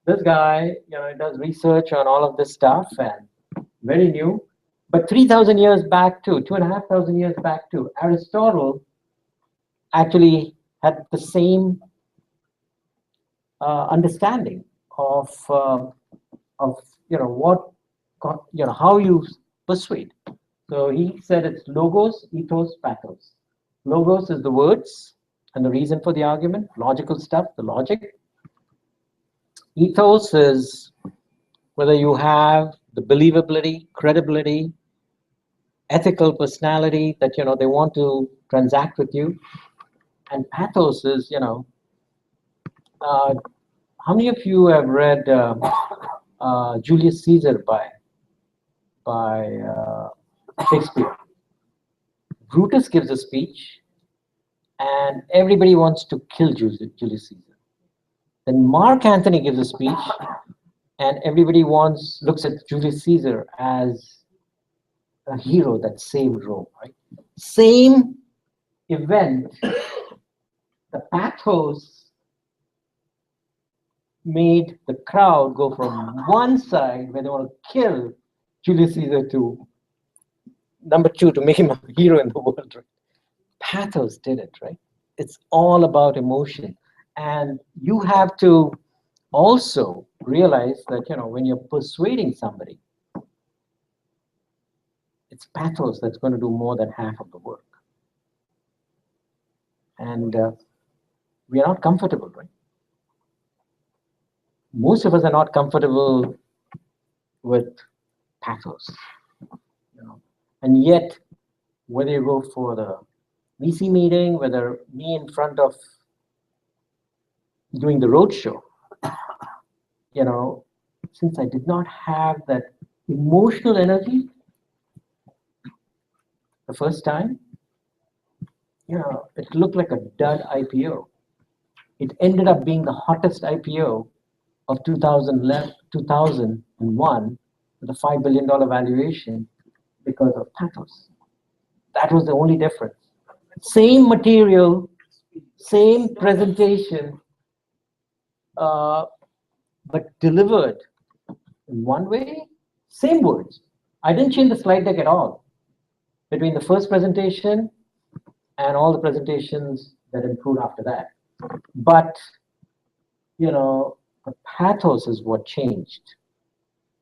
this guy, does research on all of this stuff and very new. But 3,000 years back too, 2,500 years back too, Aristotle actually had the same understanding of how you persuade. So he said it's logos, ethos, pathos. Logos is the words and the reason for the argument, logical stuff, the logic. Ethos is whether you have the believability, credibility, ethical personality that they want to transact with you. And pathos is how many of you have read Julius Caesar by Shakespeare? Brutus gives a speech and everybody wants to kill Julius Caesar. Then Mark Antony gives a speech and everybody looks at Julius Caesar as a hero that saved Rome, right? Same event, the pathos made the crowd go from one side where they want to kill Julius Caesar to number two, to make him a hero in the world, right? Pathos did it, right? It's all about emotion. And you have to also realize that, when you're persuading somebody, it's pathos that's going to do more than half of the work. And we are not comfortable, right? Most of us are not comfortable with pathos. And yet, whether you go for the VC meeting, whether me in front of doing the roadshow, since I did not have that emotional energy the first time, it looked like a dud IPO. It ended up being the hottest IPO of 2001 with a $5 billion valuation because of pathos. That was the only difference. Same material, same presentation, but delivered in one way, same words. I didn't change the slide deck at all between the first presentation and all the presentations that improved after that. But, the pathos is what changed.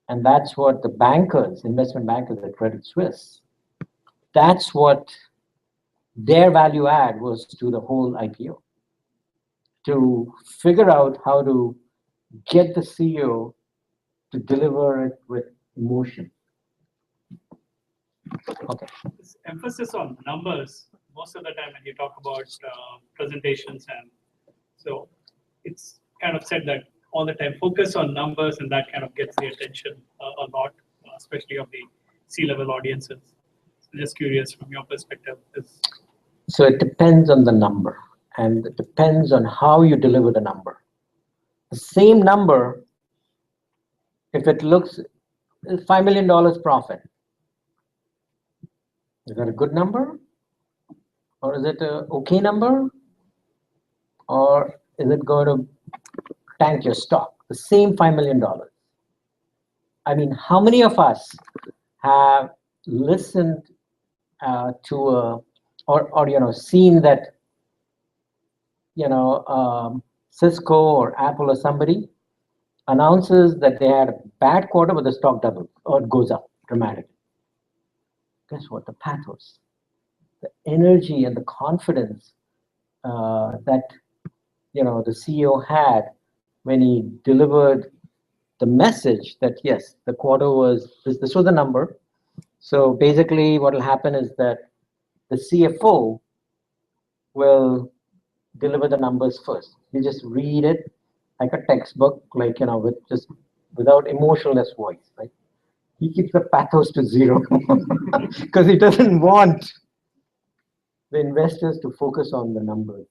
And that's what the bankers, investment bankers at Credit Suisse, that's what their value add was to the whole IPO. to figure out how to get the CEO to deliver it with emotion. Okay. This emphasis on numbers, most of the time when you talk about presentations, and so it's kind of said that all the time, focus on numbers, and that kind of gets the attention a lot, especially of the C-level audiences. So just curious from your perspective. So it depends on the number, and it depends on how you deliver the number. The same number, if it looks $5 million profit, is that a good number? Or is it a okay number? Or is it going to tank your stock? The same $5 million. I mean, how many of us have listened to or seen that Cisco or Apple or somebody announces that they had a bad quarter, but the stock doubles or it goes up dramatically. Guess what? The pathos, the energy and the confidence that the CEO had when he delivered the message that yes, the quarter was this was the number. So basically, what will happen is that the CFO will deliver the numbers first. You just read it like a textbook, with just without emotionless voice, right? He keeps the pathos to zero because he doesn't want the investors to focus on the numbers.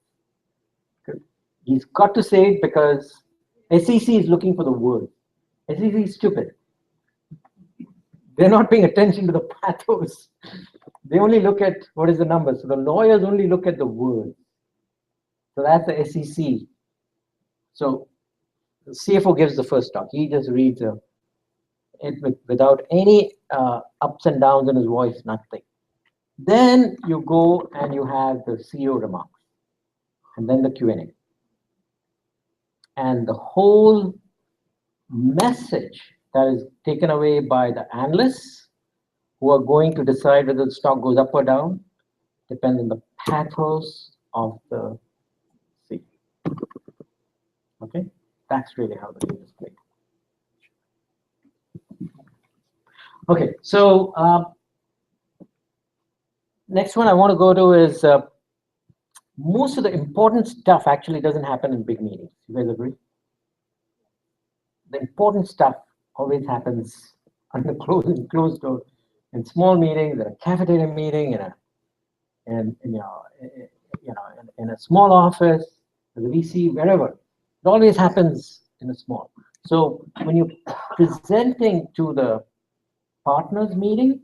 He's got to say it because SEC is looking for the word. SEC is stupid. They're not paying attention to the pathos. They only look at what is the number. So the lawyers only look at the word. So that's the SEC. So the CFO gives the first talk. He just reads it without any ups and downs in his voice, nothing. Then you go and you have the CEO remarks, and then the Q&A. And the whole message that is taken away by the analysts who are going to decide whether the stock goes up or down depends on the pathos of the CEO. Okay, that's really how the game is played. Okay, so next one I want to go to is most of the important stuff actually doesn't happen in big meetings. You guys agree? The important stuff always happens under closed door, in small meetings, in a cafeteria meeting, in a small office, with a VC, wherever. It always happens in a small. So when you're presenting to the partners meeting,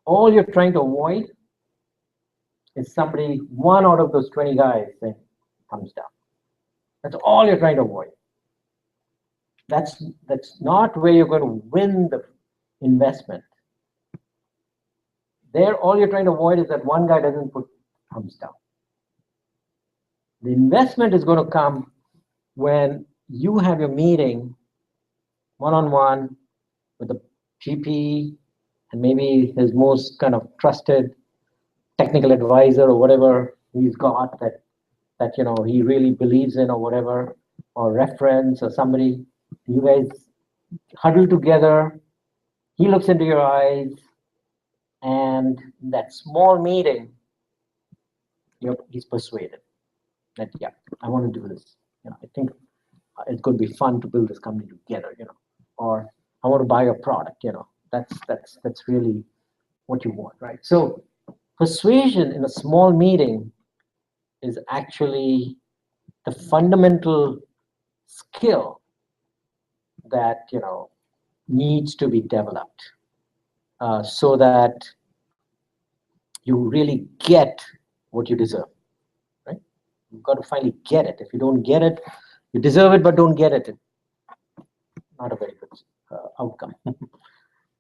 all you're trying to avoid is one out of those 20 guys saying thumbs down. That's all you're trying to avoid. That's not where you're going to win the investment. There, all you're trying to avoid is that one guy doesn't put thumbs down. The investment is going to come when you have your meeting one-on-one with the GP and maybe his most kind of trusted technical advisor or whatever he's got that he really believes in or whatever, or reference or somebody. You guys huddle together. He looks into your eyes, and that small meeting, he's persuaded that yeah, I want to do this. I think it's going to be fun to build this company together. Or I want to buy a product. That's really what you want, right? So persuasion in a small meeting is actually the fundamental skill that needs to be developed so that you really get what you deserve, right? You've got to finally get it. If you don't get it, you deserve it but don't get it. Not a very good outcome.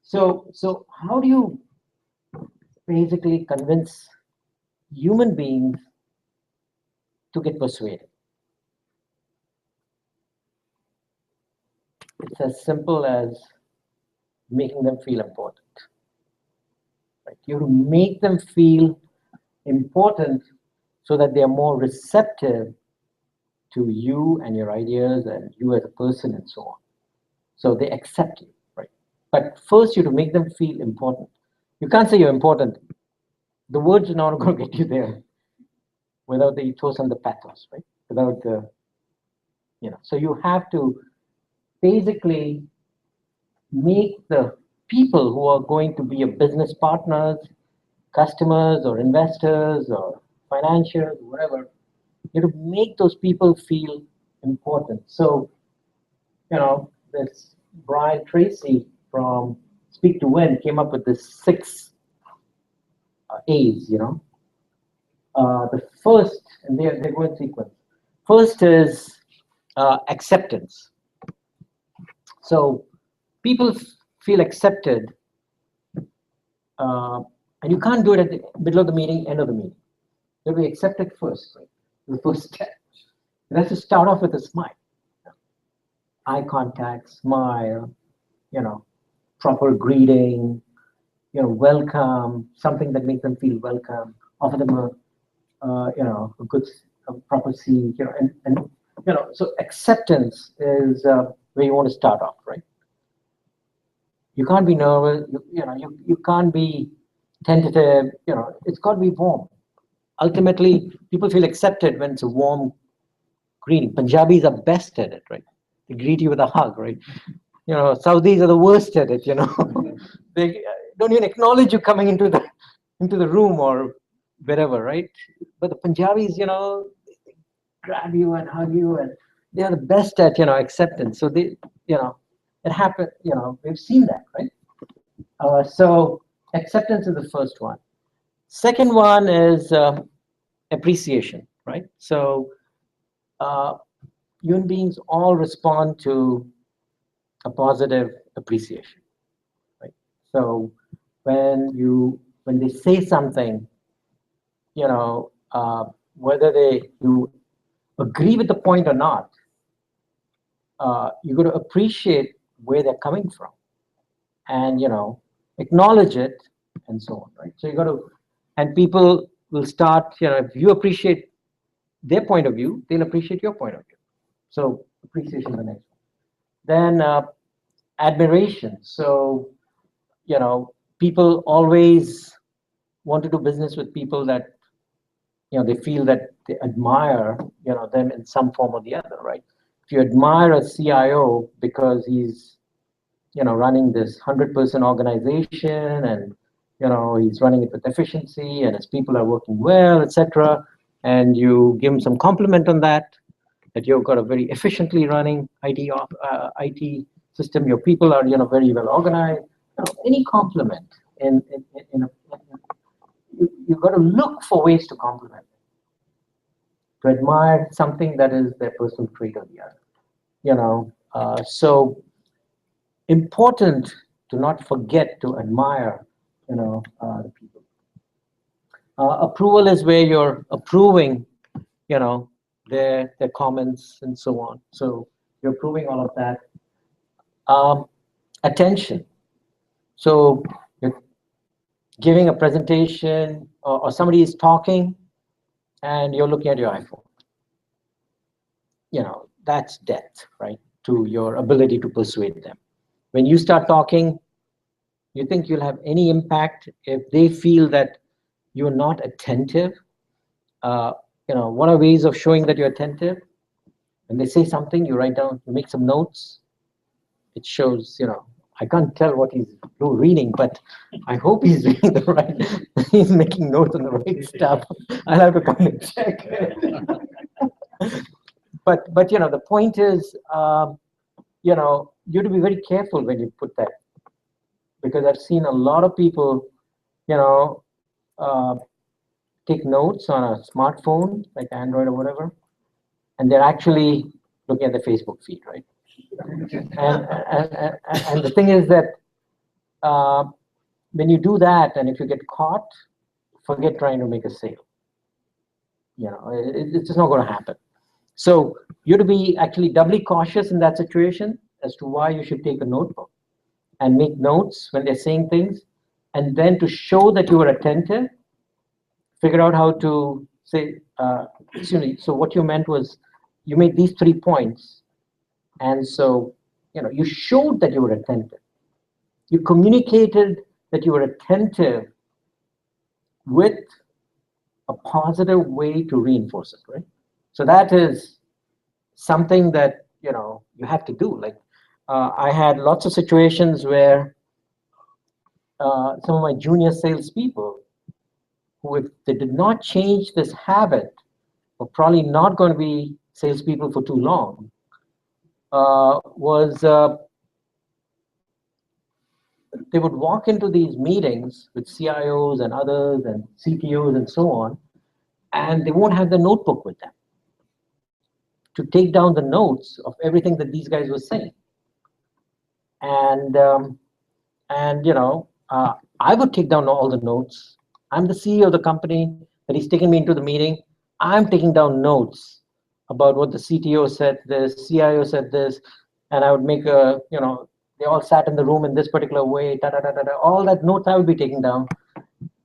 So how do you basically convince human beings to get persuaded? It's as simple as making them feel important. Right? You have to make them feel important so that they are more receptive to you and your ideas and you as a person and so on. So they accept you, right? But first you have to make them feel important. You can't say you're important. The words are not going to get you there without the ethos and the pathos, right? Without the, so you have to basically make the people who are going to be your business partners, customers or investors or financiers, whatever, you have to make those people feel important. So, this Brian Tracy from Speak to Win came up with this 6 A's, the first, and they go in sequence. First is acceptance. So people feel accepted, and you can't do it at the middle of the meeting, end of the meeting. They'll be accepted first, right? The first step. It has to start off with a smile. Eye contact, smile, proper greeting, welcome, something that makes them feel welcome, offer them a good, proper seat, and so acceptance is where you want to start off, right? You can't be nervous, you can't be tentative, it's got to be warm. Ultimately, people feel accepted when it's a warm greeting. Punjabis are best at it, right? They greet you with a hug, right? Saudis are the worst at it, They don't even acknowledge you coming into the room or wherever, right? But the Punjabis, they grab you and hug you, and they are the best at, acceptance. So they, it happened, we've seen that, right? So acceptance is the first one. Second one is appreciation, right? So human beings all respond to a positive appreciation, right? So when they say something, whether you agree with the point or not, you got to appreciate where they're coming from, and acknowledge it, and so on, right? So you got to, and people will start, if you appreciate their point of view, they'll appreciate your point of view. So appreciation is the next one. Then admiration. So people always want to do business with people that they feel that they admire them in some form or the other, right? If you admire a CIO because he's running this 100-person organization, and he's running it with efficiency, and his people are working well, etc., and you give him some compliment on that you've got a very efficiently running IT system, your people are very well organized. Any compliment you've got to look for ways to compliment them, to admire something that is their personal trait or the other. So important to not forget to admire the people. Approval is where you're approving their comments and so on. So you're approving all of that. Attention. So you're giving a presentation, or somebody is talking and you're looking at your iPhone. That's death, right, to your ability to persuade them. When you start talking, you think you'll have any impact if they feel that you're not attentive. What are ways of showing that you're attentive? When they say something, you write down, you make some notes. It shows, I can't tell what he's reading, but I hope he's reading the right, he's making notes on the right stuff. I'll have to come and check. But the point is, you have to be very careful when you put that, because I've seen a lot of people, take notes on a smartphone, like Android or whatever, and they're actually looking at the Facebook feed, right? And the thing is that when you do that, and if you get caught, forget trying to make a sale. It's just not going to happen. So you have to be actually doubly cautious in that situation as to why you should take a notebook and make notes when they're saying things, and then to show that you are attentive, figure out how to say, excuse me, so what you meant was you made these 3 points, and so, you showed that you were attentive. You communicated that you were attentive with a positive way to reinforce it, right? So that is something that, you have to do. Like, I had lots of situations where some of my junior salespeople, who, if they did not change this habit, were probably not going to be salespeople for too long, they would walk into these meetings with CIOs and others and CTOs and so on, and they won't have the notebook with them to take down the notes of everything that these guys were saying. And I would take down all the notes. I'm the CEO of the company that he's taking me into the meeting. I'm taking down notes about what the CTO said this, CIO said this, and I would make a, they all sat in the room in this particular way, all that notes I would be taking down.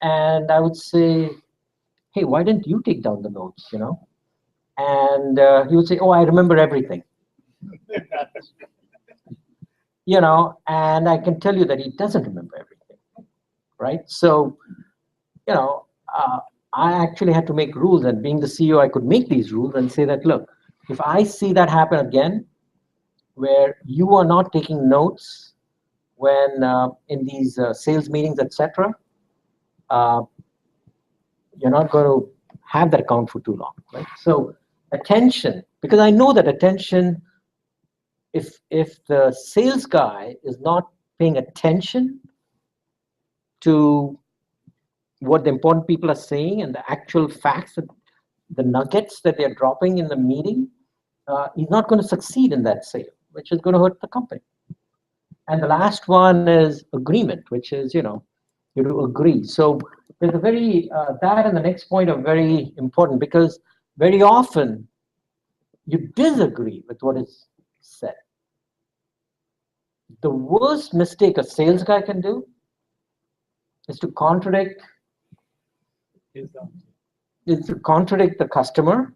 And I would say, hey, why didn't you take down the notes, And he would say, oh, I remember everything. And I can tell you that he doesn't remember everything, right? So, I actually had to make rules, and being the CEO, I could make these rules and say that, look, if I see that happen again, where you are not taking notes when in these sales meetings, etc., you're not going to have that account for too long, right? So attention, because I know that attention, if the sales guy is not paying attention to what the important people are saying and the actual facts, the nuggets that they're dropping in the meeting, he's not going to succeed in that sale, which is going to hurt the company. And the last one is agreement, which is, you do agree. So there's a very, that and the next point are very important, because very often you disagree with what is said. The worst mistake a sales guy can do is to contradict the customer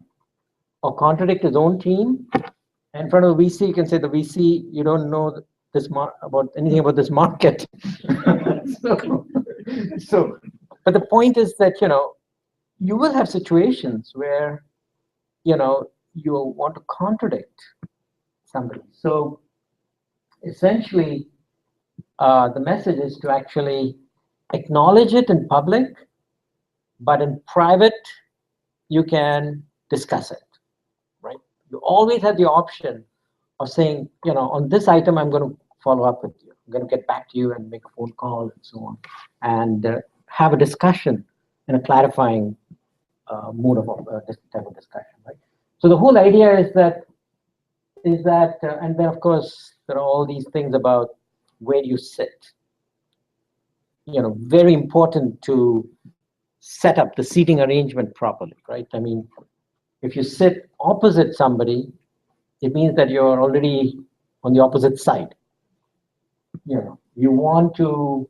or contradict his own team. In front of the VC, you can say, the VC, you don't know about anything about this market. But the point is that, you will have situations where, you want to contradict somebody. So essentially, the message is to actually acknowledge it in public, but in private, you can discuss it, right? You always have the option of saying, on this item, I'm going to follow up with you. I'm going to get back to you and make a phone call and so on, and have a discussion in a clarifying mode of this type of discussion, right? So the whole idea is that, and then of course there are all these things about where you sit. Very important to set up the seating arrangement properly, right? I mean, if you sit opposite somebody, it means that you're already on the opposite side. You want to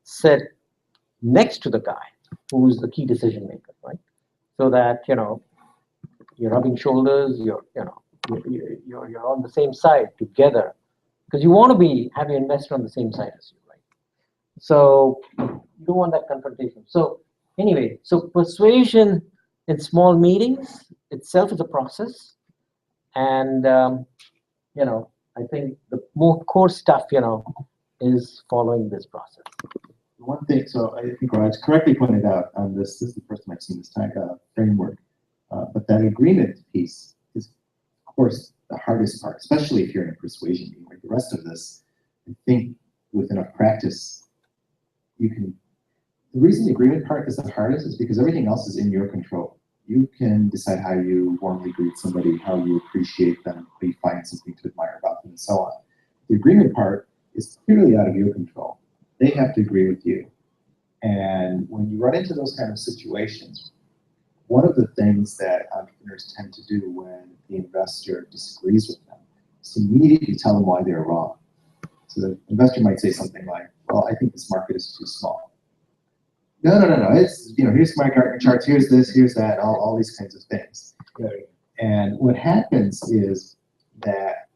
sit next to the guy who's the key decision maker, right? So that, you're rubbing shoulders, you're on the same side together, because you want to have your investor on the same side as you, right? So you don't want that confrontation. So anyway, so persuasion in small meetings itself is a process, and I think the more core stuff, is following this process. One thing, so I think Raj correctly pointed out on this is the first time I've seen this type of framework, but that agreement piece is, of course, the hardest part, especially if you're in a persuasion meeting. Like the rest of this, I think with enough practice, you can. The reason the agreement part is the hardest is because everything else is in your control. You can decide how you warmly greet somebody, how you appreciate them, how you find something to admire about them, and so on. The agreement part is clearly out of your control. They have to agree with you. And when you run into those kind of situations, one of the things that entrepreneurs tend to do when the investor disagrees with them is to immediately tell them why they're wrong. So the investor might say something like, well, I think this market is too small. No. It's, here's my Gartner charts, here's this, here's that, all these kinds of things. Right. And what happens is that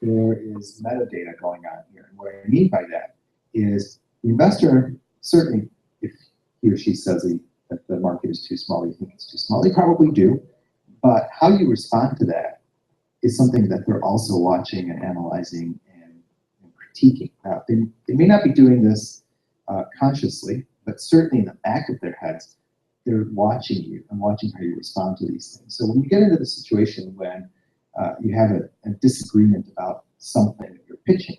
there is metadata going on here. And what I mean by that is the investor, certainly if he or she says that the market is too small, you think it's too small, they probably do. But how you respond to that is something that they're also watching and analyzing and critiquing. Now, they may not be doing this consciously, but certainly in the back of their heads, they're watching you and watching how you respond to these things. So when you get into the situation when you have a disagreement about something that you're pitching,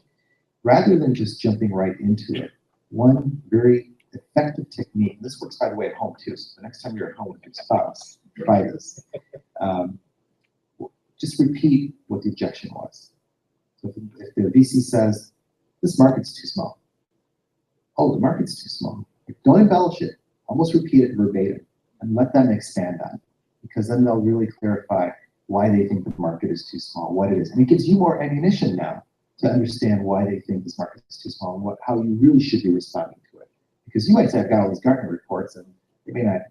rather than just jumping right into it, one very effective technique, this works by the way at home too, so the next time you're at home with your spouse, try this. Just repeat what the objection was. So if the VC says, this market's too small. Oh, the market's too small. Don't embellish it. Almost repeat it verbatim and let them expand on it, because then they'll really clarify why they think the market is too small, what it is. And it gives you more ammunition now to understand why they think this market is too small and how you really should be responding to it. Because you might say, I've got all these Gartner reports, and they may not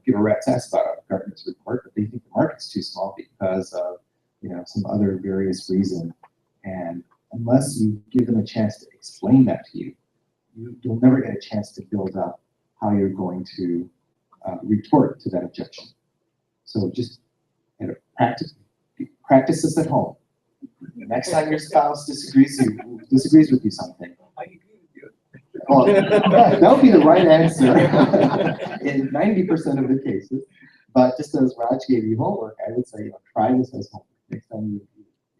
give a rat's ass about Gartner's report, but they think the market's too small because of some other various reason. And unless you give them a chance to explain that to you, you'll never get a chance to build up how you're going to retort to that objection. So just practice this at home. The next time your spouse disagrees with you something, well, that would be the right answer in 90% of the cases. But just as Raj gave you homework, I would say try this as homework. Next time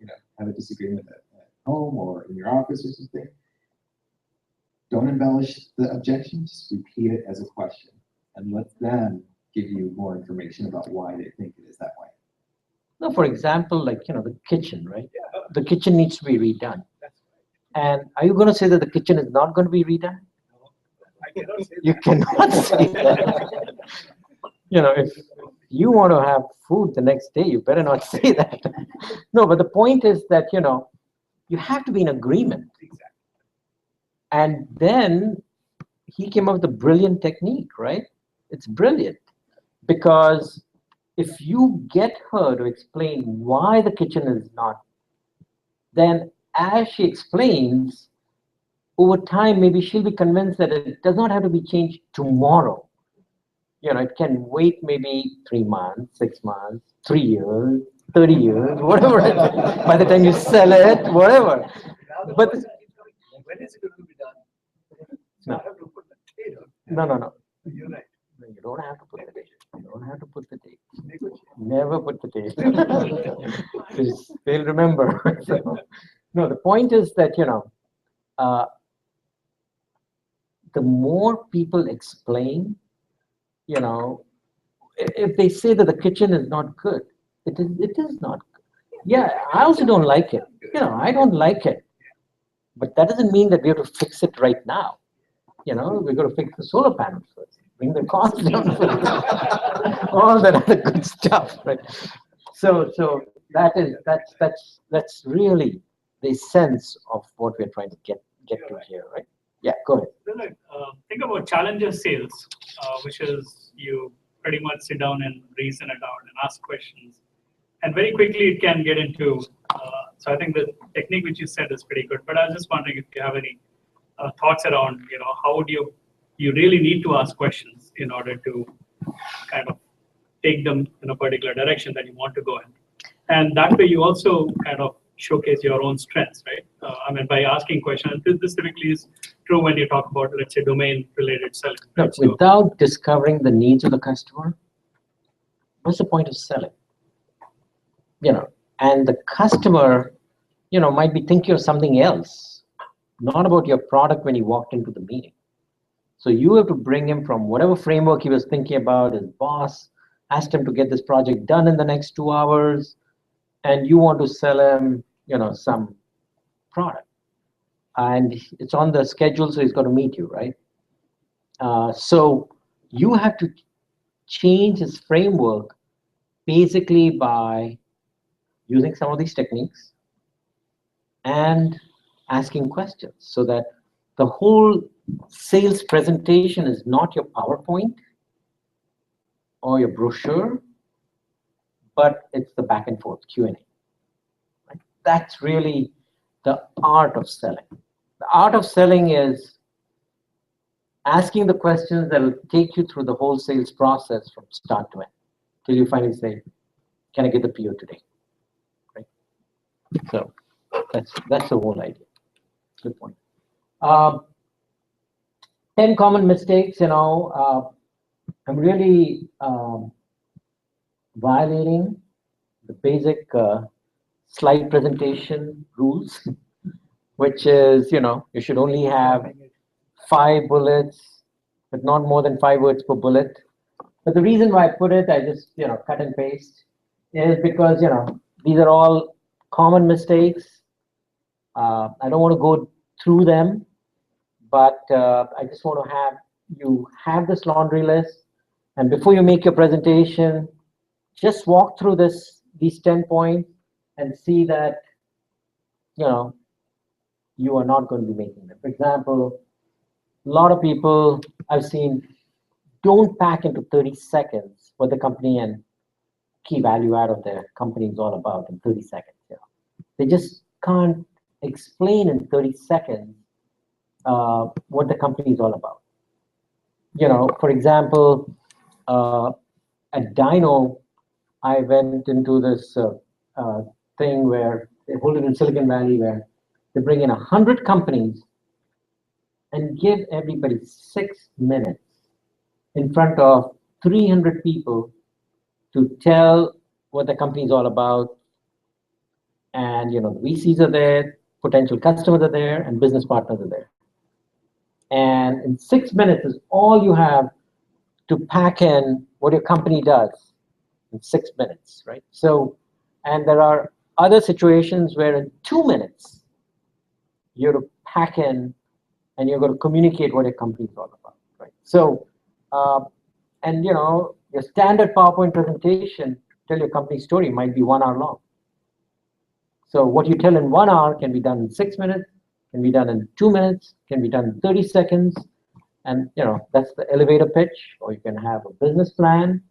you have a disagreement at home or in your office or something, don't embellish the objection, just repeat it as a question and let them give you more information about why they think it is that way. No, for example, like, the kitchen, right? The kitchen needs to be redone. And are you going to say that the kitchen is not going to be redone? I cannot say You cannot say that. If you want to have food the next day, you better not say that. No, but the point is that, you have to be in agreement. Exactly. And then he came up with a brilliant technique, right? It's brilliant. Because if you get her to explain why the kitchen is not, then as she explains, over time, maybe she'll be convinced that it does not have to be changed tomorrow. It can wait maybe 3 months, 6 months, 3 years, 30 years, whatever. By the time you sell it, whatever. But when is it going to be done? No. I have to put the date on. No. You're right. No, you don't have to put the date. You don't have to put the date. Negotiate. Never put the date. They'll remember. So, no, the point is that, the more people explain, if they say that the kitchen is not good, it is not good. Yeah, I also don't like it. I don't like it. But that doesn't mean that we have to fix it right now. We're going to fix the solar panels first, bring the cost down first, all that other good stuff, right? So that's really the sense of what we're trying to get to here, right? Yeah, go ahead. Then think about challenger sales, which is you pretty much sit down and reason it out and ask questions, and very quickly it can get into. So I think the technique which you said is pretty good. But I was just wondering if you have any thoughts around, how would you really need to ask questions in order to kind of take them in a particular direction that you want to go in, and that way you also kind of showcase your own strengths, right? By asking questions. This typically is true when you talk about, let's say, domain-related selling. No, Right? without discovering the needs of the customer, what's the point of selling? And the customer, might be thinking of something else, not about your product when he walked into the meeting. So you have to bring him from whatever framework he was thinking about. His boss asked him to get this project done in the next 2 hours, and you want to sell him, some product. And it's on the schedule, so he's got to meet you, right? So you have to change his framework basically by using some of these techniques and asking questions, so that the whole sales presentation is not your PowerPoint or your brochure, but it's the back and forth Q&A. Right? That's really the art of selling. The art of selling is asking the questions that will take you through the whole sales process from start to end, till you finally say, can I get the PO today? Right? So that's the whole idea. Good point. 10 common mistakes, I'm really violating the basic slide presentation rules, which is, you should only have 5 bullets, but not more than 5 words per bullet. But the reason why I put it, I just, cut and paste, is because, these are all common mistakes. I don't want to go through them, but I just want to have you have this laundry list, and before you make your presentation, just walk through these 10 points and see that, you are not going to be making them. For example, a lot of people I've seen don't pack into 30 seconds what the company and key value add of their company is all about in 30 seconds. They just can't explain in 30 seconds what the company is all about. For example, at Dino, I went into this thing where they hold it in Silicon Valley, where they bring in 100 companies and give everybody 6 minutes in front of 300 people to tell what the company is all about. And the VCs are there, potential customers are there, and business partners are there. And in 6 minutes is all you have to pack in what your company does in 6 minutes, right? So, and there are other situations where in 2 minutes you're to pack in and you're going to communicate what your company is all about, right? So, and your standard PowerPoint presentation, tell your company story, might be 1 hour long. So what you tell in 1 hour can be done in 6 minutes, can be done in 2 minutes, can be done in 30 seconds. And that's the elevator pitch, or you can have a business plan,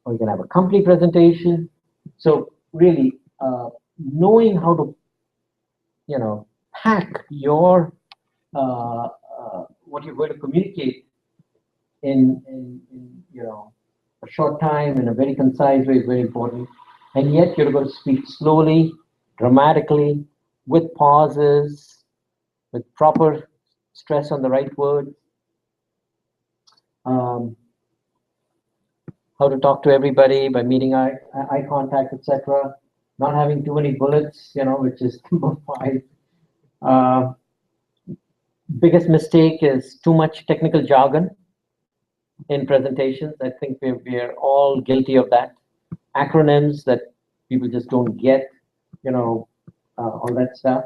or you can have a company presentation. So really knowing how to, pack your what you're going to communicate in a short time in a very concise way is very important. And yet you're going to speak slowly, dramatically, with pauses, with proper stress on the right word. How to talk to everybody by meeting eye contact, etc. Not having too many bullets, which is number 5. Biggest mistake is too much technical jargon in presentations. I think we're all guilty of that. Acronyms that people just don't get, all that stuff.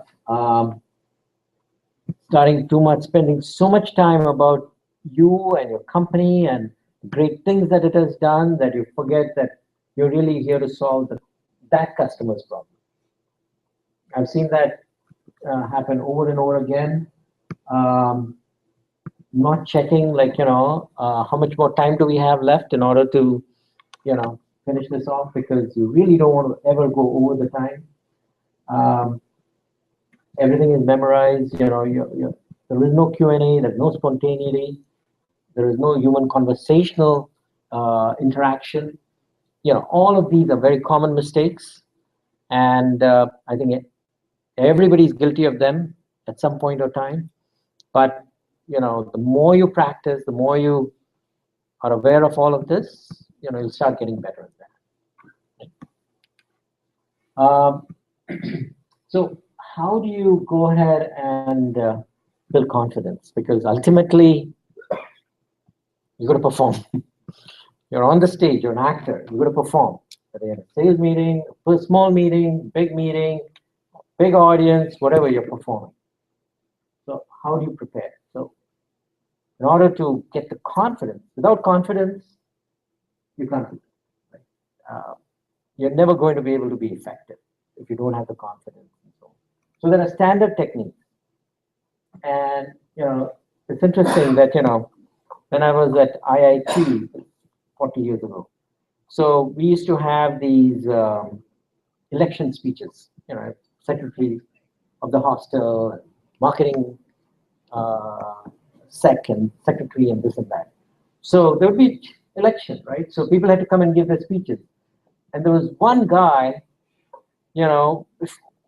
Spending so much time about you and your company and great things that it has done that you forget that you're really here to solve that customer's problem. I've seen that happen over and over again. Not checking, how much more time do we have left in order to, finish this off, because you really don't want to ever go over the time. Everything is memorized. There is no Q&A. There's no spontaneity. There is no human conversational interaction. All of these are very common mistakes, and I think everybody's guilty of them at some point or time. But the more you practice, the more you are aware of all of this, you'll start getting better at that. So how do you go ahead and build confidence? Because ultimately, you're going to perform. You're on the stage, you're an actor, you're going to perform. Whether in a sales meeting, a small meeting, meeting, big audience, whatever you're performing. So how do you prepare? So in order to get the confidence, without confidence, you can't do it. Right? You're never going to be able to be effective if you don't have the confidence. So there are standard techniques. And it's interesting that, when I was at IIT 40 years ago, so we used to have these election speeches, secretary of the hostel, marketing sec and secretary and this and that. So there would be election, right? So people had to come and give their speeches. And there was one guy,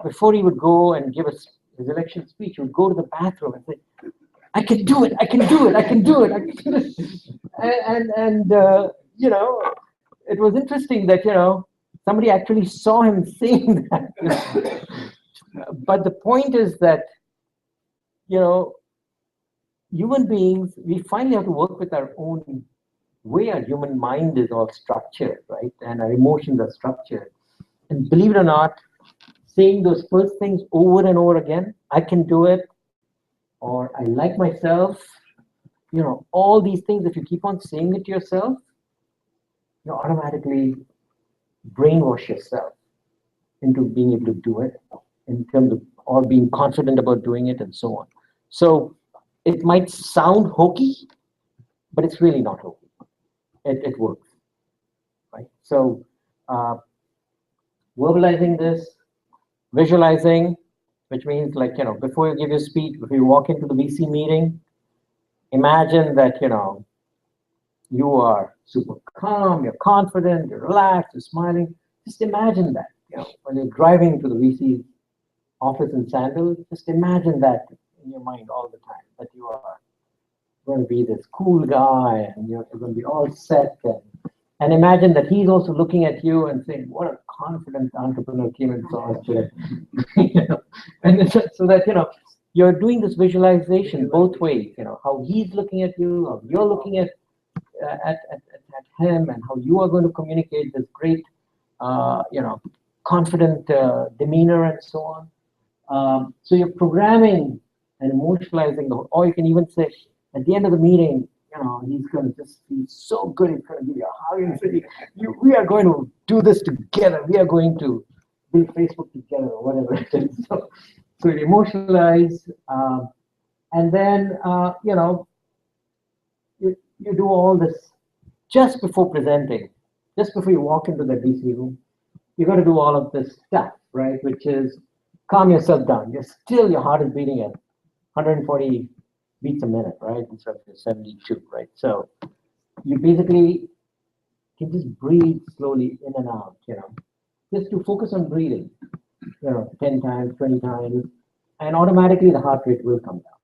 before he would go and give his election speech, he would go to the bathroom and say, I can do it, I can do it, I can do it, I can do it. And it was interesting that, somebody actually saw him saying that. But the point is that, human beings, we finally have to work with our own way. Our human mind is all structured, right? And our emotions are structured. And believe it or not, saying those first things over and over again, I can do it, or I like myself, all these things, if you keep on saying it to yourself, you automatically brainwash yourself into being able to do it, in terms of, or being confident about doing it and so on. So it might sound hokey, but it's really not hokey. It works, right? So verbalizing this, visualizing, which means like, before you give your speech, if you walk into the VC meeting, imagine that, you are super calm, you're confident, you're relaxed, you're smiling. Just imagine that, when you're driving to the VC office in sandals, just imagine that in your mind all the time, that you are going to be this cool guy and you're going to be all set. And imagine that he's also looking at you and saying, what a confident entrepreneur came and saw us today. And so that, you're doing this visualization both ways, how he's looking at you, how you're looking at him, and how you are going to communicate this great, confident demeanor and so on. So you're programming and emotionalizing, or you can even say, at the end of the meeting, he's going to just be so good, he's going to give you a hug and say, we are going to do this together. We are going to build Facebook together, or whatever it is. So you emotionalize, and then, you do all this just before presenting, just before you walk into the DC room. You got to do all of this stuff, right? Which is calm yourself down. Your heart is beating at 140 beats a minute, right? Instead of 72, right? So you basically can just breathe slowly in and out, just to focus on breathing, 10 times, 20 times, and automatically the heart rate will come down.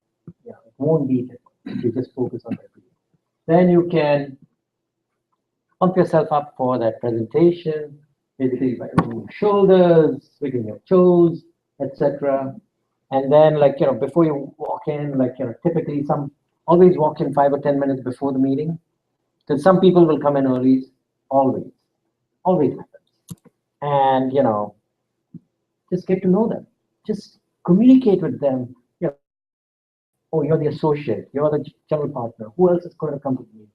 It won't beat it if you just focus on that breathing. Then you can pump yourself up for that presentation, basically by moving your shoulders, wiggling your toes, etc. And then, before you walk in, typically always walk in 5 or 10 minutes before the meeting, because some people will come in early, always happens. And, just get to know them. Just communicate with them. Oh, you're the associate, you're the general partner. Who else is going to come with me?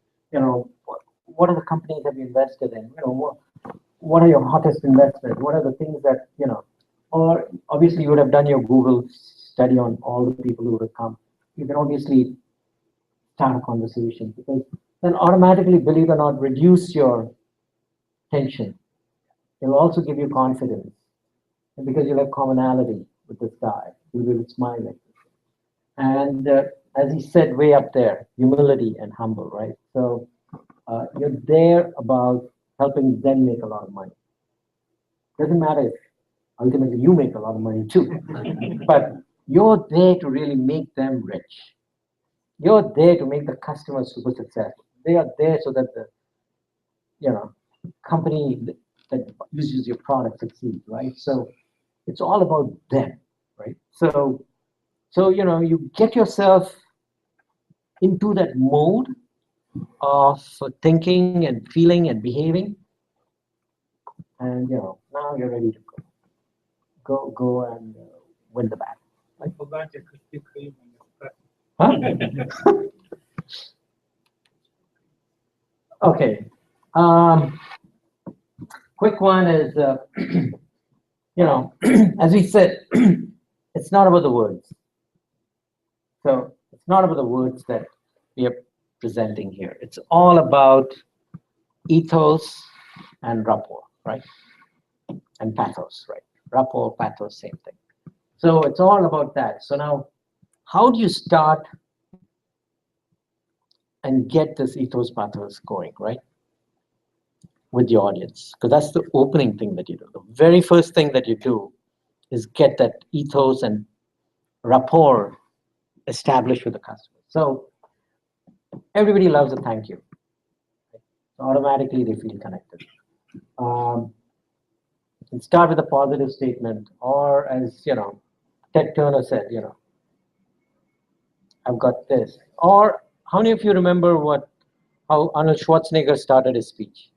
What are the companies that you invested in? What are your hottest investments? What are the things that, or obviously you would have done your Google study on all the people who would have come. You can obviously start a conversation, because then automatically, believe it or not, reduce your tension. It will also give you confidence. And because you'll have commonality with this guy, you will smile like this. And as he said, way up there, humility and humble, right? So you're there about helping them make a lot of money. Doesn't matter if ultimately you make a lot of money too, but you're there to really make them rich. You're there to make the customer super successful. They are there so that the company that uses your product succeeds, right? So it's all about them, right? So you get yourself into that mode of thinking and feeling and behaving, and now you're ready to go and win the battle. I forgot your Krispy Kreme. Huh? Okay. Quick one is, as we said, it's not about the words. So it's not about the words that we are presenting here. It's all about ethos and rapport, right? And pathos, right? Rapport, pathos, same thing. So it's all about that. So now, how do you start and get this ethos, pathos going, right? With the audience, because that's the opening thing that you do. The very first thing that you do is get that ethos and rapport established with the customer. So everybody loves a thank you. Automatically they feel connected. You can start with a positive statement, or as Ted Turner said, I've got this. Or how many of you remember how Arnold Schwarzenegger started his speech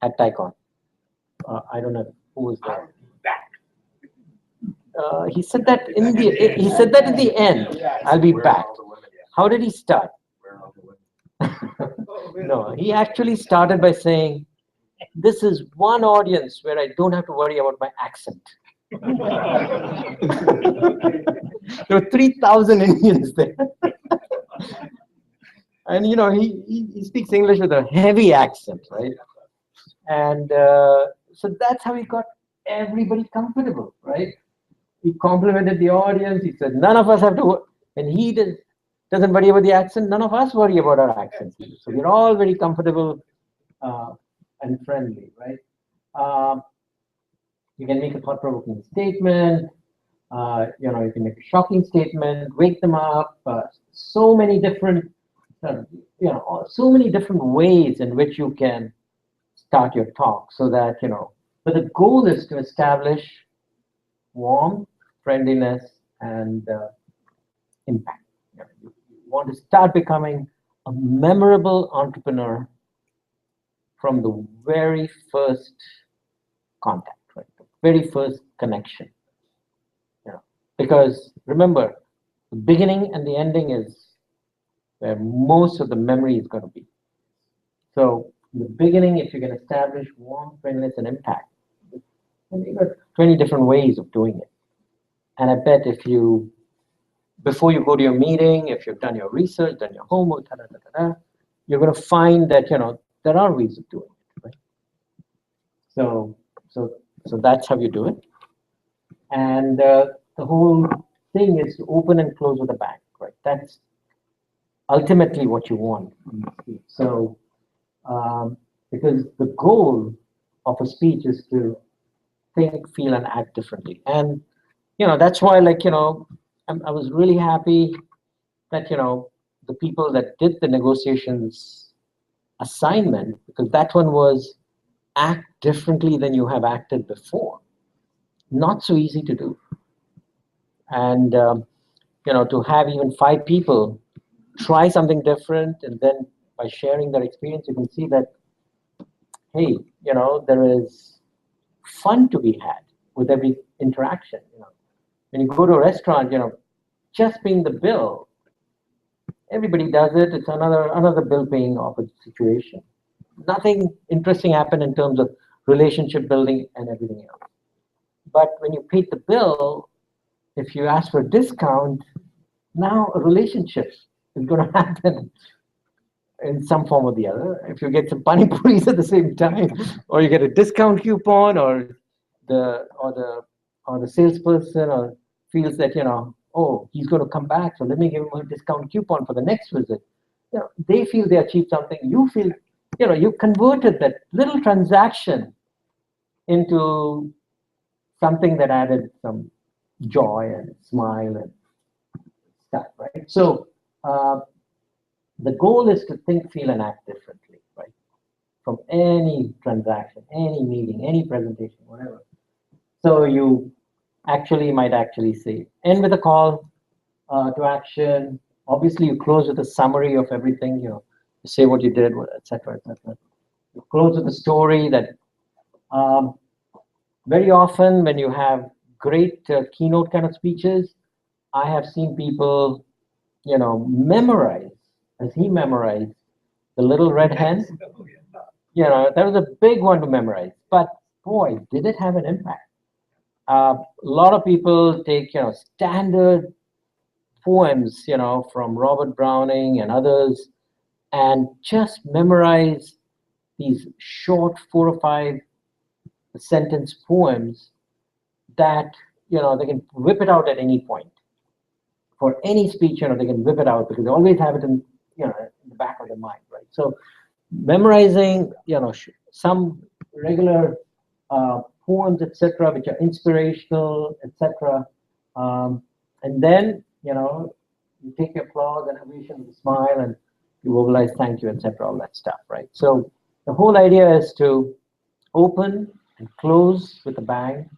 at TiESV? I don't know who was there. He said that in the end. I'll be back. How did he start? No, he actually started by saying, this is one audience where I don't have to worry about my accent. There were 3,000 Indians there. And he speaks English with a heavy accent, right? And so that's how he got everybody comfortable, right? He complimented the audience. He said, none of us have to, and he doesn't worry about the accent. None of us worry about our accents. So we're all very comfortable and friendly, right? You can make a thought-provoking statement. You can make a shocking statement, wake them up. So many different, so many different ways in which you can start your talk, so that But the goal is to establish warmth, friendliness, and impact. You want to start becoming a memorable entrepreneur from the very first contact, right? The very first connection. Because remember, the beginning and the ending is where most of the memory is going to be. So in the beginning, if you can establish warmth, friendliness, and impact, and you've got 20 different ways of doing it. And I bet before you go to your meeting, if you've done your research, done your homework, you're going to find that there are ways of doing it, right? So that's how you do it. And the whole thing is to open and close with a bang, right? That's ultimately what you want. So because the goal of a speech is to think, feel, and act differently. And that's why, I was really happy that the people that did the negotiations assignment, because that one was act differently than you have acted before. Not so easy to do. And to have even 5 people try something different, and then by sharing their experience, you can see that, hey, there is fun to be had with every interaction. When you go to a restaurant, just paying the bill, everybody does it. It's another bill paying off situation. Nothing interesting happened in terms of relationship building and everything else. But when you paid the bill, if you ask for a discount, now a relationship is going to happen in some form or the other. If you get some pani puris at the same time, or you get a discount coupon, or the salesperson feels that oh, he's going to come back, so let me give him a discount coupon for the next visit. They feel they achieved something. You feel you converted that little transaction into something that added some joy and smile and stuff, right? So the goal is to think, feel, and act differently, right? From any transaction, any meeting, any presentation, whatever. So you might say, end with a call to action. Obviously, you close with a summary of everything, you say what you did, etc., etc. You close with a story that very often when you have great keynote kind of speeches, I have seen people, memorize, as he memorized, the little red hen. That was a big one to memorize. But boy, did it have an impact. A lot of people take, standard poems, you know, from Robert Browning and others, and just memorize these short 4 or 5 sentence poems that, you know, they can whip it out at any point. For any speech, you know, they can whip it out because they always have it in, you know, in the back of their mind, right? So memorizing, you know, some regular poems, etc., which are inspirational, etc., and then, you know, you take your applause and ovation with a smile, and you verbalize thank you, etc., all that stuff, right? So the whole idea is to open and close with a bang,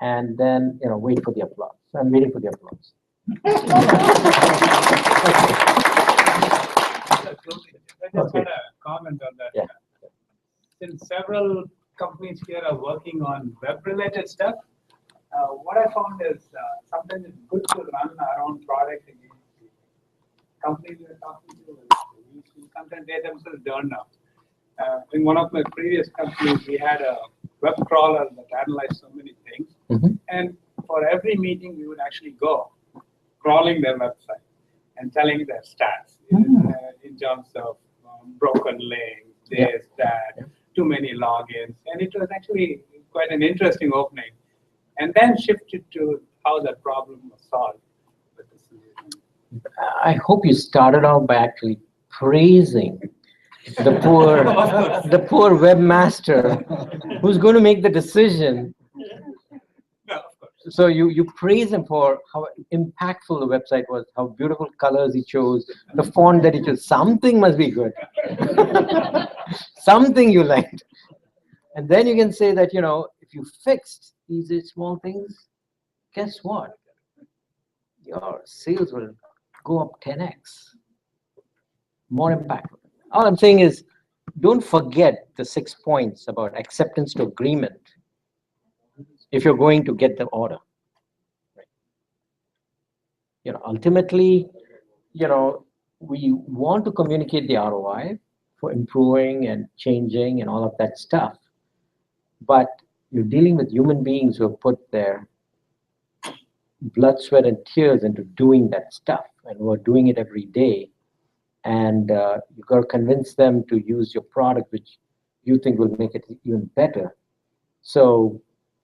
and then, you know, wait for the applause. So I'm waiting for the applause. I just had a comment on that. Yeah. Since several companies here are working on web-related stuff, what I found is sometimes it's good to run our own product against the companies we're talking to. Sometimes they themselves don't know. In one of my previous companies, we had a web crawler that analyzed so many things. Mm-hmm. And for every meeting, we would actually go crawling their website and telling their stats in terms of broken links, this, that, too many logins. And it was actually quite an interesting opening. And then shifted to how that problem was solved. I hope you started out by actually praising the poor webmaster who's going to make the decision. So you praise him for how impactful the website was, how beautiful colors he chose, the font that he chose. Something must be good. Something you liked. And then you can say that, you know, if you fixed these small things, guess what? Your sales will go up 10x. More impactful. All I'm saying is, don't forget the 6 points about acceptance to agreement if you're going to get the order. Right. You know, ultimately, you know, we want to communicate the ROI for improving and changing and all of that stuff. But you're dealing with human beings who have put their blood, sweat, and tears into doing that stuff, and who are doing it every day. And you've got to convince them to use your product, which you think will make it even better. So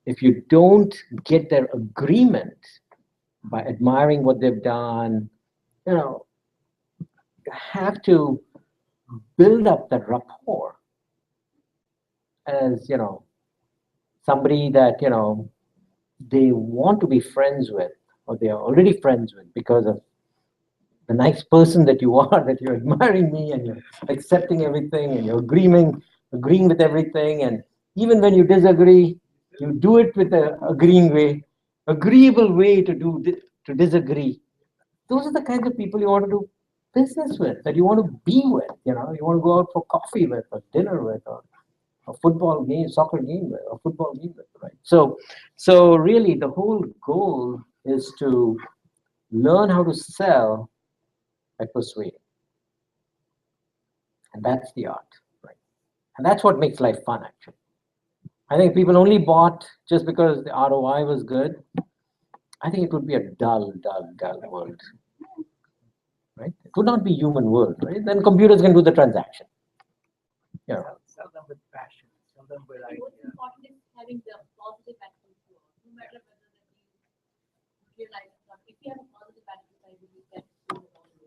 if you don't get their agreement by admiring what they've done, you know, you have to build up that rapport as, you know, somebody that, you know, they want to be friends with, or they are already friends with because of the nice person that you are, that you're admiring me and you're accepting everything and you're agreeing with everything. And even when you disagree, you do it with an agreeable way to disagree. Those are the kinds of people you want to do business with, that you want to be with. You know, you want to go out for coffee with, or dinner with, or a football game, soccer game with, or football game with, right? So really, the whole goal is to learn how to sell by persuading, and that's the art, right? And that's what makes life fun, actually. I think if people only bought just because the ROI was good, I think it would be a dull world, right? It would not be human world, right? Then computers can do the transaction. Yeah. Sell them with passion. Sell them with idea. What's important is having the positive attitude. No matter whether you realize it or not, if you have a positive attitude, I believe that all the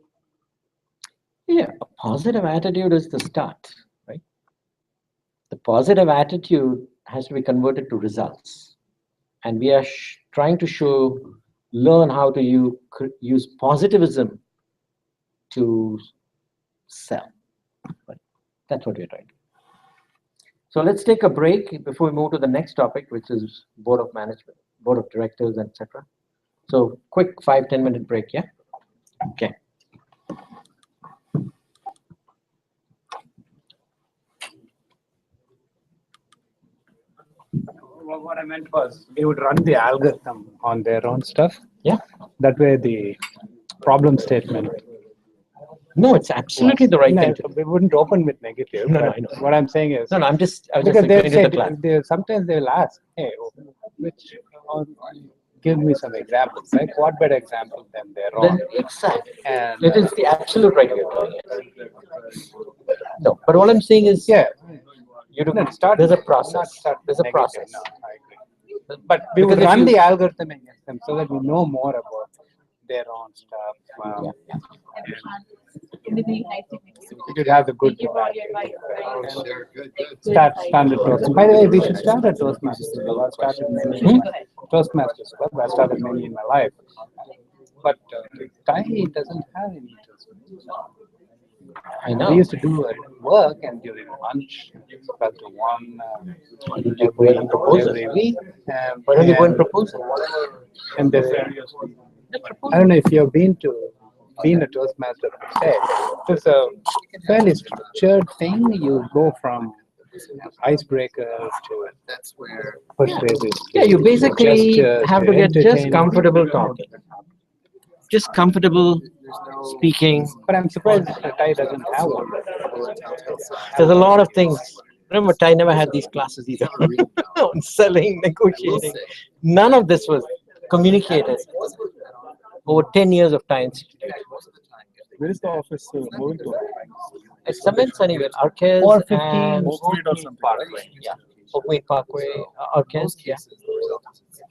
way. Yeah, a positive attitude is the start, right? The positive attitude has to be converted to results. And we are trying to learn how to use positivism to sell. Right? That's what we're trying to do. So let's take a break before we move to the next topic, which is board of management, board of directors, etc. So quick 5-10 minute break, yeah? Okay. What I meant was, they would run the algorithm on their own stuff. Yeah. That way the problem statement. No, it's absolutely the right thing to do. We wouldn't open with negative. No, I know. What I'm saying is, No, I was just because explaining to the class. sometimes they'll ask, hey, which give me some examples, right? What better example than their Then own? exactly. And It is the absolute right way of doing it. No, but all I'm saying is, yeah, you do, no, start. there's a not process. start There's a negative, process. No, I agree. But we would Because if run you- the algorithm against them so that we know more about their own stuff. Anything I think. You should have the good. Thank you for all your advice. Sure, good, good. Start standard Toastmasters. By the way, we should start a Toastmasters club. I've started many. Toastmasters club. I started many in my life. But Thai doesn't have any Toastmasters. I know. We used to do work and during lunch, about to one every week. Why don't you go and propose it? And there's I don't know if you've been a Toastmaster per se. It's a fairly structured thing. You go from icebreakers to That's where. persuasive. Yeah, you basically gestures have to get just entertaining. comfortable talking. Just comfortable speaking. But I'm surprised that Thai doesn't have one. There's a lot of things. Remember, Thai never had these classes either. On selling, negotiating. None of this was communicated over 10 years of Thai Institute. Where is the office moving to? It's Summit, Sunnyvale, Arquez, 415 and Oakmead or something, Parkway. Yeah, Oakmead Parkway, Arquez. Yeah.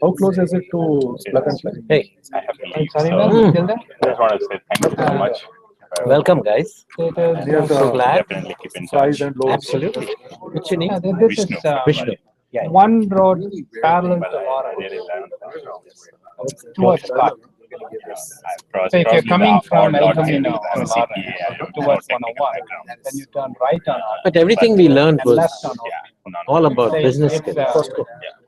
How close is it to Plug and Play? Hey, I have to And leave, Sunnyvale, so still there? just want to say thank you so much. welcome, guys. Near So the glad. Definitely keep in size touch. and loads. Absolutely. What's your name? This is Vishnu. Vishnu. yeah, one road parallel But to I Laura really learned towards Park. So if you're coming from El Camino or Laura towards 101, then you turn right on Laura But everything we learned and was left on all about So business it's, skills.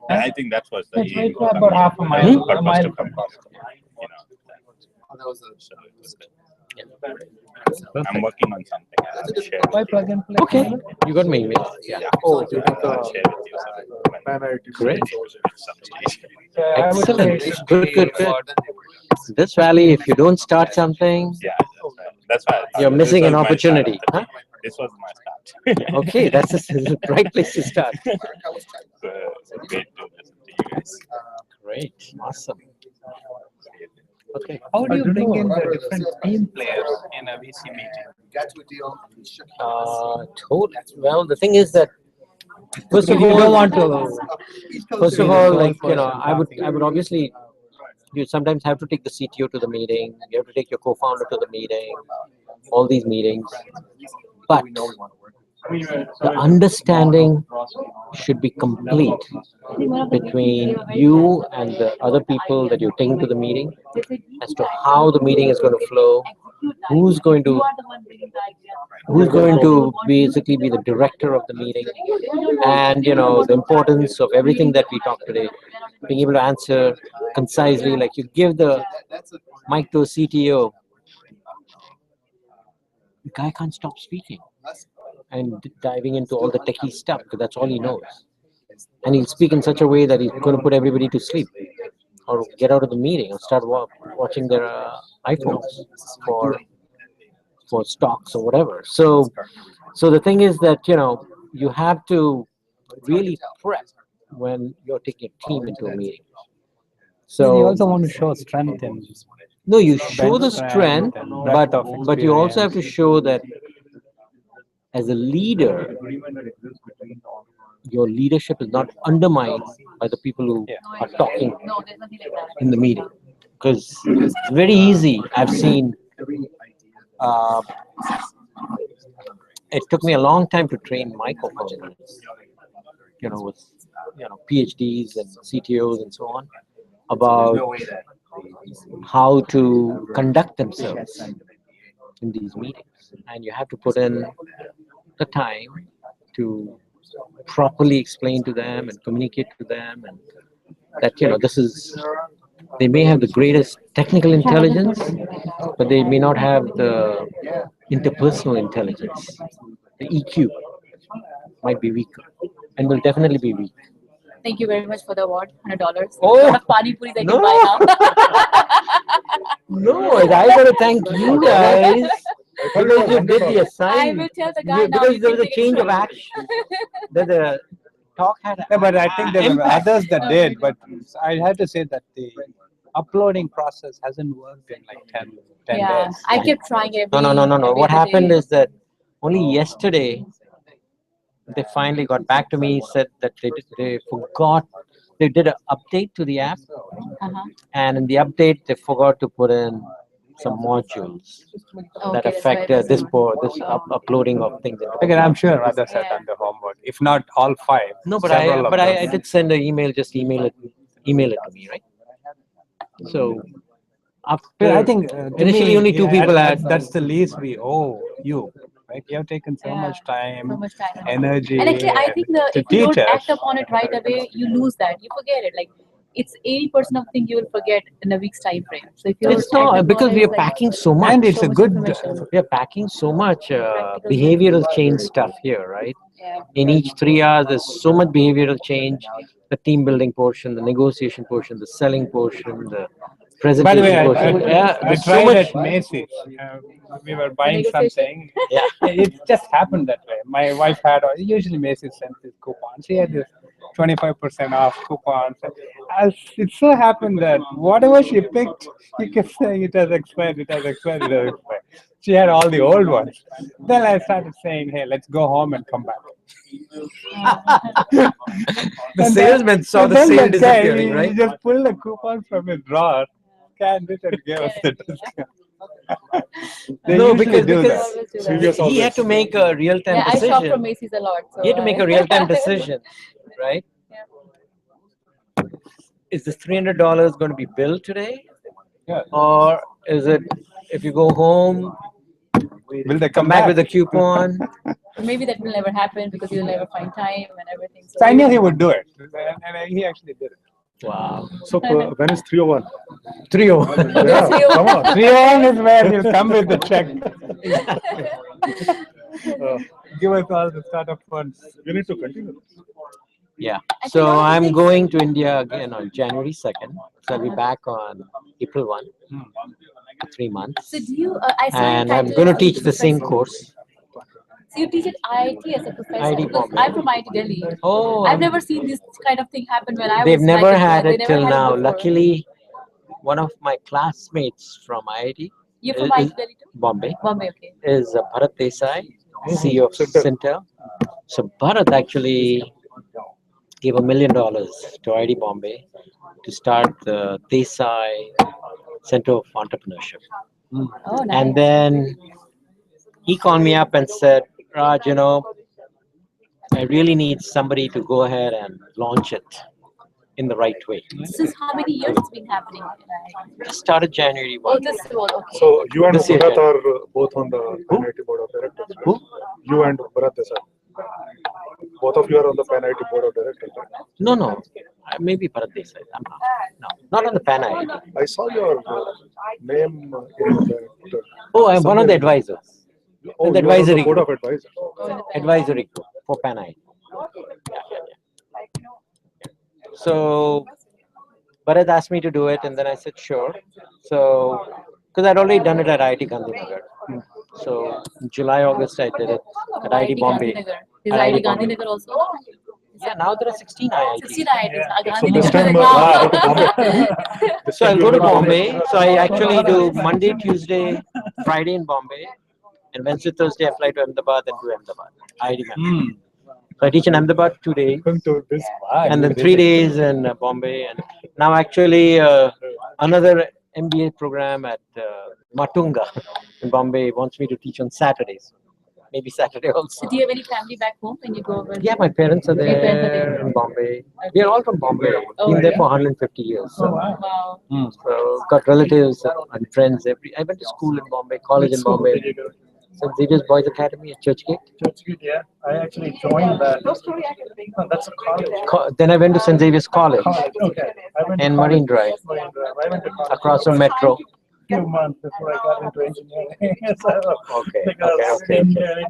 And I think that was the It's right aim of about half a mile, the a mile. purpose to come. You know, so it was good. I'm working on something. I'll share Why with you. plug and play? Okay, you got my email. Yeah. Oh, I'll share with you some Great. some stage. So I would say Excellent. it should Good, be good, good. about- This valley, if you don't start something, Yeah, that's why. you're This missing was an my opportunity. start. Huh? This was my start. Okay, that's the right place to start. So, it's great to listen to you guys. Great, awesome. Okay. How do you bring in the different team players in a VC meeting? Got to a deal. He shook Totally. Well, the thing is that first of You all, don't want to. first be of the all, sole like person I would talking. obviously, you sometimes have to take the CTO to the meeting. You have to take your co-founder to the meeting. All these meetings, but the understanding should be complete between you and the other people that you're taking to the meeting as to how the meeting is going to flow, who's going to basically be the director of the meeting, and the importance of everything that we talked today, being able to answer concisely. Like you give the mic to a CTO, the guy can't stop speaking and diving into all the techie stuff because that's all he knows. And he'll speak in such a way that he's going to put everybody to sleep or get out of the meeting and start watching their iPhones for stocks or whatever. So the thing is that, you have to really prep when you're taking a team into a meeting. So You also want to show strength in. no, you show the strength strength, and but breadth of but you also have to experience. show that as a leader, your leadership is not undermined by the people who are talking No, there's nothing like that. in the meeting. Because it's very easy. I've seen. It took me a long time to train my co-founders, with PhDs and CTOs and so on, about how to conduct themselves in these meetings. And you have to put in the time to properly explain to them and communicate to them, and that this is, they may have the greatest technical intelligence, but they may not have the interpersonal intelligence. The EQ might be weaker and will definitely be weak. Thank you very much for the award, $100. Oh! A lot of pani puris I can No. buy now. No, I gotta thank you guys because you did the I assignment. will tell the guy now. Because you there can was a take it change of slow. action. That the talk had Yeah, but I think there were impact. others that did. But I had to say that the uploading process hasn't worked in like 10 Yeah, days. I kept trying every. No. every What other happened day. is that only yesterday they finally got back to me, said that they forgot, they did an update to the app, and in the update they forgot to put in some modules that Okay, that's why it affected this doesn't- uploading of things. Again, I'm sure others have done the homework. If not all 5, No, but several of I them. did send an email. Just email it to me, right? So after I think to initially me, only 2 people that's the least we owe you, right? You have taken so much time, so much time. energy, And actually, I think to if you teach don't us. act upon it right away, you lose that. You forget it. Like it's 80% of things you will forget in a week's time frame. So if you it's not because we are packing so much. And it's so a much good. information. We are packing so much Practical behavioral change stuff here, right? Yeah. In each 3 hours, there's so much behavioral change: the team building portion, the negotiation portion, the selling portion, the presentation By the way, portion. I There's so tried much. at Macy's. We were buying negotiation? something. It just happened that way. My wife had, usually Macy's sends this coupon. She had this 25% off coupons. As it so happened that whatever she picked, he kept saying it has expired, it has expired, it has expired. She had all the old ones. Then I started saying, hey, let's go home and come back. The salesman saw the then sale that guy, disappearing, he right? just pulled a coupon from his drawer, scanned it, and gave us the discount. They No, usually because do because that. he had to make a real-time Yeah, I shop from decision. Macy's a lot. So He had to make a real-time decision, right? Is this $300 going to be billed today? Yeah. Or is it, if you go home, Will they come back with a coupon? Maybe that will never happen because you'll never find time and everything. So I knew he would do it, and he actually did it. Wow. So when is 301? 301. Yeah, come on. 301 is where he'll come with the check. Give us all the startup funds. You need to continue. Yeah. So I'm going to India again on January 2nd. So I'll be back on April 1, 3 months. So do you? I saw And your I'm title going to as teach a the same professor. course. So you teach at IIT as a professor. IIT Because Bombay. I'm from IIT Delhi. Oh, I've never seen this kind of thing happen when I was. they've never like, had they it never till had now. before. Luckily, one of my classmates from IIT, You're from is IIT Delhi too? Bombay, Bombay, okay. is Bharat Desai, CEO of Sintel. So Bharat actually gave $1 million to IIT Bombay to start the Desai Center of Entrepreneurship. Oh, nice. And then he called me up and said, Raj, I really need somebody to go ahead and launch it in the right way. Since how many years it's been happening? Just started January 1. Oh, this was okay. So you and This year, Bharat are both on the PNIT board of directors. Right? Who? You and Bharat Desai. Both of you are on the PNIT board of directors. Right? No. Maybe Bharat Desai. No, not on the PAN IIT. I saw your name in that. Oh, I'm one of the somewhere. advisors. Oh, the you are on advisory the board group. of advisors. Advisory group for PAN IIT. So Bharat asked me to do it, and then I said sure. So because I'd already done it at IIT Gandhinagar. So in July, August I did it at IIT Bombay. Gandhinagar. Is At IIT IIT Bombay. Gandhinagar also? Yeah, now there are 16 IITs. 16 IITs. So this time, Wow. So I'll go to Bombay. So I actually do Monday, Tuesday, Friday in Bombay, and Wednesday, Thursday I fly to Ahmedabad and do Ahmedabad. IIT membership. So I teach in Ahmedabad 2 days, and then 3 days in Bombay, and now actually another MBA program at Matunga in Bombay wants me to teach on Saturdays. Maybe Saturday also. So do you have any family back home when you go over? Yeah, my parents are Your parents are there there. in Bombay. We are all from Bombay. Oh, Been there really? for 150 years. So, Wow. so got relatives and friends. I went to school in Bombay, college in Bombay. St. Xavier's Boys Academy at Churchgate. Churchgate, yeah. I actually joined that. No, that's a college. Then I went to St. Xavier's College Okay. I went to in college. Marine Drive, Marine Drive. I went to college across from Metro. few months before I got into engineering. So, Okay, because okay. engineering,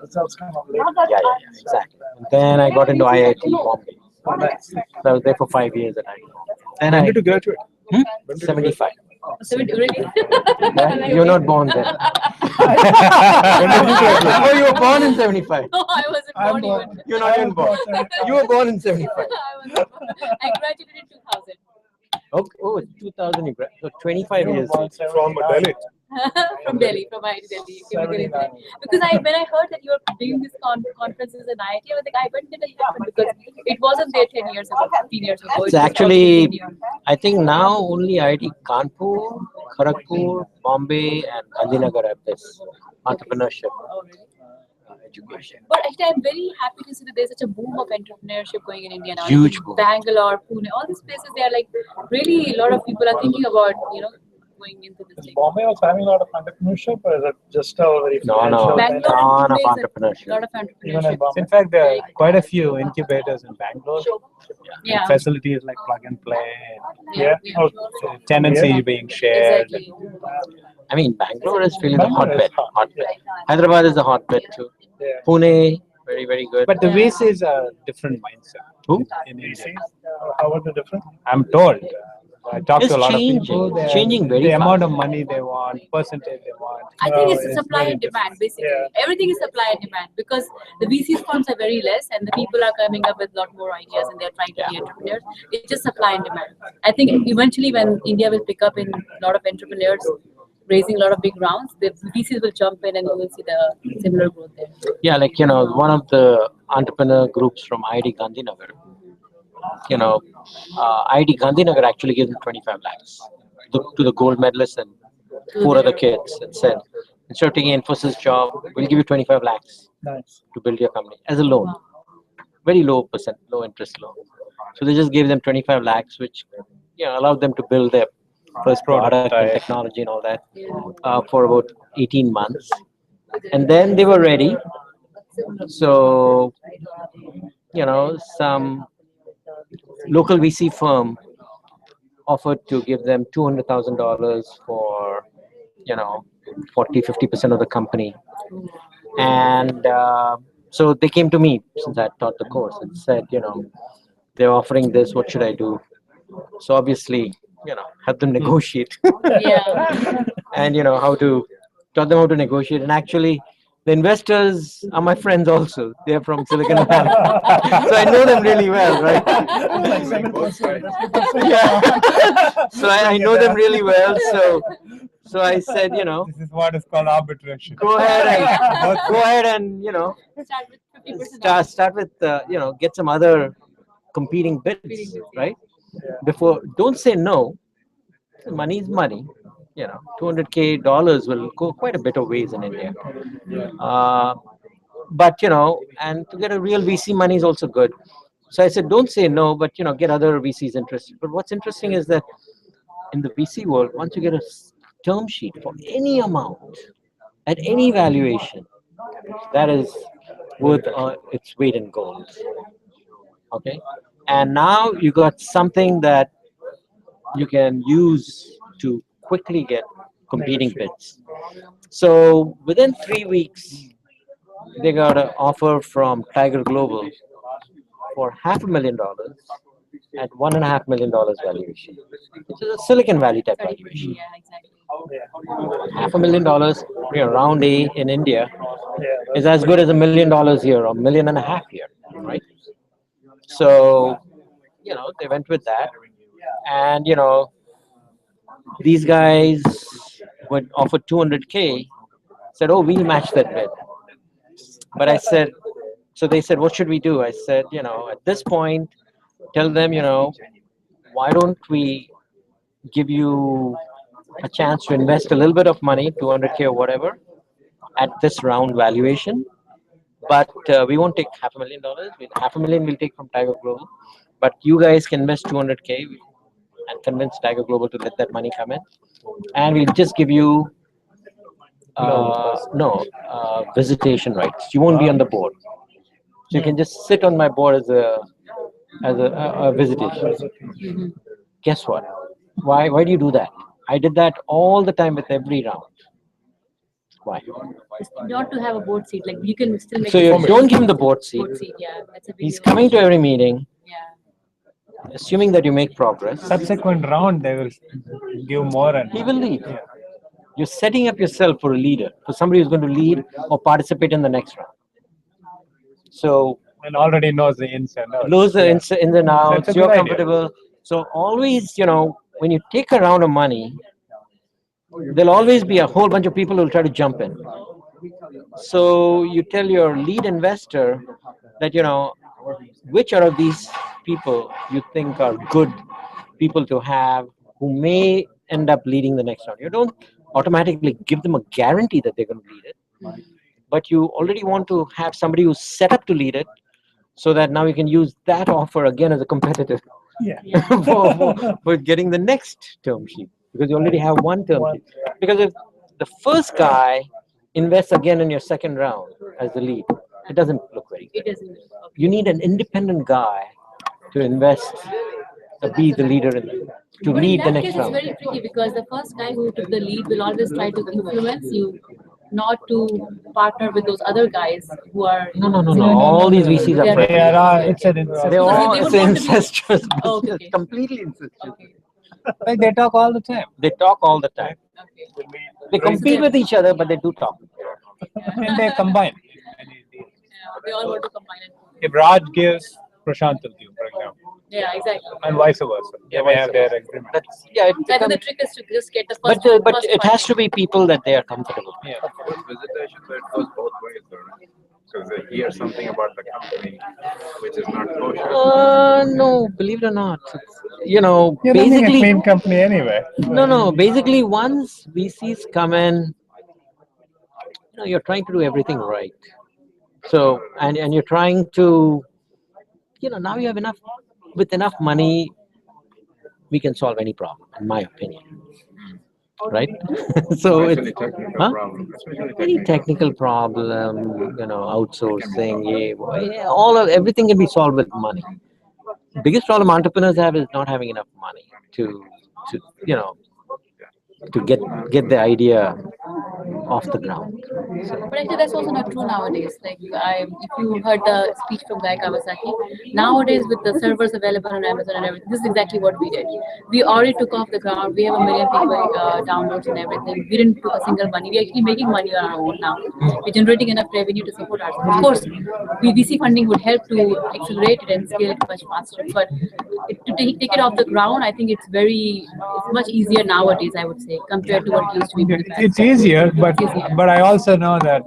results come up later. Yeah, exactly. And then I got into IIT Bombay. Oh, nice. So I was there for 5 years at IIT. Then when I did you graduate? 75. 70, really? Yeah, you're not born then. When did you graduate? Oh, you were born in 75. No, I wasn't born even. You're not even born. You were born in 75. I graduated in 2000. Okay. Oh, 2000. So 25 years. From Delhi. From Delhi, from IIT Delhi. Because when I heard that you were doing these conferences in IIT, I was like, I went did it happen because it wasn't there 10 years ago, 15 years ago. It It's was actually, probably 10 years. I think now only IIT Kanpur, Kharagpur, Bombay, and Gandhinagar have this entrepreneurship education. But actually, I'm very happy to see that there's such a boom of entrepreneurship going in India now. Huge Like boom. Bangalore, Pune, all these places, they are like really a lot of people are thinking about, going into this thing. Bombay was having a lot of entrepreneurship, or is it just a very No, financial? Bangalore ton of and Pune is a entrepreneurship. lot of Even entrepreneurship. in Bombay. In fact, there are quite a few incubators in Bangalore. Yeah. Facilities like plug and play, Yeah. Oh, tenancy being shared. Exactly. I mean, Bangalore is really the Bangalore is hotbed. hot, Hotbed. Hyderabad is the hotbed too. Yeah. Pune, very, very good. But the Yeah. VCs are different mindset Who? in VCs, India. how are they different? I'm told. I talk It's to a lot changing. of people. It's changing very the amount fast. of money they want, percentage they want. I think Oh, it's it's supply very and demand, different. basically. Yeah. Everything is supply and demand because the VC funds are very less and the people are coming up with a lot more ideas and they're trying to be entrepreneurs. It's just supply and demand. I think eventually when India will pick up in a lot of entrepreneurs raising a lot of big rounds, the VCs will jump in and you will see the similar growth there. Yeah, like, one of the entrepreneur groups from IIT Gandhinagar, IIT Gandhinagar actually gave them 25 lakhs to the gold medalists and 4 other kids and said, instead of taking Infosys job, we'll give you 25 lakhs Nice. to build your company as a loan. Very low interest loan. So they just gave them 25 lakhs, which allowed them to build their first product and Prototype. technology and all that for about 18 months. And then they were ready. So, some local VC firm offered to give them $200,000 for, 40-50% of the company. And so they came to me since I taught the course and said, they're offering this, what should I do? So obviously, help them negotiate. Yeah. And taught them how to negotiate. And actually, the investors are my friends also. They're from Silicon Valley. So I know them really well, right? Like 7%. Yeah. So I know them really well. So I said, This is what is called arbitration. go ahead and Start with 50%. start with get some other competing bids, right? Don't say no. Money is money. $200K will go quite a bit of ways in India. But and to get a real VC money is also good. So I said, don't say no, but get other VCs interested. But what's interesting is that in the VC world, once you get a term sheet for any amount at any valuation, that is worth its weight in gold. Okay, and now you got something that you can use to quickly get competing bids. So within 3 weeks, they got an offer from Tiger Global for $500,000 at $1.5 million valuation, which is a Silicon Valley type valuation. Yeah, exactly. $500,000, round A in India Yeah, is as good as $1 million here or $1.5 million here, right? So, they went with that, and these guys would offer 200K, said, oh, we'll match that bid. But I said, so they said, what should we do? I said, at this point, tell them, why don't we give you a chance to invest a little bit of money, 200K or whatever, at this round valuation. But we won't take $500,000. $500,000 we'll take from Tiger Global. But you guys can invest 200K and convince Tiger Global to let that money come in. And we'll just give you visitation rights. You won't be on the board. So you can just sit on my board as a visitation. Guess what? Why do you do that? I did that all the time with every round. Why? Not to have a board seat, like you can still make. So you don't give him the board seat. Board seat, yeah, that's a big He's deal. coming to every meeting, Yeah. assuming that you make progress. Subsequent round, they will give more and He will lead. You're setting up yourself for a leader, for somebody who's going to lead or participate in the next round. So and already knows the ins and outs. lose the ins and outs. That's a You're good idea. comfortable. So always, when you take a round of money, there'll always be a whole bunch of people who will try to jump in. So you tell your lead investor that, which out of these people you think are good people to have who may end up leading the next round. You don't automatically give them a guarantee that they're going to lead it, but you already want to have somebody who's set up to lead it so that now you can use that offer again as a competitor for getting the next term sheet, because you already have one term sheet. Because if the first guy invests again in your second round as the lead, it doesn't look very good. It doesn't. You need an independent guy to invest, to be the leader to But lead in the that next case, round. it's very tricky because the first guy who took the lead will always try to influence you not to partner with those other guys who are. No. All these VCs are friends. It's an They're all they would it's want to be- incestuous Oh, business, okay. completely incestuous. Okay. Like they talk all the time. They talk all the time. Okay. They compete with each other, but they do talk. And they combine. Yeah, they all want to combine it. If Raj gives, Prashant will give, for example. Yeah, exactly. And vice versa. They may have their agreement. Yeah, it So I think the becomes, trick is to just get the but first. but first it has party. to be people that they are comfortable with. Yeah. With visitation, so it goes both ways, though, right? So they hear something about the company which is not kosher. No, believe it or not, You're running a basically, clean company anyway. no. Basically, once VCs come in, you're trying to do everything right. So, and you're trying to, now you have enough, with enough money, we can solve any problem, in my opinion. Right? So Especially it's, technical huh? problem. Especially Any technical problem, outsourcing, everything can be solved with money. Biggest problem entrepreneurs have is not having enough money to get the idea off the ground. But actually, that's also not true nowadays. Like, if you heard the speech from Guy Kawasaki, nowadays with the servers available on Amazon and everything, this is exactly what we did. We already took off the ground. We have 1 million people downloads and everything. We didn't took a single money. We're actually making money on our own now. We're generating enough revenue to support ourselves. Of course, VC funding would help to accelerate it and scale it much faster. But to take it off the ground, I think it's much easier nowadays, I would say, compared to what it used to be in the past. It's easier, but It's easier. I also know that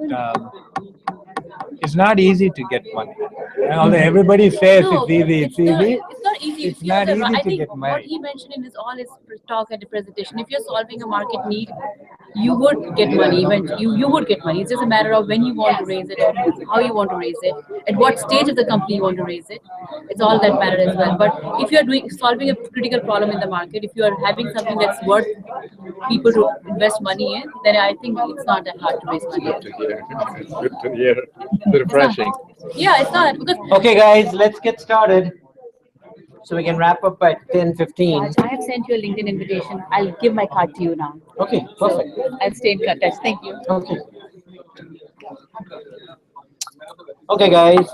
it's not easy to get money. And although everybody says it's easy, it's easy. It's not easy. It's not easy I to think get what money. he mentioned in his talk at the presentation, if you're solving a market need, you would get money. You would get money. It's just a matter of when you want to raise it, how you want to raise it, at what stage of the company you want to raise it. It's all that matter as well. But if you're solving a critical problem in the market, if you are having something that's worth people to invest money in, then I think it's not that hard to raise money. it's good to hear. It's refreshing. Yeah, it's not because Okay, guys, let's get started. So we can wrap up at 10:15. I have sent you a LinkedIn invitation. I'll give my card to you now. Okay, perfect. I'll stay in touch. Thank you. Okay. Okay, guys.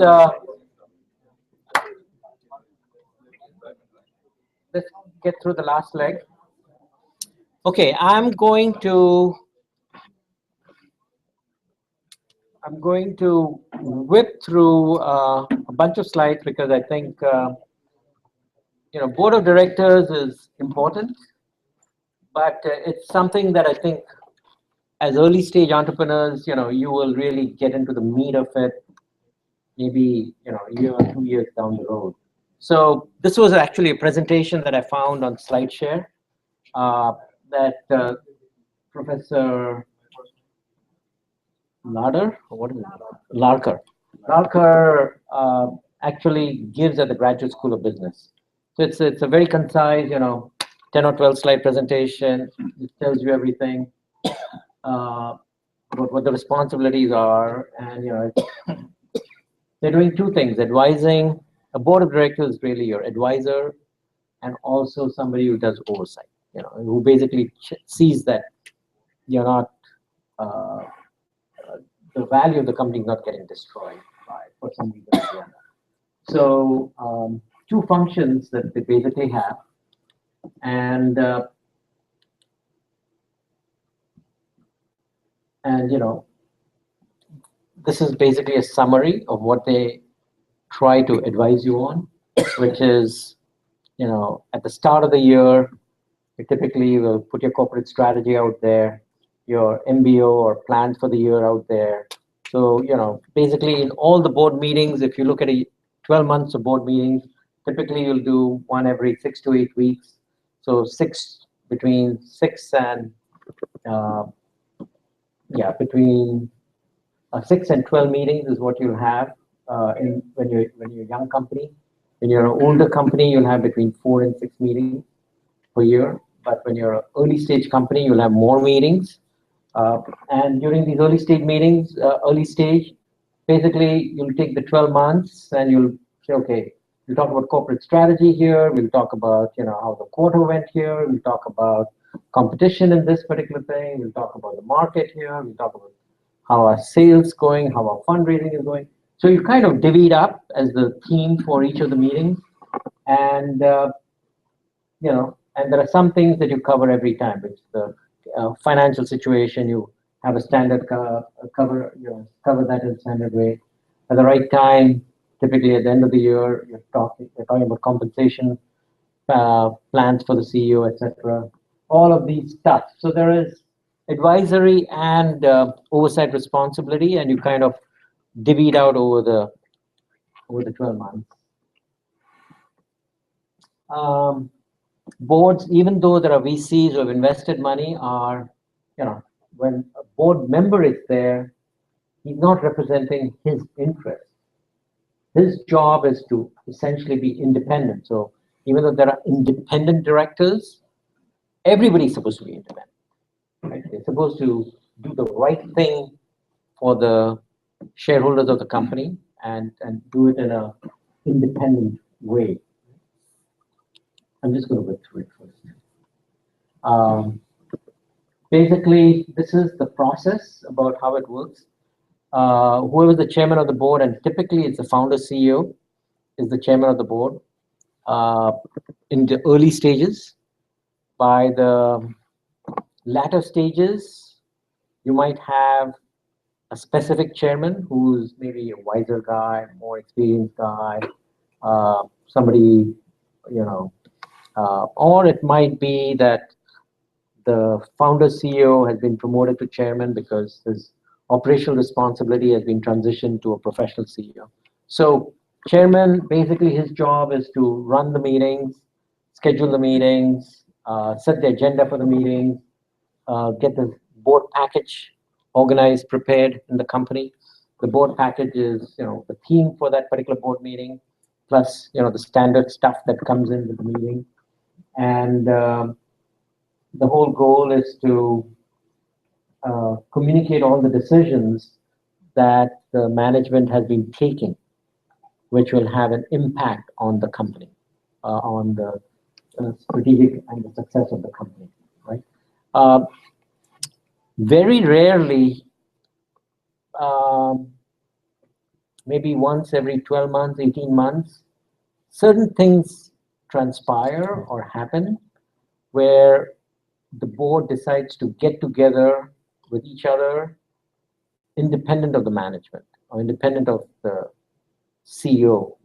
Let's get through the last leg. Okay, I'm going to whip through a bunch of slides because I think board of directors is important, but it's something that I think as early stage entrepreneurs, you will really get into the meat of it maybe a year or 2 years down the road. So this was actually a presentation that I found on SlideShare that Professor Larker actually gives at the Graduate School of Business. So it's a very concise, 10 or 12 slide presentation. It tells you everything about what the responsibilities are, and they're doing two things: advising. A board of directors is really your advisor, and also somebody who does oversight. Who basically sees that you're not the value of the company is not getting destroyed for some reason or the other. So two functions that they basically have, and this is basically a summary of what they try to advise you on, which is at the start of the year, You typically will put your corporate strategy out there, your MBO or plans for the year out there. So, basically in all the board meetings, if you look at 12 months of board meetings, typically you'll do one every 6 to 8 weeks. So between 6 and 12 meetings is what you'll have when you're a young company. When you're an older company, you'll have between 4 and 6 meetings per year. But when you're an early stage company, you'll have more meetings. And during these early stage meetings, basically you'll take the 12 months and you'll say, okay, we'll talk about corporate strategy here. We'll talk about, how the quarter went here. We'll talk about competition in this particular thing. We'll talk about the market here. We'll talk about how our sales going, how our fundraising is going. So you kind of divvy it up as the theme for each of the meetings. And, and there are some things that you cover every time. It's the financial situation. You have a standard cover that in a standard way. At the right time, typically at the end of the year, you're talking about compensation plans for the CEO, etc. All of these stuff. So there is advisory and oversight responsibility, and you kind of divvy it out over the 12 months. Boards, even though there are VCs who have invested money, are, when a board member is there, he's not representing his interest. His job is to essentially be independent. So even though there are independent directors, everybody's supposed to be independent. Right? They're supposed to do the right thing for the shareholders of the company and do it in an independent way. I'm just going to go through it first. Basically, this is the process about how it works. Whoever is the chairman of the board, and typically it's the founder CEO, is the chairman of the board in the early stages. By the latter stages, you might have a specific chairman who's maybe a wiser guy, more experienced guy, somebody, or it might be that the founder CEO has been promoted to chairman because his operational responsibility has been transitioned to a professional CEO. So chairman, basically his job is to run the meetings, schedule the meetings, set the agenda for the meetings, get the board package organized, prepared in the company. The board package is, the theme for that particular board meeting, plus, the standard stuff that comes in with the meeting. And the whole goal is to communicate all the decisions that the management has been taking, which will have an impact on the company, on the strategic and the success of the company, right? Very rarely, maybe once every 12 months, 18 months, certain things transpire or happen where the board decides to get together with each other independent of the management or independent of the CEO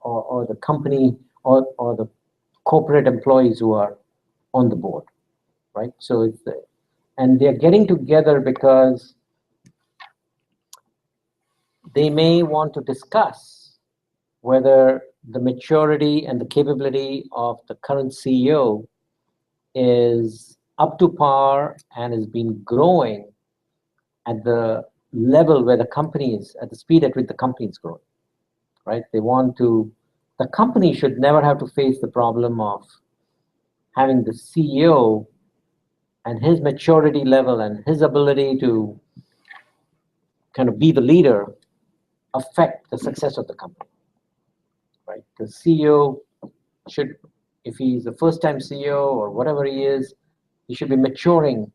or the company or the corporate employees who are on the board, right? So and they're getting together because they may want to discuss whether the maturity and the capability of the current CEO is up to par and has been growing at the level where the company is, at the speed at which the company is growing, right? The company should never have to face the problem of having the CEO and his maturity level and his ability to kind of be the leader affect the success of the company, right? The CEO should, if he's a first-time CEO or whatever he is, he should be maturing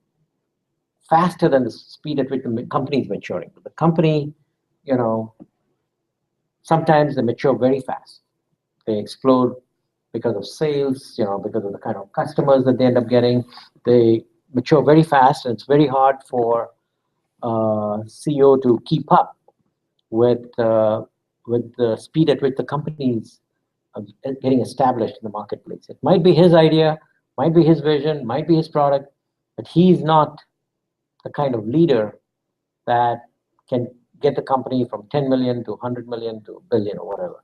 faster than the speed at which the company is maturing. But the company, sometimes they mature very fast. They explode because of sales, because of the kind of customers that they end up getting. They mature very fast, and it's very hard for CEO to keep up with the speed at which the company is getting established in the marketplace. It might be his idea, Might be his vision, might be his product, but he's not the kind of leader that can get the company from 10 million to 100 million to a billion or whatever.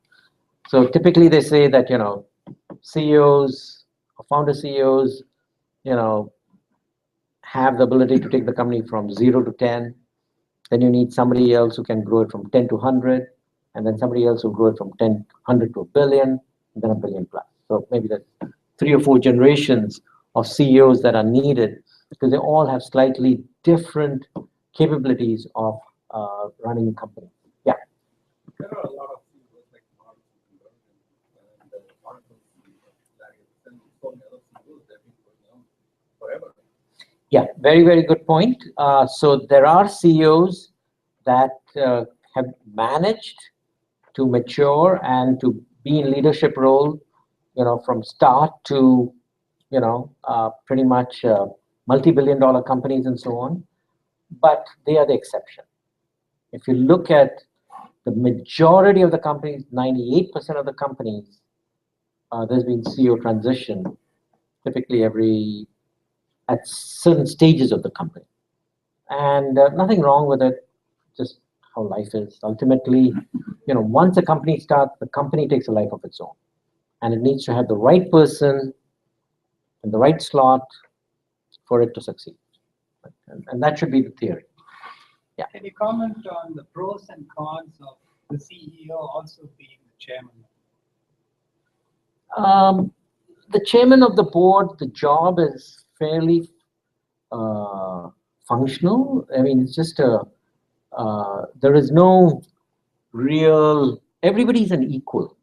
So typically they say that, CEOs or founder CEOs, have the ability to take the company from 0 to 10. Then you need somebody else who can grow it from 10 to 100, and then somebody else who grow it from 100 to a billion, and then a billion plus. So maybe there's 3 or 4 generations of CEOs that are needed because they all have slightly different capabilities of running a company. Yeah. There are a lot of CEOs like Mark Zuckerberg and Oracle CEO, Larry Ellison, so many other CEOs that have been going on forever. Yeah, very, very good point. So there are CEOs that have managed to mature and to be in leadership role, from start to, pretty much multi-billion-dollar companies and so on. But they are the exception. If you look at the majority of the companies, 98% of the companies, there's been CEO transition, typically at certain stages of the company. And nothing wrong with it, just how life is. Ultimately, once a company starts, the company takes a life of its own. And it needs to have the right person in the right slot for it to succeed. And that should be the theory. Yeah. Can you comment on the pros and cons of the CEO also being the chairman? The chairman of the board, the job is fairly functional. I mean, it's just there is no real, everybody's an equal.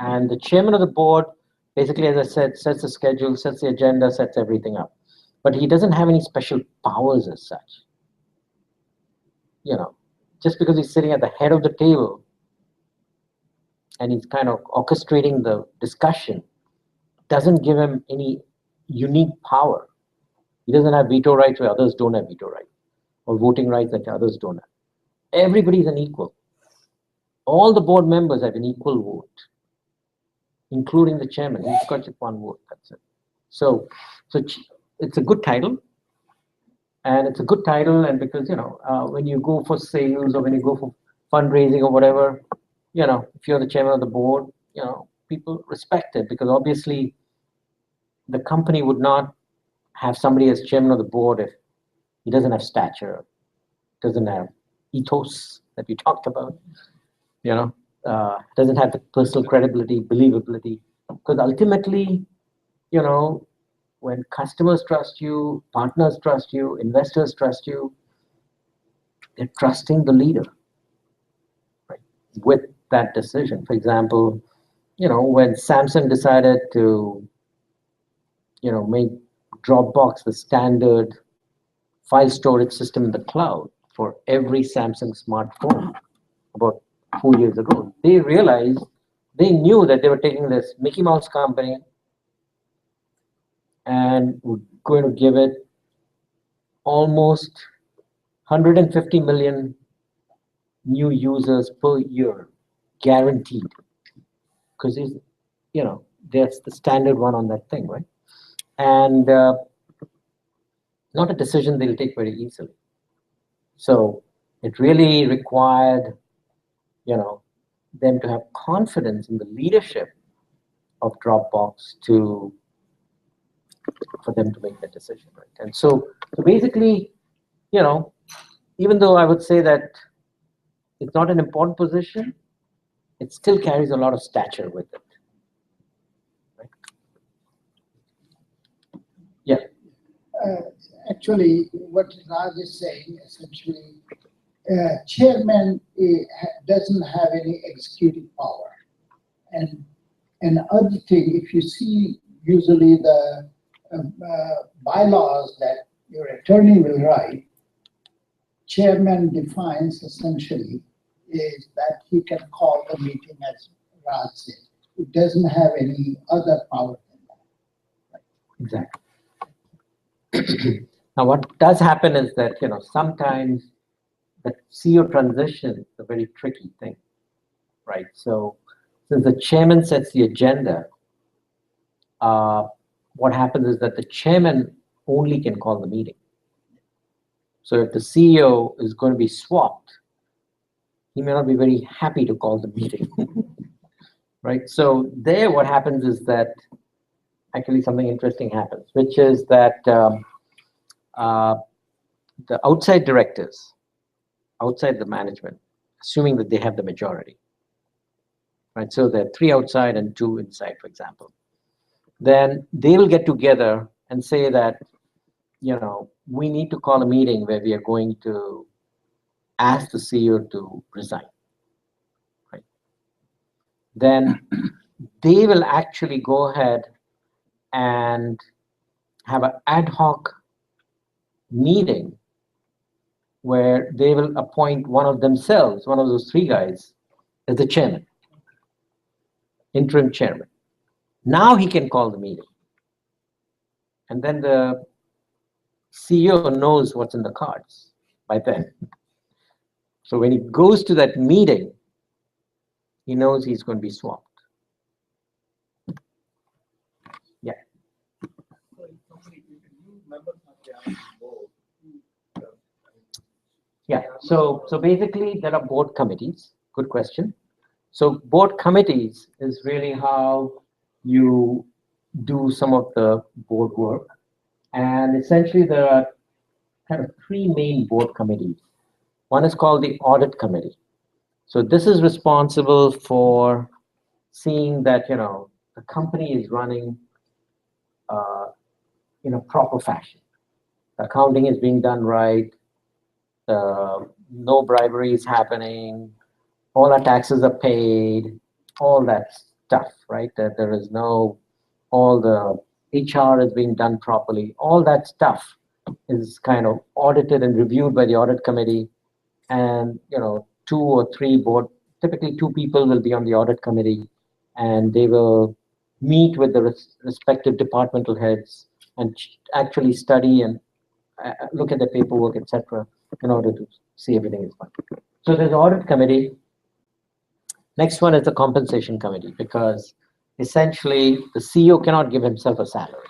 And the chairman of the board, basically, as I said, sets the schedule, sets the agenda, sets everything up. But he doesn't have any special powers as such. Just because he's sitting at the head of the table and he's kind of orchestrating the discussion, doesn't give him any unique power. He doesn't have veto rights where others don't have veto rights, or voting rights that others don't have. Everybody's an equal. All the board members have an equal vote, including the chairman. He's got just one vote, that's it. So it's a good title. And it's a good title, and because, when you go for sales or when you go for fundraising or whatever, if you're the chairman of the board, people respect it, because obviously the company would not have somebody as chairman of the board if he doesn't have stature, doesn't have ethos that we talked about, doesn't have the personal credibility, believability. Because ultimately, when customers trust you, partners trust you, investors trust you, they're trusting the leader, right, with that decision. For example, when Samsung decided to, make Dropbox the standard file storage system in the cloud for every Samsung smartphone about 4 years ago, they knew that they were taking this Mickey Mouse company and were going to give it almost 150 million new users per year, guaranteed. Because that's the standard one on that thing, right? And not a decision they'll take very easily. So it really required, them to have confidence in the leadership of Dropbox for them to make that decision, right? And so basically, even though I would say that it's not an important position, it still carries a lot of stature with it. Right? Yeah. Actually, what Raj is saying, essentially, chairman doesn't have any executive power. And other thing, if you see usually the bylaws that your attorney will write, chairman defines essentially is that he can call the meeting, as Raj said. It doesn't have any other power than that. Right? Exactly. Now, what does happen is that, sometimes the CEO transition is a very tricky thing, right? So since the chairman sets the agenda, what happens is that the chairman only can call the meeting. So if the CEO is going to be swapped, he may not be very happy to call the meeting, right? So there, what happens is that actually something interesting happens, which is that the outside directors, outside the management, assuming that they have the majority, right? So there are 3 outside and 2 inside, for example. Then they'll get together and say that, we need to call a meeting where we are going to ask the CEO to resign, right? Then they will actually go ahead and have an ad hoc meeting where they will appoint one of themselves, one of those 3 guys, as the chairman, interim chairman. Now he can call the meeting. And then the CEO knows what's in the cards by then. So when he goes to that meeting, he knows he's going to be swapped. Yeah. Yeah. So basically, there are board committees. Good question. So board committees is really how you do some of the board work. And essentially, there are kind of 3 main board committees. One is called the audit committee. So this is responsible for seeing that, the company is running in a proper fashion. The accounting is being done right. No bribery is happening. All our taxes are paid. All that stuff, right? That there is no, all the HR is being done properly. All that stuff is kind of audited and reviewed by the audit committee. And, 2 or 3 board, typically 2 people will be on the audit committee, and they will meet with the respective departmental heads and actually study and look at the paperwork, etc., in order to see everything is fine. So there's the audit committee. Next one is the compensation committee, because essentially the CEO cannot give himself a salary.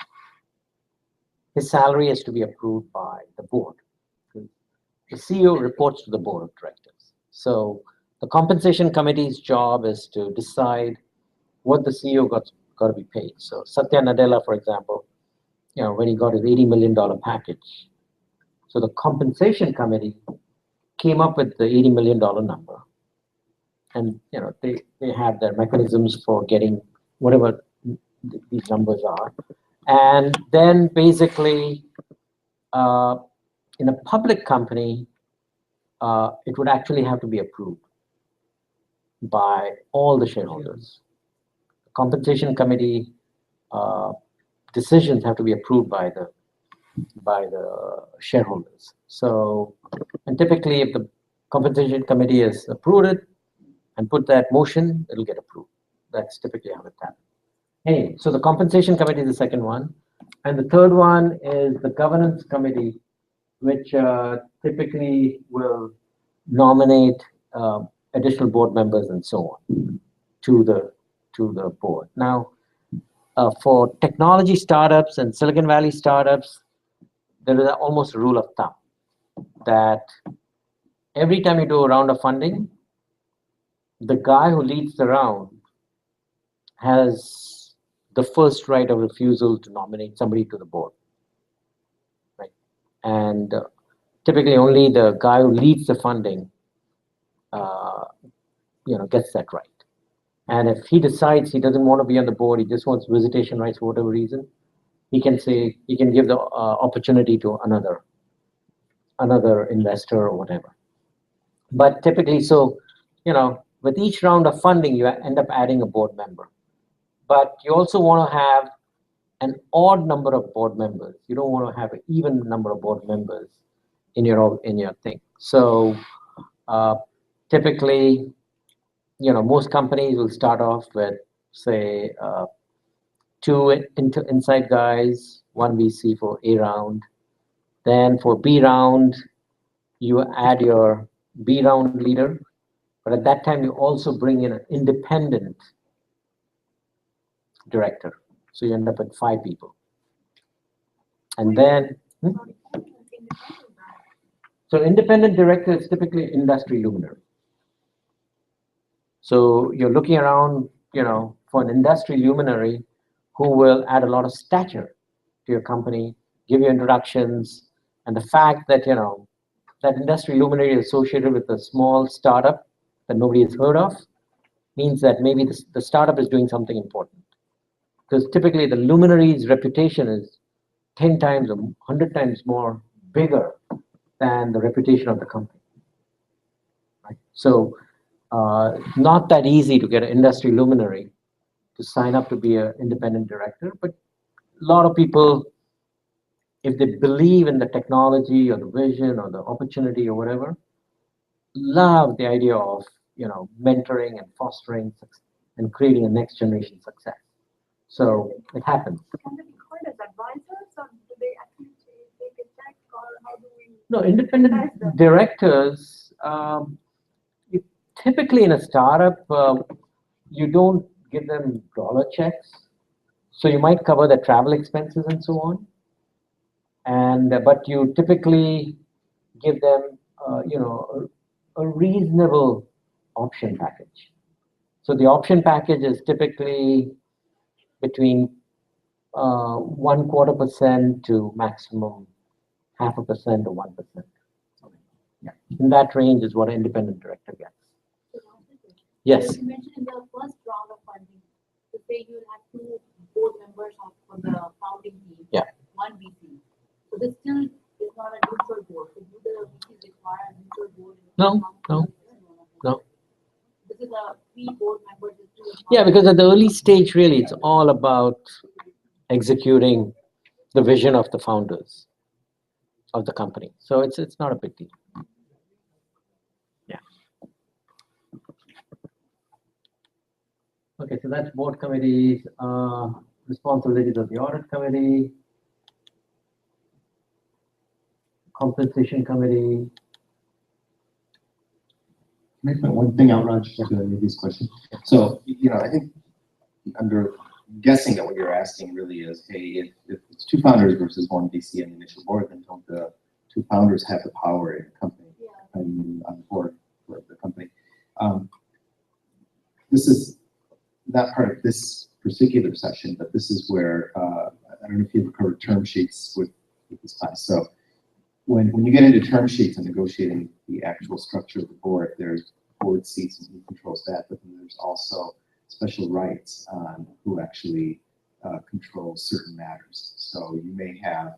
His salary has to be approved by the board. The CEO reports to the board of directors. So the compensation committee's job is to decide what the CEO got to be paid. So Satya Nadella, for example, when he got his $80 million package, so the compensation committee came up with the $80 million number. And they have their mechanisms for getting whatever these numbers are. And then basically, in a public company, it would actually have to be approved by all the shareholders. The compensation committee decisions have to be approved by the shareholders. So, and typically, if the compensation committee has approved it and put that motion, it'll get approved. That's typically how it happens. Anyway, so the compensation committee is the second one. And the third one is the governance committee, which typically will nominate additional board members and so on to the board. Now, for technology startups and Silicon Valley startups, there is almost a rule of thumb that every time you do a round of funding, the guy who leads the round has the first right of refusal to nominate somebody to the board, right? And typically only the guy who leads the funding, gets that right. And if he decides he doesn't want to be on the board, he just wants visitation rights for whatever reason, he can give the opportunity to another investor or whatever. But typically, so, with each round of funding, you end up adding a board member. But you also want to have an odd number of board members. You don't want to have an even number of board members in your thing. So typically, most companies will start off with, say, 2 inside guys, 1 VC for A round. Then for B round, you add your B round leader. But at that time, you also bring in an independent director. So you end up with 5 people. And then, so independent director is typically industry luminary. So you're looking around, for an industry luminary who will add a lot of stature to your company, give you introductions, and the fact that, that industry luminary is associated with a small startup that nobody has heard of means that maybe the startup is doing something important. Because typically the luminary's reputation is 10 times or 100 times more bigger than the reputation of the company. Right? So not that easy to get an industry luminary to sign up to be an independent director, but a lot of people, if they believe in the technology or the vision or the opportunity or whatever, love the idea of mentoring and fostering and creating a next generation success. So it happens. Can they be called as advisors, or do they actually take a check, or how do we? No, independent directors, typically in a startup, you don't give them dollar checks. So you might cover the travel expenses and so on. But you typically give them, a reasonable option package. So the option package is typically between 1/4% to maximum 0.5% or 1%. Yeah, in that range is what an independent director gets. Yes. You mentioned in the first round of funding, to say you will have 2 board members for the founding team, Yeah. 1 VC. So this still is not a neutral board. So do the VCs require a neutral board? No. This is a 3 board members. Yeah, because at the early stage, really, it's all about executing the vision of the founders of the company. So it's not a big deal. Yeah. Okay, so that's board committees, responsibilities of the audit committee, compensation committee. Can I point one thing out, Raj, to any of these questions? So, I think under guessing that what you're asking really is, hey, if it's 2 founders versus 1 VC on the initial board, then don't the 2 founders have the power in the company and on the board for the company? This is not part of this particular session, but this is where, I don't know if you've covered term sheets with this class. So when you get into term sheets and negotiating the actual structure of the board, there's board seats and who controls that, but then there's also special rights on who actually controls certain matters. So you may have,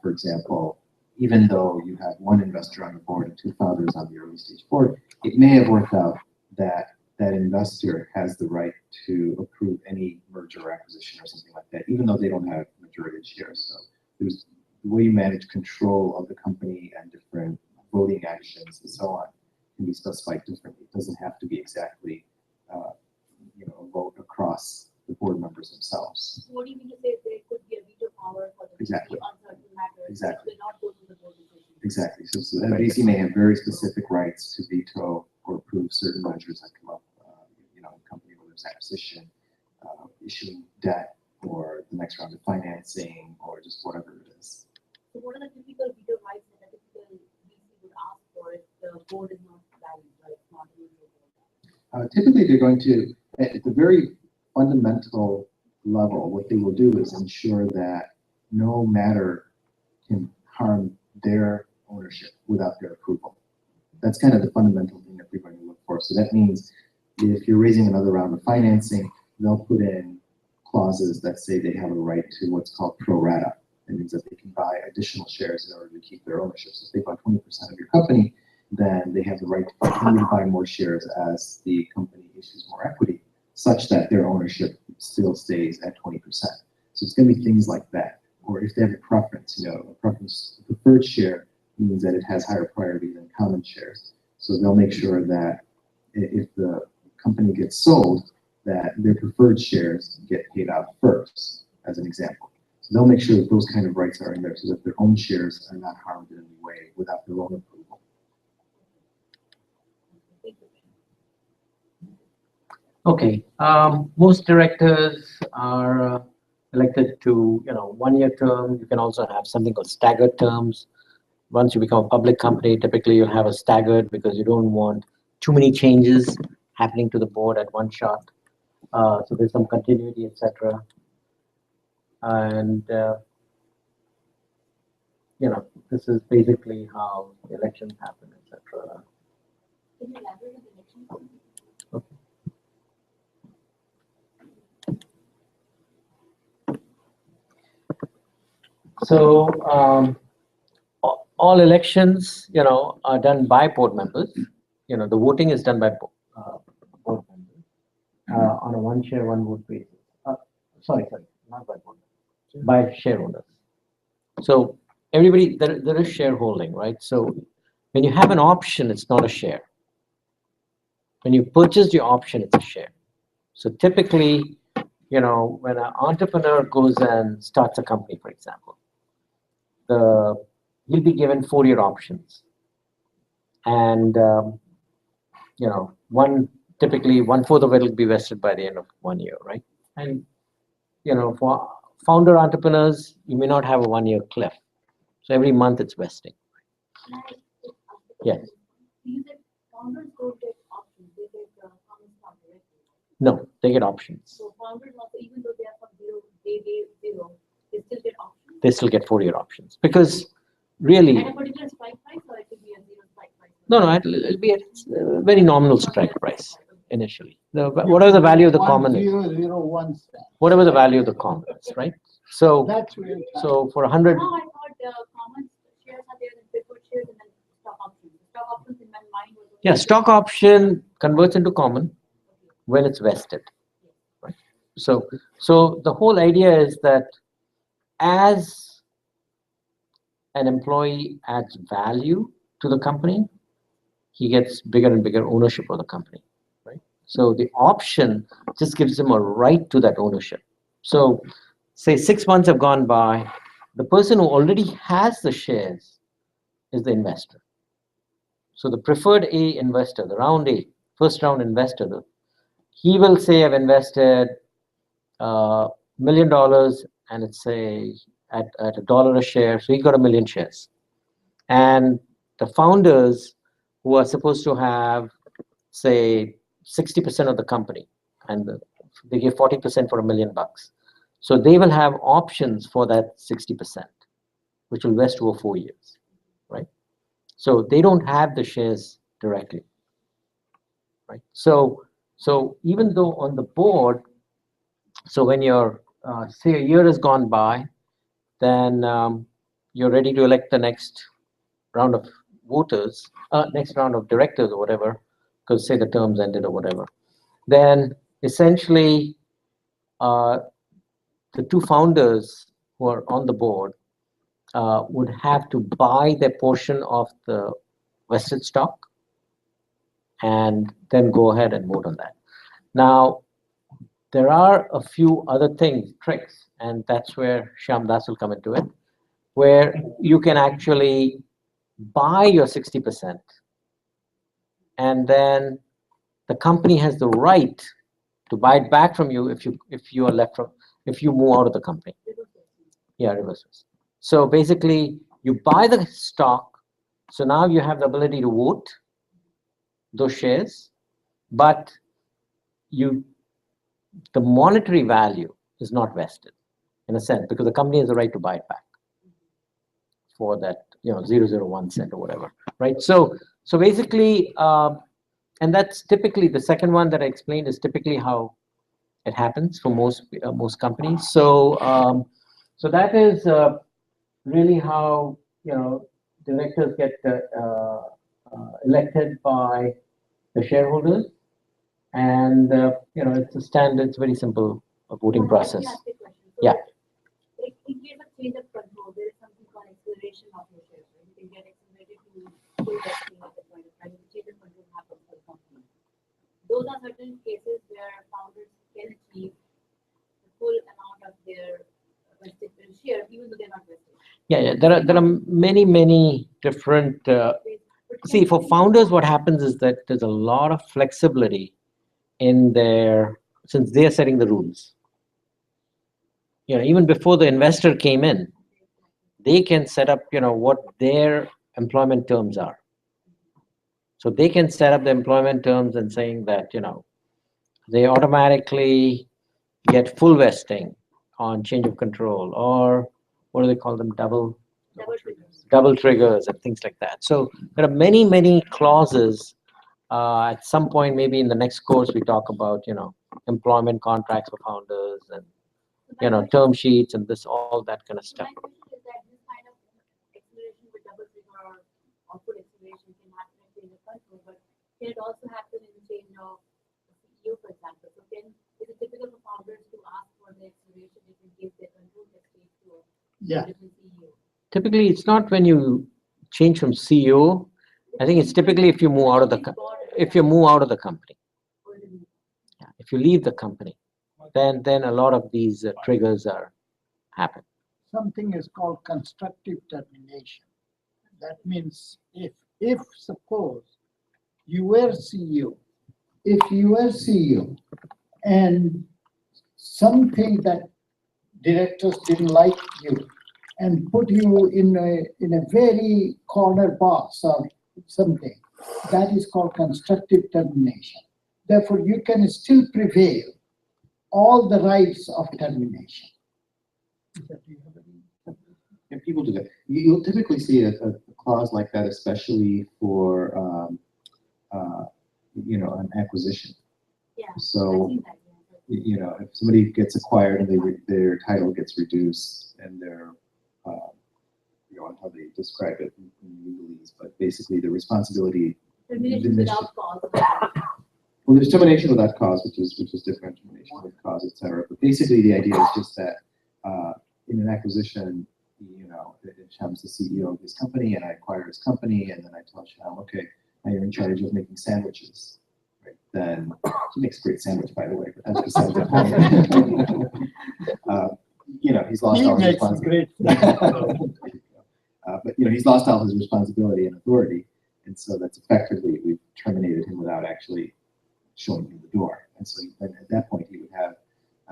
for example, even though you have 1 investor on the board and 2 founders on the early stage board, it may have worked out that that investor has the right to approve any merger or acquisition or something like that, even though they don't have majority shares. So there's the way you manage control of the company and different voting actions and so on can be specified differently. It doesn't have to be exactly a vote across the board members themselves. What do you mean to say there could be a veto power for the Exactly. on certain matters? Exactly. Will not go to the board decision. Exactly. So the VC may have very specific rights to veto or approve certain measures that come up, in a company, whether it's acquisition, issuing debt, or the next round of financing, or just whatever it is. So what are the typical veto rights that a typical VC would ask for if the board is not valid, right? Not usable? Typically, they're going to, at the very fundamental level, what they will do is ensure that no matter can harm their ownership without their approval. That's kind of the fundamental thing that we're going to look for. So that means if you're raising another round of financing, they'll put in clauses that say they have a right to what's called pro rata. It means that they can buy additional shares in order to keep their ownership. So if they buy 20% of your company, then they have the right to continue to buy more shares as the company issues more equity, such that their ownership still stays at 20%. So it's going to be things like that. Or if they have a preference, a preferred share means that it has higher priority than common shares. So they'll make sure that if the company gets sold, that their preferred shares get paid out first, as an example. So they'll make sure that those kind of rights are in there so that their own shares are not harmed in any way without their own approval. Okay. Most directors are elected to 1-year term. You can also have something called staggered terms. Once you become a public company, typically you'll have a staggered because you don't want too many changes happening to the board at one shot. So there's some continuity, etc. And this is basically how the elections happen, etc. Can you elaborate on the election? Okay. So all elections, are done by board members. The voting is done by board members on a one share, one vote basis. Sorry, not by board members, by shareholders. So everybody, there is shareholding, right? So when you have an option, it's not a share. When you purchase your option, it's a share. So typically, when an entrepreneur goes and starts a company, for example, he'll be given 4-year options. And, typically 1/4 of it will be vested by the end of 1 year, right? And, for founder entrepreneurs, you may not have a 1-year cliff. So every month it's vesting. Yes. You said founders don't get options, they get common stock directly. No, they get options. So founders also, even though they are from zero, they still get options. They still get 4-year options because really. At a particular strike price, or it could be a zero strike price? No, it'll be a very nominal strike price initially. Whatever the value of the common is. 0.001 cent. Whatever the value of the common is, right? So, That's really. so for 100. No, I thought common shares are there in preferred shares and then stock options. Stock options in my mind was. Yeah, stock option converts into common when it's vested. Right? So the whole idea is that as an employee adds value to the company, he gets bigger and bigger ownership of the company, right? So the option just gives him a right to that ownership. So say 6 months have gone by, the person who already has the shares is the investor. So the preferred A investor, the round A, first round investor, he will say, I've invested $1 million and it's say at $1 a share, so he got 1 million shares. And the founders who are supposed to have, say, 60% of the company, and they give 40% for $1 million. So they will have options for that 60%, which will vest over 4 years, right? So they don't have the shares directly, right? So even though on the board, so when you're, say a year has gone by, then you're ready to elect the next round of voters, next round of directors or whatever, because say the terms ended or whatever. Then essentially, the two founders who are on the board would have to buy their portion of the vested stock and then go ahead and vote on that. Now, there are a few other things, tricks, and that's where Shyam Das will come into it, where you can actually buy your 60%, and then the company has the right to buy it back from you if you are left from, if you move out of the company. Yeah, reverses. So basically, you buy the stock, so now you have the ability to vote those shares, but the monetary value is not vested in a sense because the company has the right to buy it back for that 0.001 cent or whatever, right? So basically, and that's typically the second one that I explained is typically how it happens for most companies. So so that is really how directors get elected by the shareholders, and it's a standard, it's very simple voting process. Yeah. Like in case of change of control, there is something called acceleration of your shares. Right? You can get accelerated to full vesting at the point of time. The change of control happens for the company. Those are certain cases where founders can achieve the full amount of their vested share, even though they're not vested. Yeah. There are many different. See, for founders, what happens is that there's a lot of flexibility in their, since they're setting the rules. Even before the investor came in, they can set up, what their employment terms are. So they can set up the employment terms and saying that, they automatically get full vesting on change of control, or what do they call them? Double triggers and things like that. So there are many, many clauses. At some point, maybe in the next course, we talk about, employment contracts for founders and, term sheets and this, all that kind of stuff. Can it also happen in the change of the CEO, for example? So is it typical for founders to ask for the acceleration if it gives their control stage to a different CEO? Typically, it's not when you change from CEO. I think it's typically if you move out of the company. Yeah, if you leave the company, then a lot of these triggers happen. Something is called constructive termination. That means if suppose you were CEO, and something that directors didn't like you and put you in a very corner box or something, that is called constructive termination. Therefore, you can still prevail all the rights of termination. And people do that. You'll typically see a clause like that, especially for an acquisition. Yeah. So if somebody gets acquired and their title gets reduced and their how they describe it in legalese, but basically the responsibility Termination without cause. Well, there's termination without cause, which is different, termination with cause, etc. But basically, the idea is just that in an acquisition, if Shyam's the CEO of his company and I acquire his company, and then I tell Shyam, okay, now you're in charge of making sandwiches, right? Then he makes a great sandwich, by the way, but that's beside the point. He's lost all his responsibility. But he's lost all his responsibility and authority, and so that's effectively we've terminated him without actually showing him the door. And so then at that point he would have,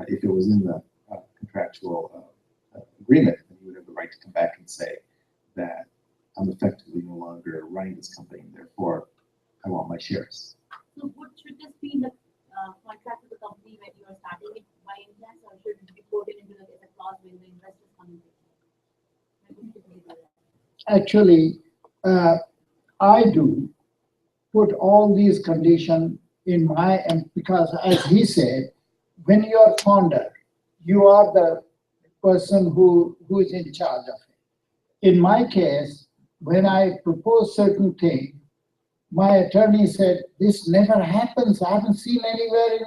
if it was in the contractual agreement, then he would have the right to come back and say that I'm effectively no longer running this company, and therefore I want my shares. So should this be in the contract with the company when you are starting it by intent, or should it be quoted into the clause when the investors come in? Actually, I do put all these conditions in because as he said, when you are founder, you are the person who is in charge of it. In my case, when I propose certain thing, my attorney said, this never happens. I haven't seen anywhere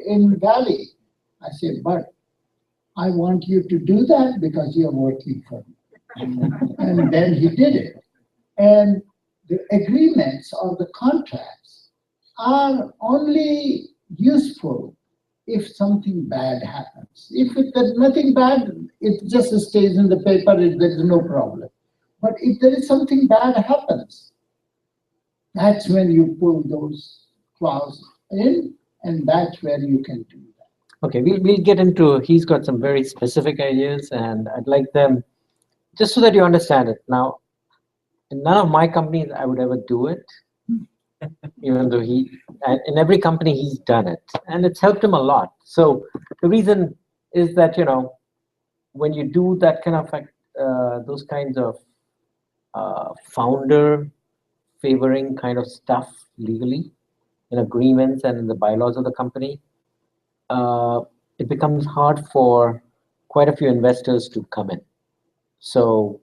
in Valley. I said, but I want you to do that because you're working for me. And then he did it. And the agreements or the contracts are only useful if something bad happens. If there's nothing bad, it just stays in the paper, there's no problem. But if there is something bad happens, that's when you pull those clauses in, and that's where you can do that. Okay, we'll get into, he's got some very specific ideas, and I'd like them, just so that you understand it. Now, in none of my companies I would ever do it, even though in every company he's done it, and it's helped him a lot. So the reason is that, when you do that kind of, those kinds of founder favoring kind of stuff legally, in agreements and in the bylaws of the company, it becomes hard for quite a few investors to come in. So,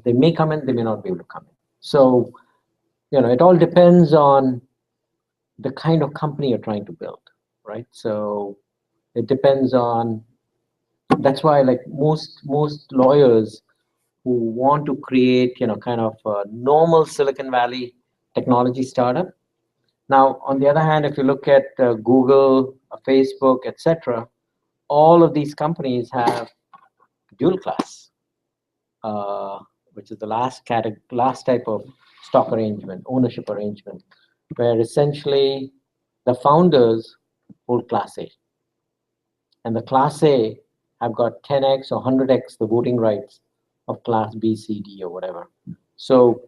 they may come in, they may not be able to come in. So, it all depends on the kind of company you're trying to build, right? So it depends on, that's why like most lawyers who want to create, kind of a normal Silicon Valley technology startup. Now, on the other hand, if you look at Google, Facebook, etc., all of these companies have dual class, which is the last type of stock arrangement, ownership arrangement, where essentially The founders hold Class A. And the Class A have got 10x or 100x the voting rights of Class B, C, D, or whatever. So,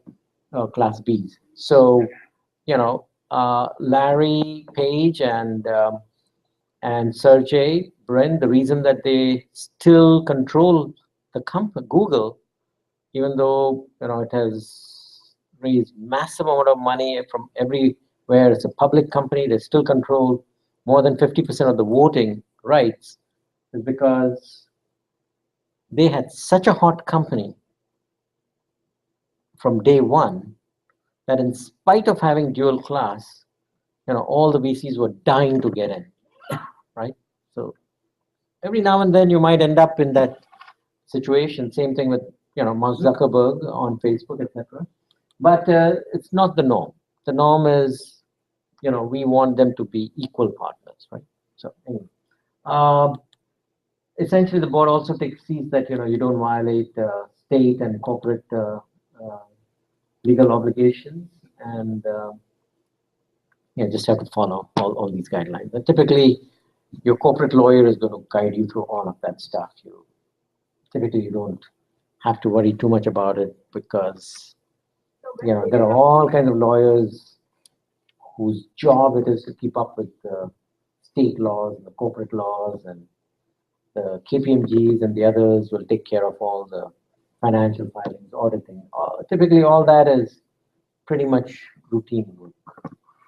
Class Bs. So, Larry Page and Sergey Brin, the reason that they still control the company, Google, even though it has raised massive amount of money from everywhere, it's a public company, they still control more than 50% of the voting rights, is because they had such a hot company from day one that in spite of having dual class, all the VCs were dying to get in, right? So every now and then you might end up in that situation. Same thing with Mark Zuckerberg on Facebook, etc. But it's not the norm. The norm is, we want them to be equal partners, right? So anyway, essentially the board also sees that you don't violate state and corporate legal obligations, and just have to follow all these guidelines. And typically, your corporate lawyer is going to guide you through all of that stuff. Typically you don't have to worry too much about it, because there are all kinds of lawyers whose job it is to keep up with the state laws, the corporate laws, and the KPMGs and the others will take care of all the financial filings, auditing. Typically all that is pretty much routine work.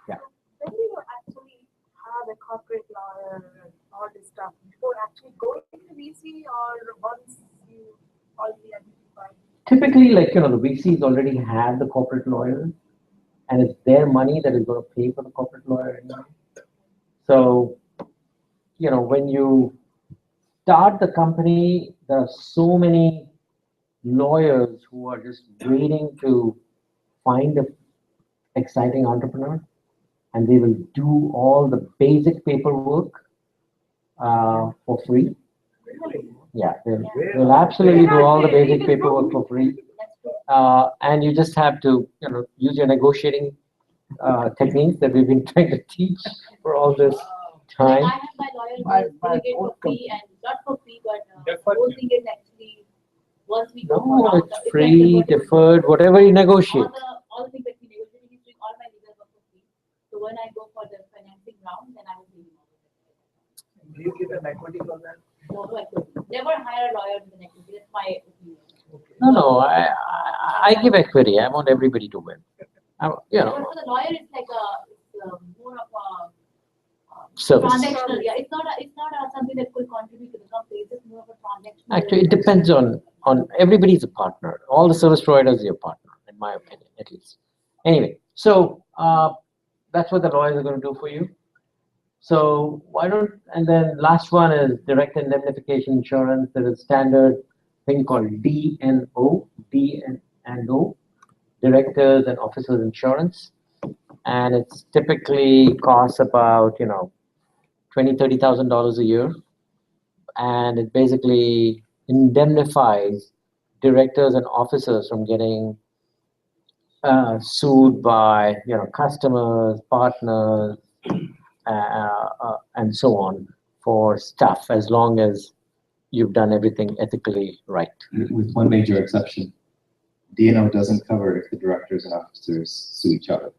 Yeah. When do you actually have a corporate lawyer and all this stuff before actually going to VC, or once you already identify? Typically, the VCs already have the corporate lawyer, and it's their money that is going to pay for the corporate lawyer anyway. So, when you start the company, there are so many lawyers who are just waiting to find an exciting entrepreneur, and they will do all the basic paperwork for free. Yeah, they'll absolutely do all the basic paperwork for free. And you just have to use your negotiating techniques that we've been trying to teach for all this time. I have my lawyer doing it for free, and not for free, but whole thing is actually once we go No, for it's free, deferred, whatever you negotiate. all the things that we negotiate, he's doing all my legal work for free. So when I go for the financing round, then I will pay him all of it. Do you give an equity for that? No equity. Never hire a lawyer with an equity. That's my opinion. No, I give equity. I want everybody to win. For the lawyer, it's like it's more of a Service. transactional. Yeah, it's not something that could contribute to the company. It's just more of a transactional. Actually, it depends on everybody's a partner. All the service providers are your partner, in my opinion, at least. Anyway, so that's what the lawyers are going to do for you. So and then last one is direct indemnification insurance. There is standard thing called D&O, Directors and Officers Insurance, and it's typically costs about $20,000-$30,000 a year, and it basically indemnifies directors and officers from getting sued by customers, partners, and so on for stuff, as long as you've done everything ethically right. With one major exception. D&O doesn't cover if the directors and officers sue each other.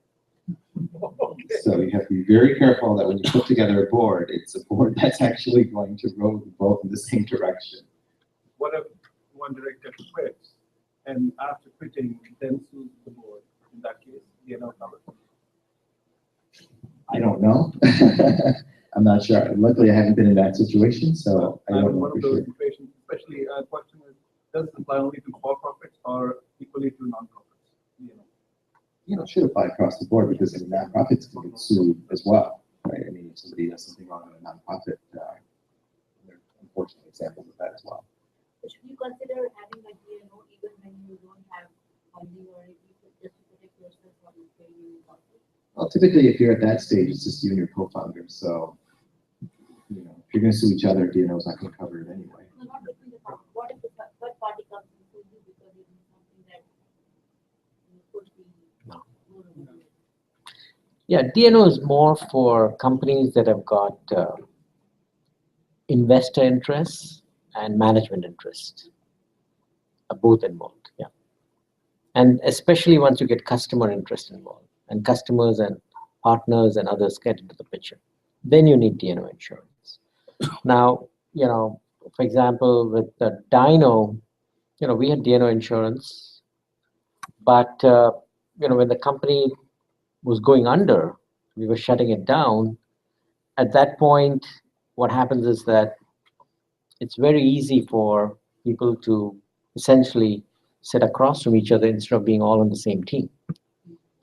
So you have to be very careful that when you put together a board, it's a board that's actually going to row both in the same direction. What if one director quits and after quitting then sues the board? In that case, D&O covers. I don't know. I'm not sure. Luckily, I haven't been in that situation, so I don't know one for of those sure. situations, especially question is, does it apply only to for-profits or equally to non-profits? It should apply across the board, because nonprofits can get sued as well, right? I mean, if somebody does something wrong in a nonprofit, there are unfortunate examples of that as well. So should you consider having a D&O even when you don't have funding, or if you could just protect yourself from failing in conflict? Well, typically, if you're at that stage, it's just you and your co-founders. So, if you're going to sue each other, D&O is not going to cover it anyway. No, not between the parties. What if the third party comes and sues you because you do something that could be Yeah, DNO is more for companies that have got investor interests and management interests, both involved. Yeah, and especially once you get customer interest involved, and customers and partners and others get into the picture, then you need DNO insurance. Now, for example, with the Dino, we had DNO insurance, but when the company was going under, we were shutting it down. At that point, what happens is that it's very easy for people to essentially sit across from each other instead of being all on the same team,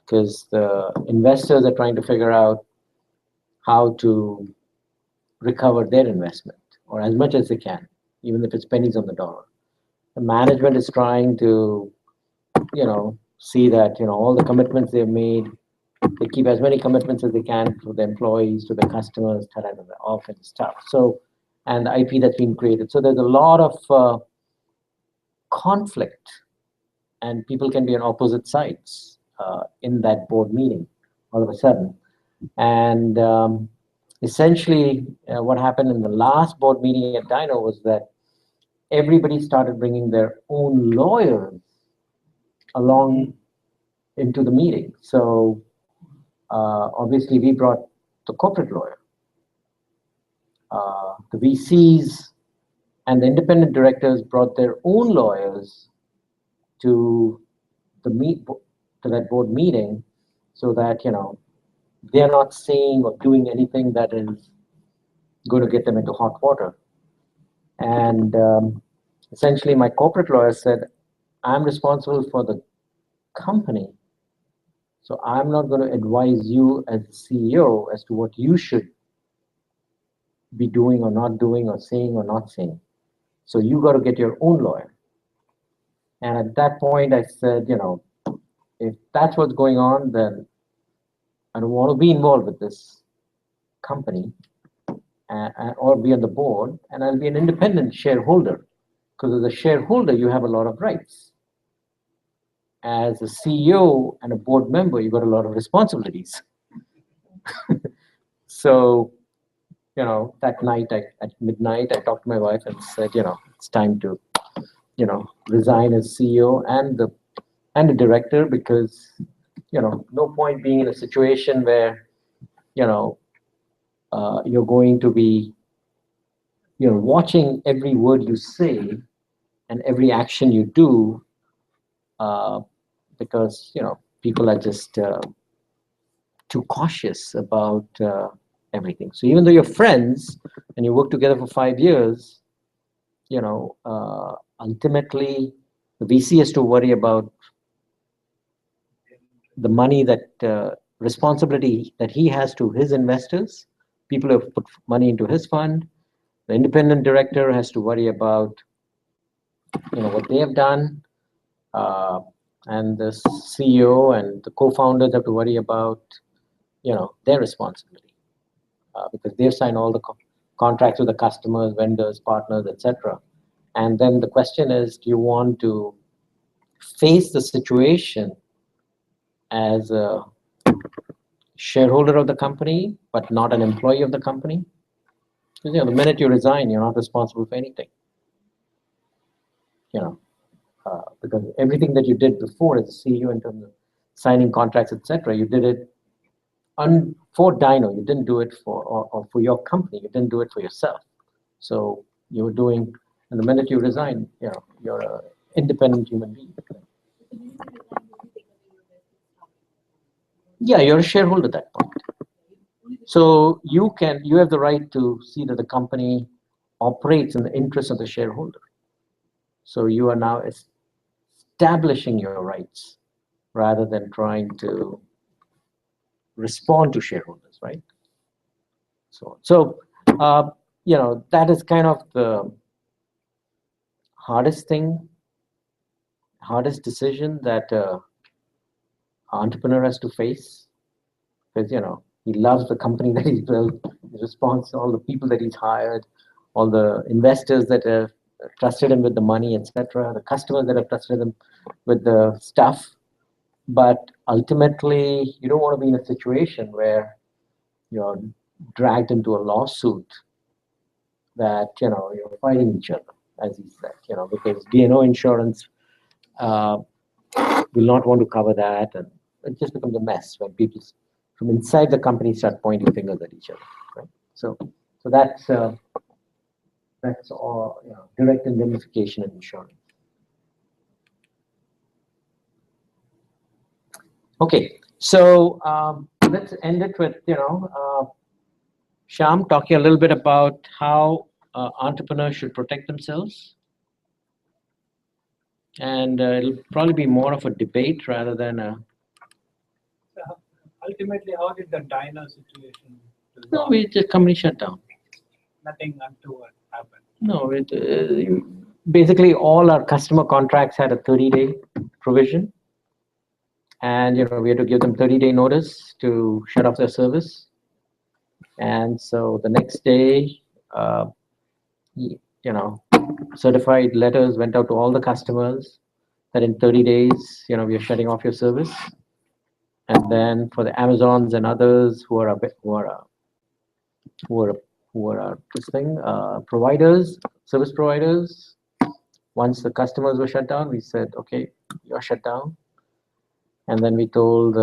because the investors are trying to figure out how to recover their investment, or as much as they can, even if it's pennies on the dollar. The management is trying to, see that, all the commitments they've made, they keep as many commitments as they can to the employees, to the customers, all kinds of stuff. So, and the IP that's been created. So there's a lot of conflict, and people can be on opposite sides in that board meeting all of a sudden. And essentially, what happened in the last board meeting at Dino was that everybody started bringing their own lawyers along into the meeting. So obviously, we brought the corporate lawyer. The VCs and the independent directors brought their own lawyers to that board meeting, so that they're not saying or doing anything that is going to get them into hot water. And essentially, my corporate lawyer said, I'm responsible for the company, so I'm not going to advise you as the CEO as to what you should be doing or not doing, or saying or not saying. So you got to get your own lawyer. And at that point, I said, if that's what's going on, then I don't want to be involved with this company or be on the board, and I'll be an independent shareholder, because as a shareholder, you have a lot of rights. As a CEO and a board member, you've got a lot of responsibilities. So, that night at midnight, I talked to my wife and said, it's time to, resign as CEO and the director, because, no point being in a situation where, you're going to be, watching every word you say and every action you do, because, people are just too cautious about everything. So even though you're friends and you work together for 5 years, ultimately the VC has to worry about the money that responsibility that he has to his investors, people who have put money into his fund. The independent director has to worry about what they have done, and the CEO and the co-founders have to worry about their responsibility, because they've signed all the contracts with the customers, vendors, partners, etc. And then the question is, do you want to face the situation as a shareholder of the company, but not an employee of the company? Because the minute you resign, you're not responsible for anything. Because everything that you did before as a CEO in terms of signing contracts, etc., you did it for Dino. You didn't do it or for your company. You didn't do it for yourself. So you were doing, and the minute you resign, you're an independent human being. Yeah, you're a shareholder at that point. So you have the right to see that the company operates in the interest of the shareholder. So you are now establishing your rights rather than trying to respond to shareholders, right? So that is kind of the hardest decision that an entrepreneur has to face, because he loves the company that he's built, he's responsible to all the people that he's hired, all the investors that have trusted him with the money, etc., the customers that have trusted him with the stuff, But ultimately, you don't want to be in a situation where you're dragged into a lawsuit that, you're fighting each other, as he said, because D&O insurance will not want to cover that, and it just becomes a mess when people from inside the company start pointing fingers at each other, right? So that's all, direct indemnification and insurance. Okay, so let's end it with, Shyam talking a little bit about how entrepreneurs should protect themselves. And it'll probably be more of a debate rather than a... Ultimately, how did the diner situation No, the company shut down. Nothing untoward happened. No, basically all our customer contracts had a 30-day provision. And, we had to give them 30-day notice to shut off their service. And so the next day, certified letters went out to all the customers that in 30 days, we are shutting off your service. And then for the Amazons and others who are providers, service providers, once the customers were shut down, we said, okay, you're shut down. And then we told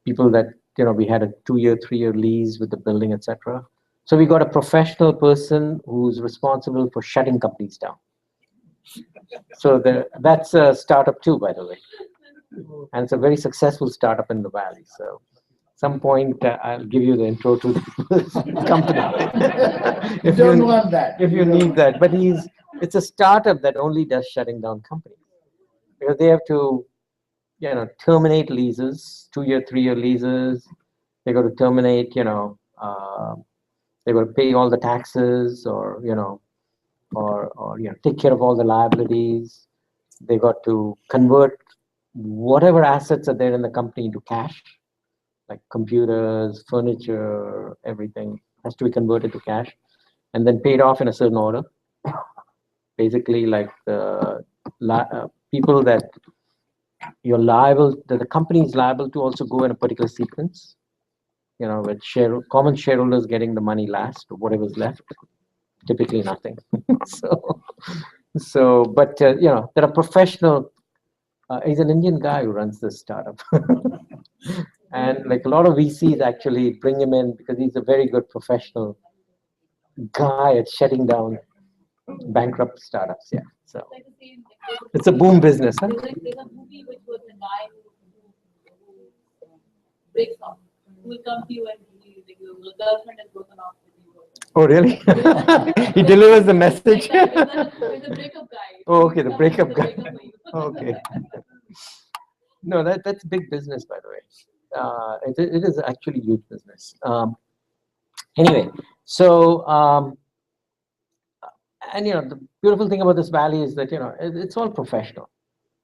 people that, we had a 2-year, 3-year lease with the building, etc. So we got a professional person who's responsible for shutting companies down. So that's a startup too, by the way. And it's a very successful startup in the Valley. So at some point, I'll give you the intro to the company. If you don't want that. If you need that. But it's a startup that only does shutting down companies. Because they have to, terminate leases, 2-year, 3-year leases. They got to terminate, they got to pay all the taxes or take care of all the liabilities. They got to convert whatever assets are there in the company into cash, like computers, furniture, everything has to be converted to cash and then paid off in a certain order. Basically, like the people that you're liable, that the company is liable to also go in a particular sequence, with common shareholders getting the money last, or whatever's left, typically nothing. But there are professional, he's an Indian guy who runs this startup. And like a lot of VCs actually bring him in because he's a very good professional guy at shutting down bankrupt startups. Yeah, so it's a boom business. Huh? There's a movie which was the guy who breaks off, who will come to you and the girlfriend is broken off with you. Oh, really? He delivers the message. There's a breakup guy. Oh, okay, the breakup guy. Okay. No, that's big business, by the way. It is actually huge business. Anyway, so and the beautiful thing about this valley is that it's all professional.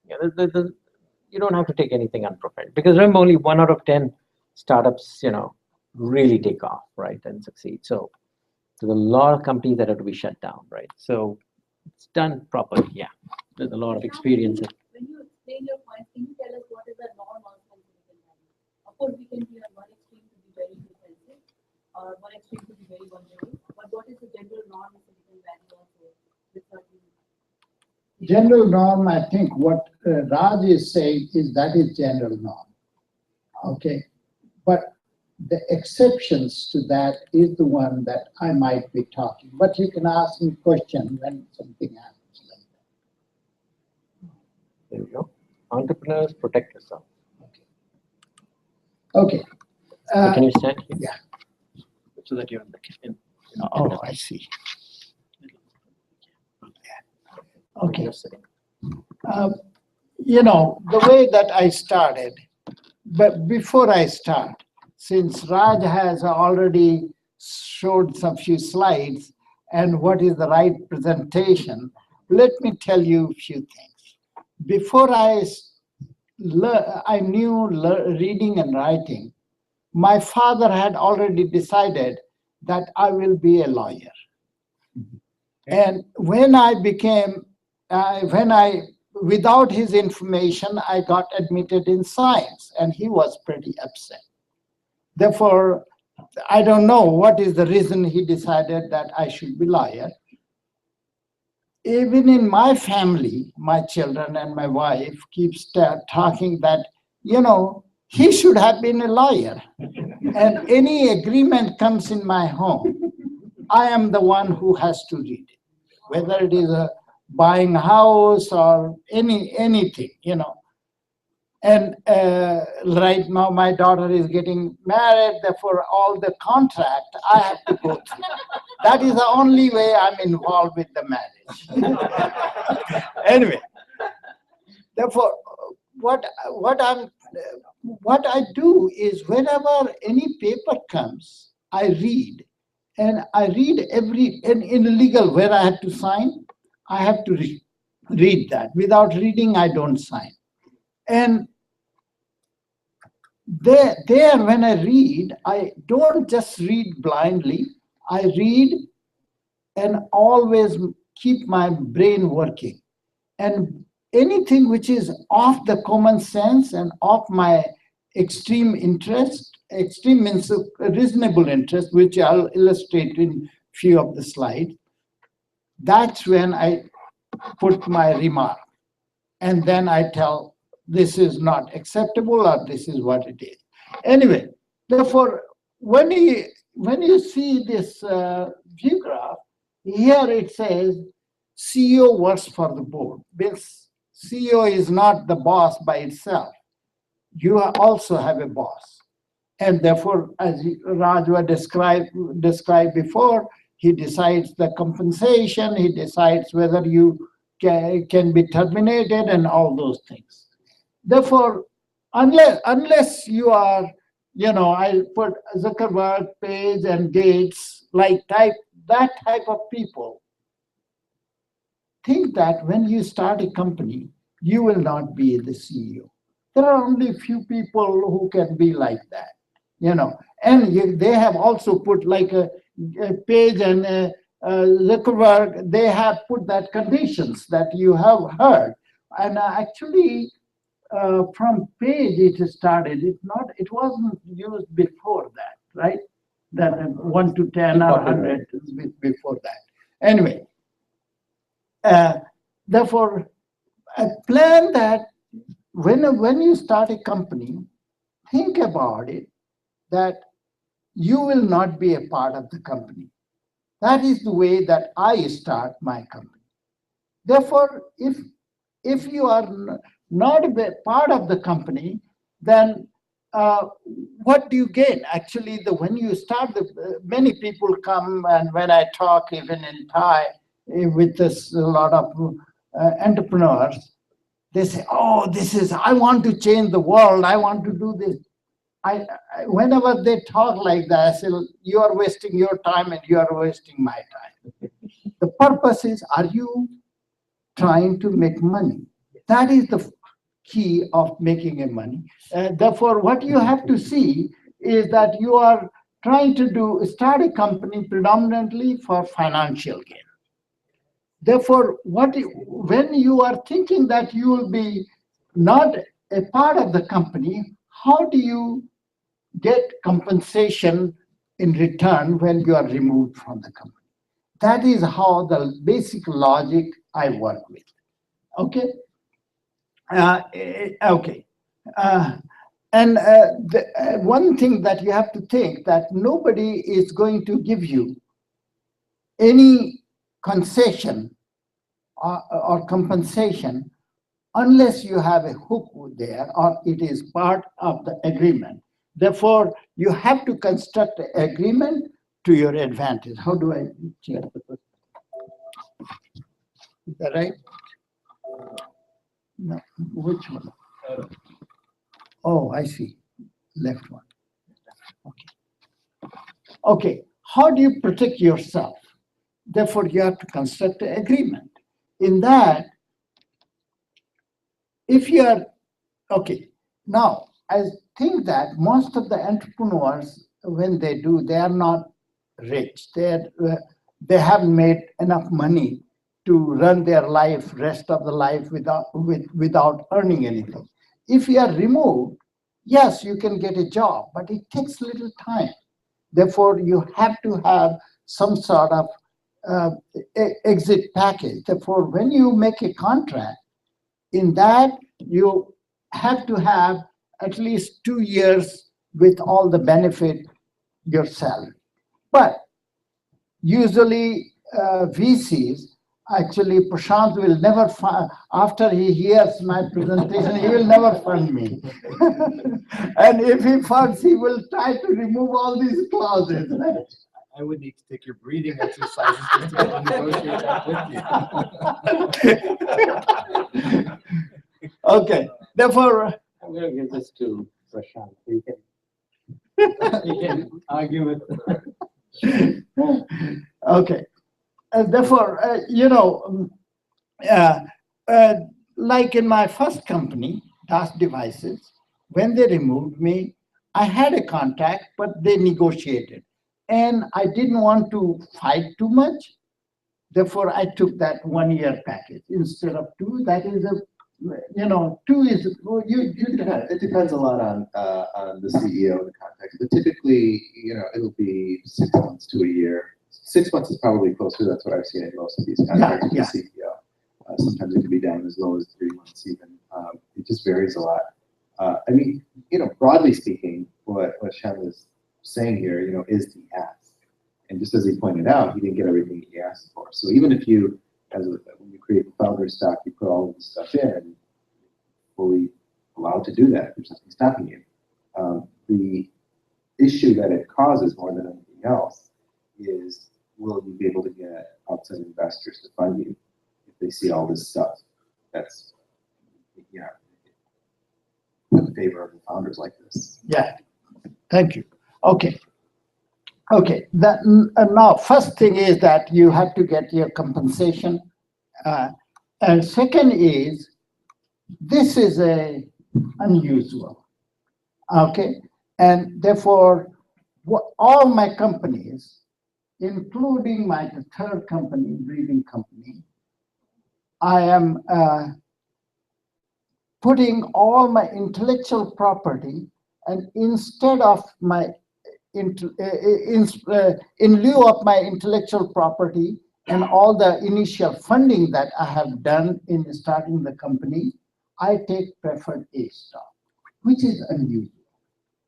You don't have to take anything unprofessional because remember, only 1 out of 10 startups really take off, right, and succeed. So there's a lot of companies that have to be shut down, right? So it's done properly. Yeah, there's a lot of experience. When you explain your points, can you tell us what is the normal Silicon Valley? Of course, we can be on one extreme to be very defensive, or one extreme to be very vulnerable. But what is the general norm in Silicon Valley also? General norm, I think what Raj is saying is that is general norm. Okay, but the exceptions to that is the one that I might be talking. But you can ask me question when something happens like that. There you go. Entrepreneurs, protect yourself. Okay. So can you stand here? Yeah. So that you're in the kitchen. Oh, I see. Okay. The way that I started, but before I start, since Raj has already showed some few slides and what is the right presentation, let me tell you a few things. Before I knew reading and writing, my father had already decided that I will be a lawyer. And when I became, when I without his information, I got admitted in science, and he was pretty upset. Therefore, I don't know what is the reason he decided that I should be lawyer. Even in my family, my children and my wife keeps talking that, you know, he should have been a lawyer. And any agreement comes in my home, I am the one who has to read it, whether it is a buying a house or anything, you know. And right now my daughter is getting married, therefore all the contract I have to go through. That is the only way I'm involved with the marriage. Anyway, therefore what I do is whenever any paper comes, I read. And I read in legal where I have to sign, I have to read that. Without reading, I don't sign. And there when I read, I don't just read blindly. I read and always keep my brain working. And anything which is off the common sense and off my extreme interest, extreme means reasonable interest, which I'll illustrate in few of the slides, that's when I put my remark. And then I tell, this is not acceptable or this is what it is. Anyway, therefore, when you see this view graph, here it says CEO works for the board. This CEO is not the boss by itself. You also have a boss. And therefore, as Rajwa described before, he decides the compensation, he decides whether you can be terminated and all those things. Therefore, unless you are, you know, I put Zuckerberg, Page, and Gates, like that type of people, think that when you start a company, you will not be the CEO. There are only a few people who can be like that, you know. And they have also put like a Page and Zuckerberg, they have put that conditions that you have heard. And actually, from Page it started. It wasn't used before that, right? That 1 to 10 or 100 before that. Anyway, therefore, I plan that when you start a company, think about it that you will not be a part of the company. That is the way that I start my company. Therefore, if you are not a part of the company, then what do you gain? Actually, when you start, many people come, and when I talk even in Thai with a lot of entrepreneurs, they say, oh, I want to change the world, I want to do this. Whenever they talk like that, I say, you are wasting your time and you are wasting my time. The purpose is, are you trying to make money? That is the key of making a money. Therefore, what you have to see is that you are trying to start a company predominantly for financial gain. Therefore, when you are thinking that you will be not a part of the company, how do you get compensation in return when you are removed from the company? That is how the basic logic I work with. Okay? Okay. And one thing that you have to think that nobody is going to give you any concession or compensation unless you have a hook there or it is part of the agreement. Therefore, you have to construct an agreement to your advantage. How do I change the person? Is that right? No, which one? Oh, I see. Left one. Okay. Okay. How do you protect yourself? Therefore, you have to construct an agreement. In that, if you are, okay, now I think that most of the entrepreneurs, when they do, they are not rich. They haven't made enough money to run their life, rest of the life without earning anything. If you are removed, yes, you can get a job, but it takes little time. Therefore, you have to have some sort of exit package. Therefore, when you make a contract, in that you have to have at least 2 years with all the benefit your salary. But usually VCs, actually Prashant will never fund, after he hears my presentation, he will never fund me. And if he funds, he will try to remove all these clauses. I would need to take your breathing exercises just to be able to negotiate that with you. Okay, therefore, I'm going to give this to Prashant. He can argue with. okay. Therefore, like in my first company, TAS Devices, when they removed me, I had a contract, but they negotiated. And I didn't want to fight too much. Therefore, I took that 1 year package instead of 2. That is 2 is, It depends a lot on the CEO and the context, but typically, it'll be 6 months to a year. 6 months is probably closer. That's what I've seen in most of these contracts with the CEO. Sometimes it can be down as low as 3 months even. It just varies a lot. I mean, broadly speaking, what Shem is saying here, is the ask. And just as he pointed out, he didn't get everything he asked for. So even if you, when you create the founder stock, you put all of this stuff in, and fully allowed to do that, there's nothing stopping you. The issue that it causes more than anything else is, will you be able to get outside investors to fund you if they see all this stuff that's, in favor of the founders like this? Yeah, thank you. Okay. Okay, now first thing is that you have to get your compensation. And second is, this is unusual, okay? And therefore, all my companies, including my third company, breeding company, I am putting all my intellectual property, and instead of my in lieu of my intellectual property and all the initial funding that I have done in starting the company, I take preferred A stock, which is unusual,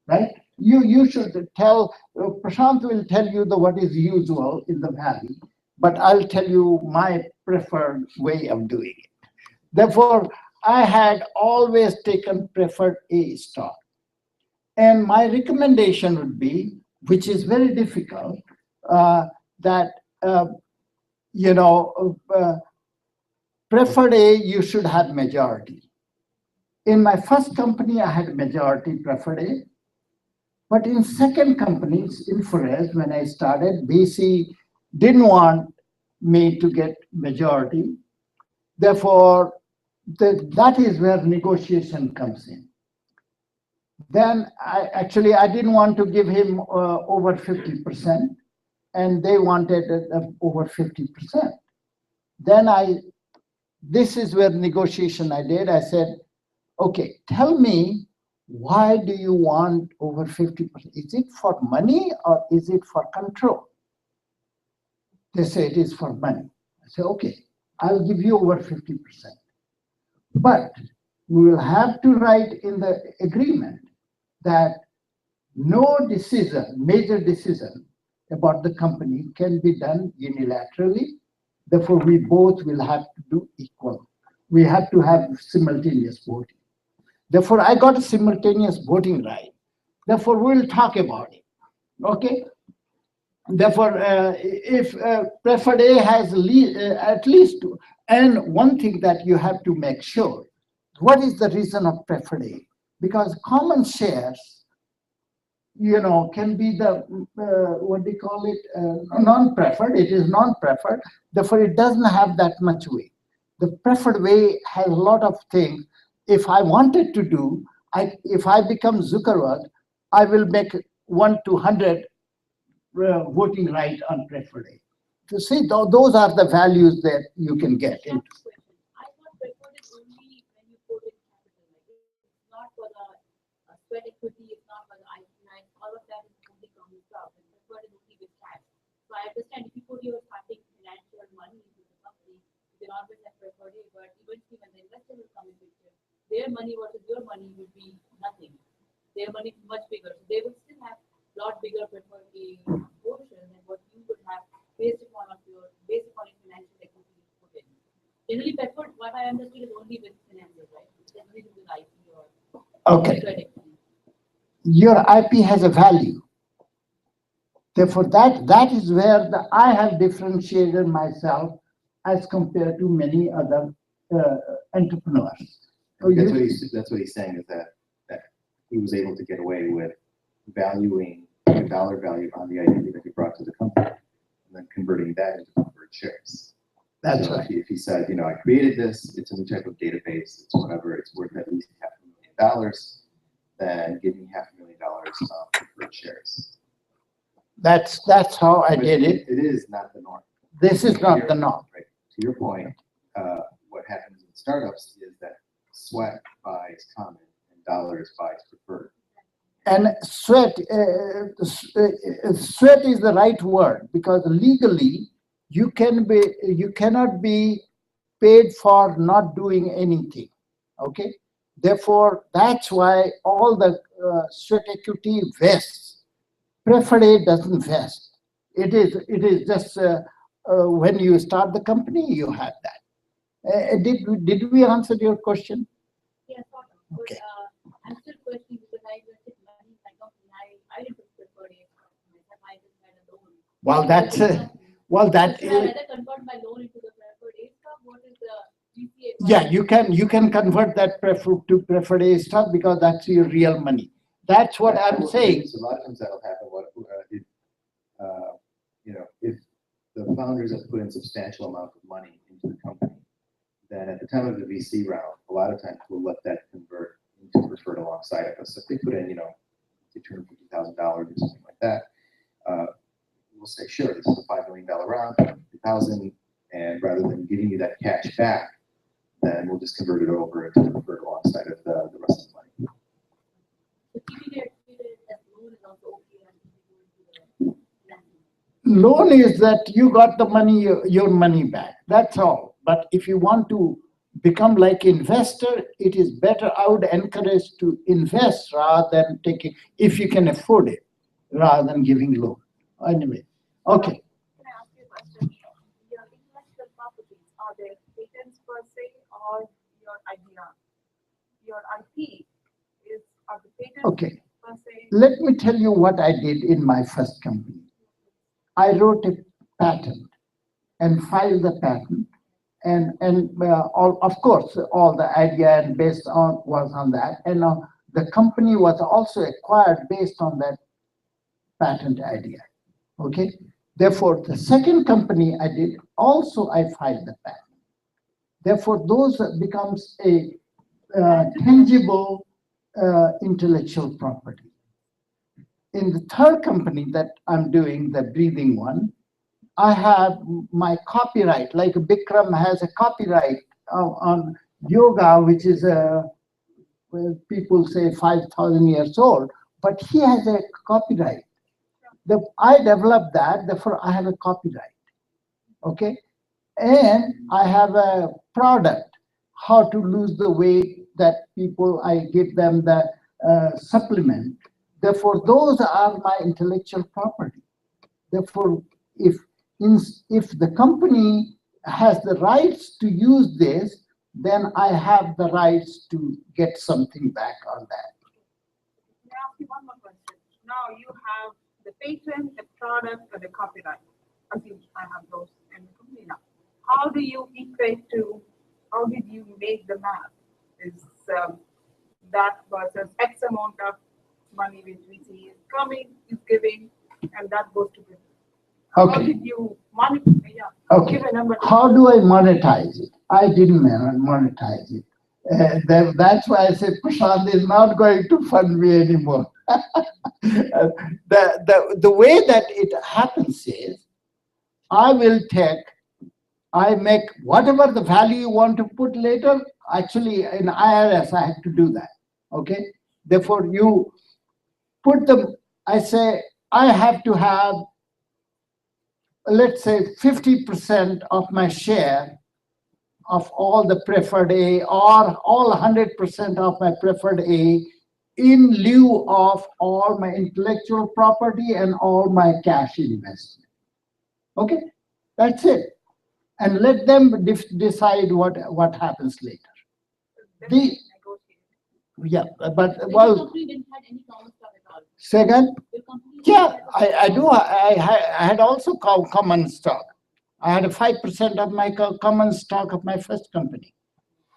right? You should tell, Prashant will tell you what is usual in the valley, but I'll tell you my preferred way of doing it. Therefore, I had always taken preferred A stock. And my recommendation would be, which is very difficult, that, preferred A, you should have majority. In my first company, I had majority preferred A. But in second companies, in Forest, when I started, BC didn't want me to get majority. Therefore, that is where negotiation comes in. Then I didn't want to give him over 50%, and they wanted over 50%. Then this is where negotiation I did. I said, okay, tell me, why do you want over 50%? Is it for money or is it for control? They say it is for money. I say, okay, I'll give you over 50%. But we will have to write in the agreement that no decision, major decision about the company can be done unilaterally. Therefore, we both will have to do equal. We have to have simultaneous voting. Therefore, I got a simultaneous voting right. Therefore, we'll talk about it. Okay? Therefore, if preferred A has at least two, and one thing that you have to make sure, what is the reason of preferred A? Because common shares, can be the, what do you call it, non-preferred. It is non-preferred. Therefore, it doesn't have that much weight. The preferred way has a lot of things. If I wanted to do, if I become Zuckerberg, I will make 1 to 100 voting right on preferred A. see, those are the values that you can get into. I thought preferred is only when you put in capital. Like it's not for the sweat equity, it's not for the IP9, all of that is only common stuff. And preferred is only with cash. So I understand if you put your starting financial money into the company, you can always have preferred it, but eventually when the investor will come in picture, their money versus your money would be nothing. Their money is much bigger. So they will still have a lot bigger preferred portion than what you would have based upon your financial equity put in. Generally, preferred, what I understood is only with finances, right? It's generally with IP or Okay. Your IP has a value. Therefore, that is where I have differentiated myself as compared to many other entrepreneurs. That's what he's saying, is that he was able to get away with valuing the dollar value on the idea that he brought to the company, and then converting that into preferred shares. That's so right. If he said, I created this, it's a new type of database, it's whatever, it's worth at least $500,000, then give me $500,000 of preferred shares. That's how I did it. It is not the norm. This is not the norm. Right. To your point, what happens in startups is that sweat buys common and dollars buys preferred. And sweat is the right word, because legally you cannot be paid for not doing anything. Okay. Therefore, that's why all the sweat equity vests. Preferred A doesn't vest. It is just when you start the company, you have that. Did we answer your question? Yes, sort of. Okay. But I'm still questioning because I invested money in my company. I didn't prefer it. I just had a loan. Well, that Should I rather convert my loan into the preferred A stock? What is the GCA? Yeah, you can convert that to preferred A stock, because that's your real money. That's what I'm saying. So a lot of times that'll happen. If the founders have put in substantial amount of money into the company, then at the time of the VC round, a lot of times we'll let that convert into preferred alongside of us. So if they put in, $250,000 or something like that, we'll say, sure, this is a $5 million round, $50,000, and rather than giving you that cash back, then we'll just convert it over into preferred alongside of the rest of the money. Loan is that you got the money, your money back. That's all. But if you want to become like investor, it is better. I would encourage to invest rather than taking, if you can afford it, rather than giving loan. Anyway, okay. Can I ask you a question? Your intellectual properties, are they patents per se or your idea? Your IP are the patents Okay. per se? Let me tell you what I did in my first company. I wrote a patent and filed the patent, and of course all the idea and based on was on that, and the company was also acquired based on that patent idea. Okay. Therefore, the second company I did also I filed the patent. Therefore, those becomes a tangible intellectual property. In the third company that I'm doing, the breathing one, I have my copyright, like Bikram has a copyright on yoga, which is people say 5,000 years old, but he has a copyright. I developed that, therefore I have a copyright. Okay. And I have a product, how to lose the weight that people, I give them the supplement. Therefore, those are my intellectual property. Therefore, if the company has the rights to use this, then I have the rights to get something back on that. Can I ask you one more question? Now you have the patent, the product, or the copyright. Assume I have those in the company now. How do you equate to, how did you make the math? Is that versus X amount of money which we see is coming, is giving, and that goes to business. Okay. How did you monetize? Yeah. Okay. Give a number. How do I monetize it? I didn't monetize it. That's why I said Prashant is not going to fund me anymore. The way that it happens is, I will take, I make whatever the value you want to put later. Actually, in IRS, I have to do that. Okay. Therefore, you put them, I say, I have to have, let's say, 50% of my share of all the preferred A, or all 100% of my preferred A, in lieu of all my intellectual property and all my cash investment. Okay, that's it. And let them decide what happens later. The, yeah, but well, company didn't have any common stock at all. second, Your company yeah, I do. I had also common stock. I had a 5% of my common stock of my first company.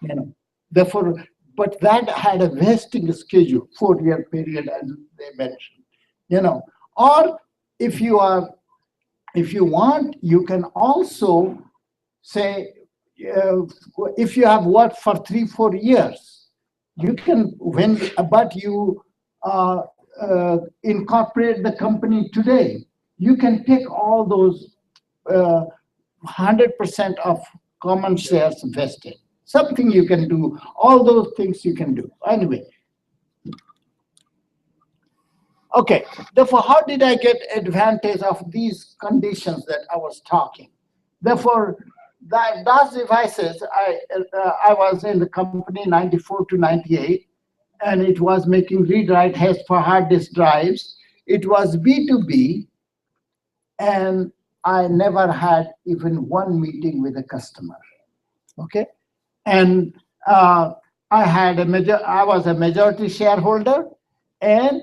You know, therefore, but that had a vesting schedule, 4-year period, as they mentioned. You know, or if you want, you can also say, if you have worked for 3-4 years, you can, but you incorporate the company today, you can take all those 100% of common shares vested. Something you can do, all those things you can do. Anyway. Okay, therefore, how did I get advantage of these conditions that I was talking? Therefore, that DOS devices, I was in the company 94 to 98, and it was making read-write heads for hard disk drives. It was B2B, and I never had even one meeting with a customer. Okay, and I was a majority shareholder, and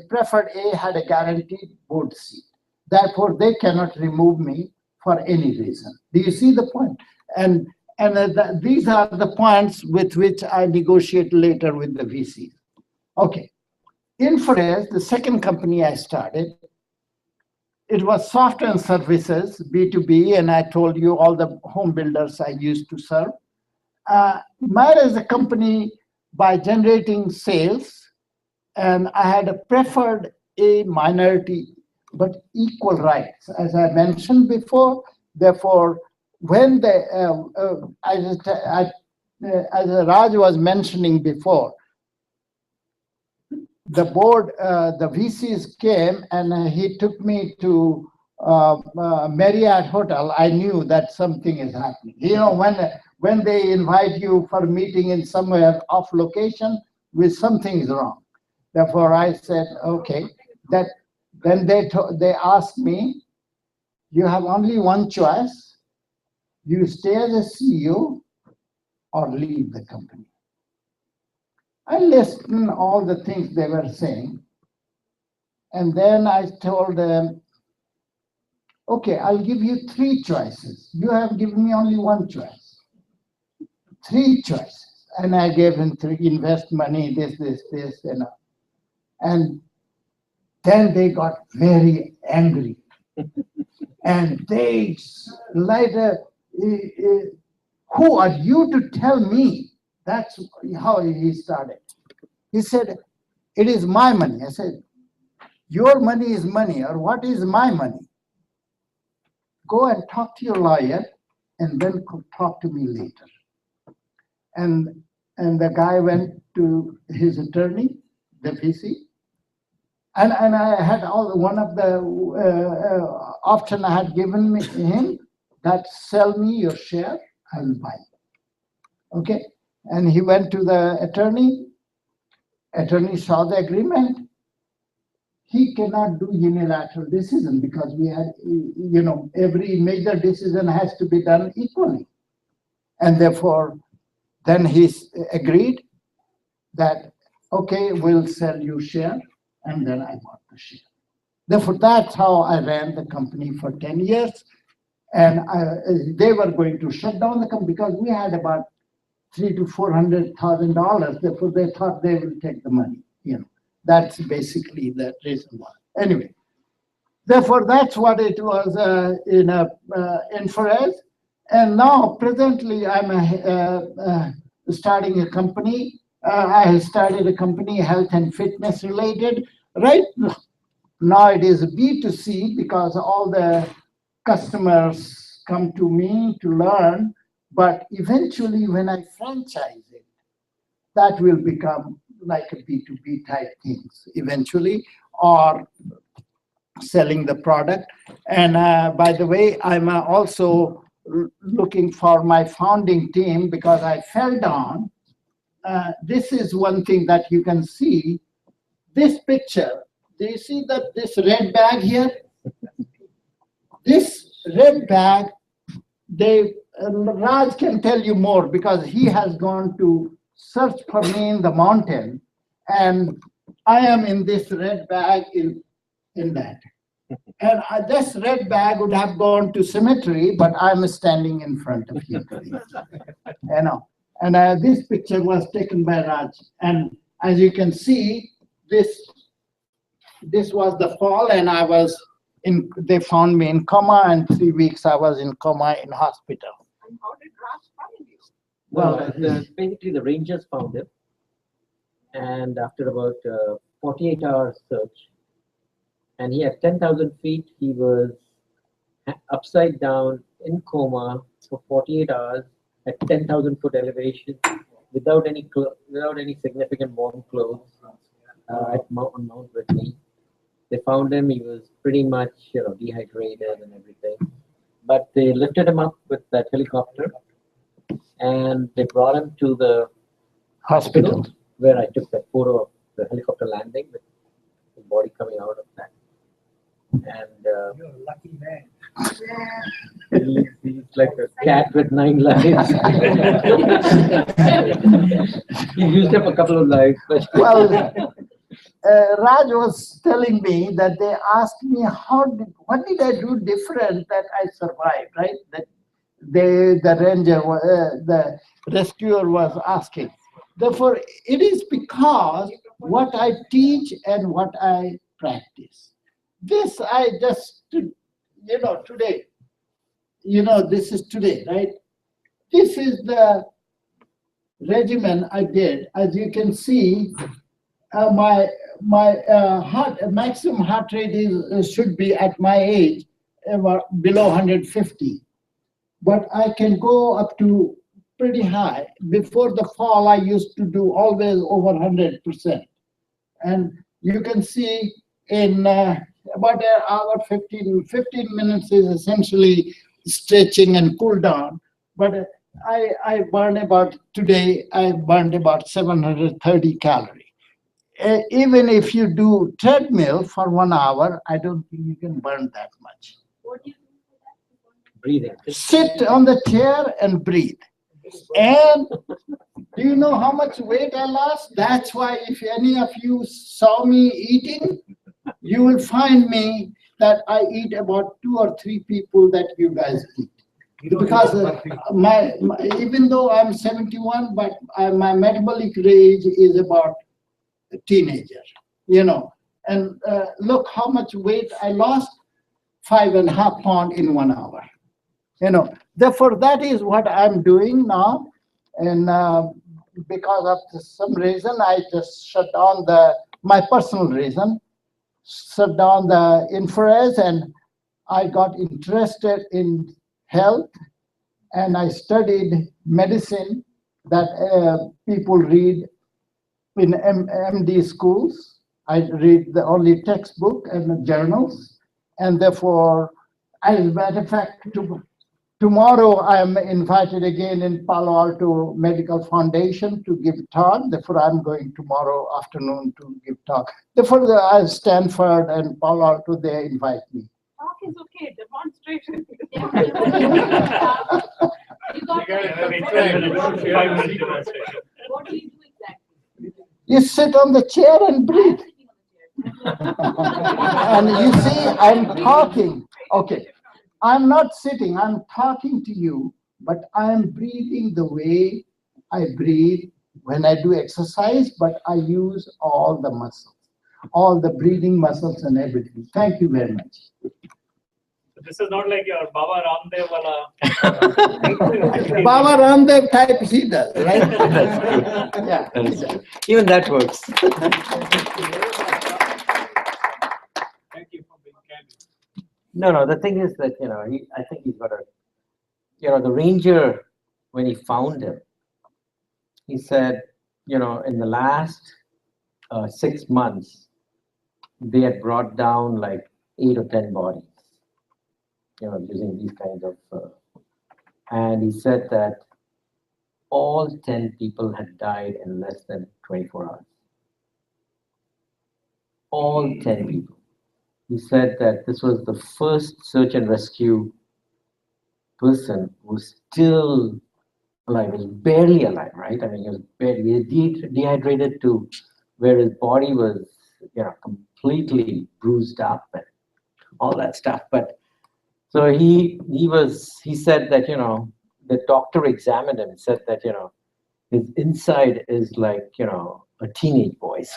preferred A had a guaranteed board seat. Therefore, they cannot remove me for any reason. Do you see the point? And these are the points with which I negotiate later with the VC. Okay, Infrared, the second company I started, it was software and services, B2B, and I told you all the home builders I used to serve. Mine is a company by generating sales, and I had a preferred A minority, but equal rights, as I mentioned before. Therefore, when as Raj was mentioning before, the board, the VCs came and he took me to Marriott Hotel. I knew that something is happening. You know, when they invite you for a meeting in somewhere off location, with something is wrong. Therefore, I said, okay. That when they asked me, you have only one choice: you stay as a CEO or leave the company. I listened all the things they were saying, and then I told them, okay, I'll give you 3 choices. You have given me only one choice. 3 choices. And I gave him 3: invest money, this, you know. And then they got very angry. And they later, who are you to tell me? That's how he started. He said, it is my money. I said, your money is money, or what is my money? Go and talk to your lawyer, and then talk to me later. And the guy went to his attorney, the VC, and I had one of the option I had given him, that sell me your share, I will buy. Okay, and he went to the attorney. Attorney saw the agreement. He cannot do unilateral decision because we had, you know, every major decision has to be done equally. And therefore, then he agreed that, okay, we'll sell you share, and then I bought the share. Therefore, that's how I ran the company for 10 years. And they were going to shut down the company because we had about $300,000 to $400,000. Therefore, they thought they will take the money. You know, that's basically the reason why. Anyway, therefore, that's what it was in Infrared. And now, presently, I'm starting a company. I started a company, health and fitness related. Right now, it is B2C because all the customers come to me to learn, but eventually when I franchise it, that will become like a B2B type things eventually, or selling the product. And by the way, I'm also looking for my founding team because I fell down. This is one thing that you can see. This picture, do you see that this red bag here? This red bag, Raj can tell you more because he has gone to search for me in the mountain, and I am in this red bag in that. And this red bag would have gone to cemetery, but I'm standing in front of you. You know, and this picture was taken by Raj, and as you can see, this was the fall, and I was in. They found me in coma, and 3 weeks I was in coma in hospital. And how did Raj find you? Well, basically the rangers found him, and after about 48 hours search, and he had 10,000 feet. He was upside down in coma for 48 hours at 10,000 foot elevation, without any significant warm clothes on Mount Whitney. They found him. He was pretty much dehydrated and everything, but they lifted him up with that helicopter, and they brought him to the hospital where I took that photo of the helicopter landing with the body coming out of that. And You're a lucky man. he's like a cat with 9 lives. He used up a couple of lives, but Well, Raj was telling me that they asked me what did I do different that I survived, right? That the ranger, the rescuer was asking. Therefore, it is because what I teach and what I practice. This I just, today, this is today, right? This is the regimen I did. As you can see, my maximum heart rate should be at my age below 150, but I can go up to pretty high. Before the fall, I used to do always over 100%, and you can see in about an hour, 15 minutes is essentially stretching and cool down. But I burned about 730 calories. Even if you do treadmill for 1 hour, I don't think you can burn that much. What do you do for that? breathing. Sit on the chair and breathe. And do you know how much weight I lost? That's why if any of you saw me eating, you will find me that I eat about 2 or 3 people that you guys eat. Because even though I'm 71, but my metabolic range is about a teenager, And look how much weight I lost, 5.5 pounds in 1 hour. Therefore, that is what I'm doing now. And because of some reason, I just shut down my personal reason, shut down the infrared, and I got interested in health, and I studied medicine that people read in MD schools. I read the only textbook and the journals, and therefore, as a matter of fact, tomorrow I am invited again in Palo Alto Medical Foundation to give talk. Therefore, I'm going tomorrow afternoon to give talk. Therefore, Stanford and Palo Alto, they invite me. Talk is okay, demonstration. What do you do exactly? You sit on the chair and breathe. And you see, I'm talking. Okay. I'm not sitting, I'm talking to you, but I'm breathing the way I breathe when I do exercise, but I use all the muscles, all the breathing muscles and everything. Thank you very much. This is not like your Baba Ramdev wala. Baba Ramdev type he does, right? Yeah. Even that works. Thank you for being candid. No, the thing is that, I think he's got the ranger, when he found him, he said, in the last 6 months, they had brought down like 8 or 10 bodies, using these kinds of, and he said that all 10 people had died in less than 24 hours. All 10 people. He said that this was the first search and rescue person who was still alive, was barely alive, right? I mean, he was barely dehydrated to where his body was, completely bruised up and all that stuff. But so he said that, the doctor examined him and said that, his inside is like, a teenage boy's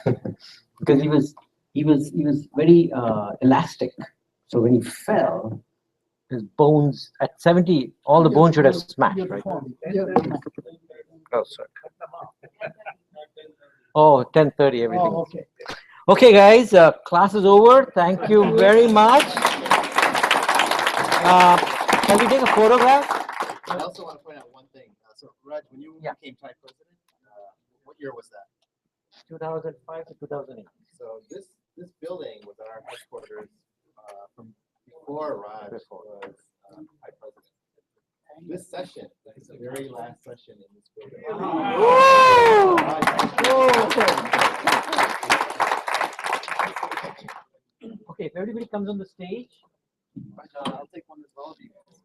because he was very elastic. So when he fell, his bones at 70, all the bones should have smashed, right? Oh, sorry. Oh, 10:30, everything. Oh, okay. Okay, guys, class is over. Thank you very much. Can we take a photograph? I also want to point out one thing. So, Raj, when you became TiE president, what year was that? 2005 to 2008. So this building was our headquarters from before Raj was TiE president. This session is the very last session in this building. Okay, if everybody comes on the stage. I'll take one as well of you guys.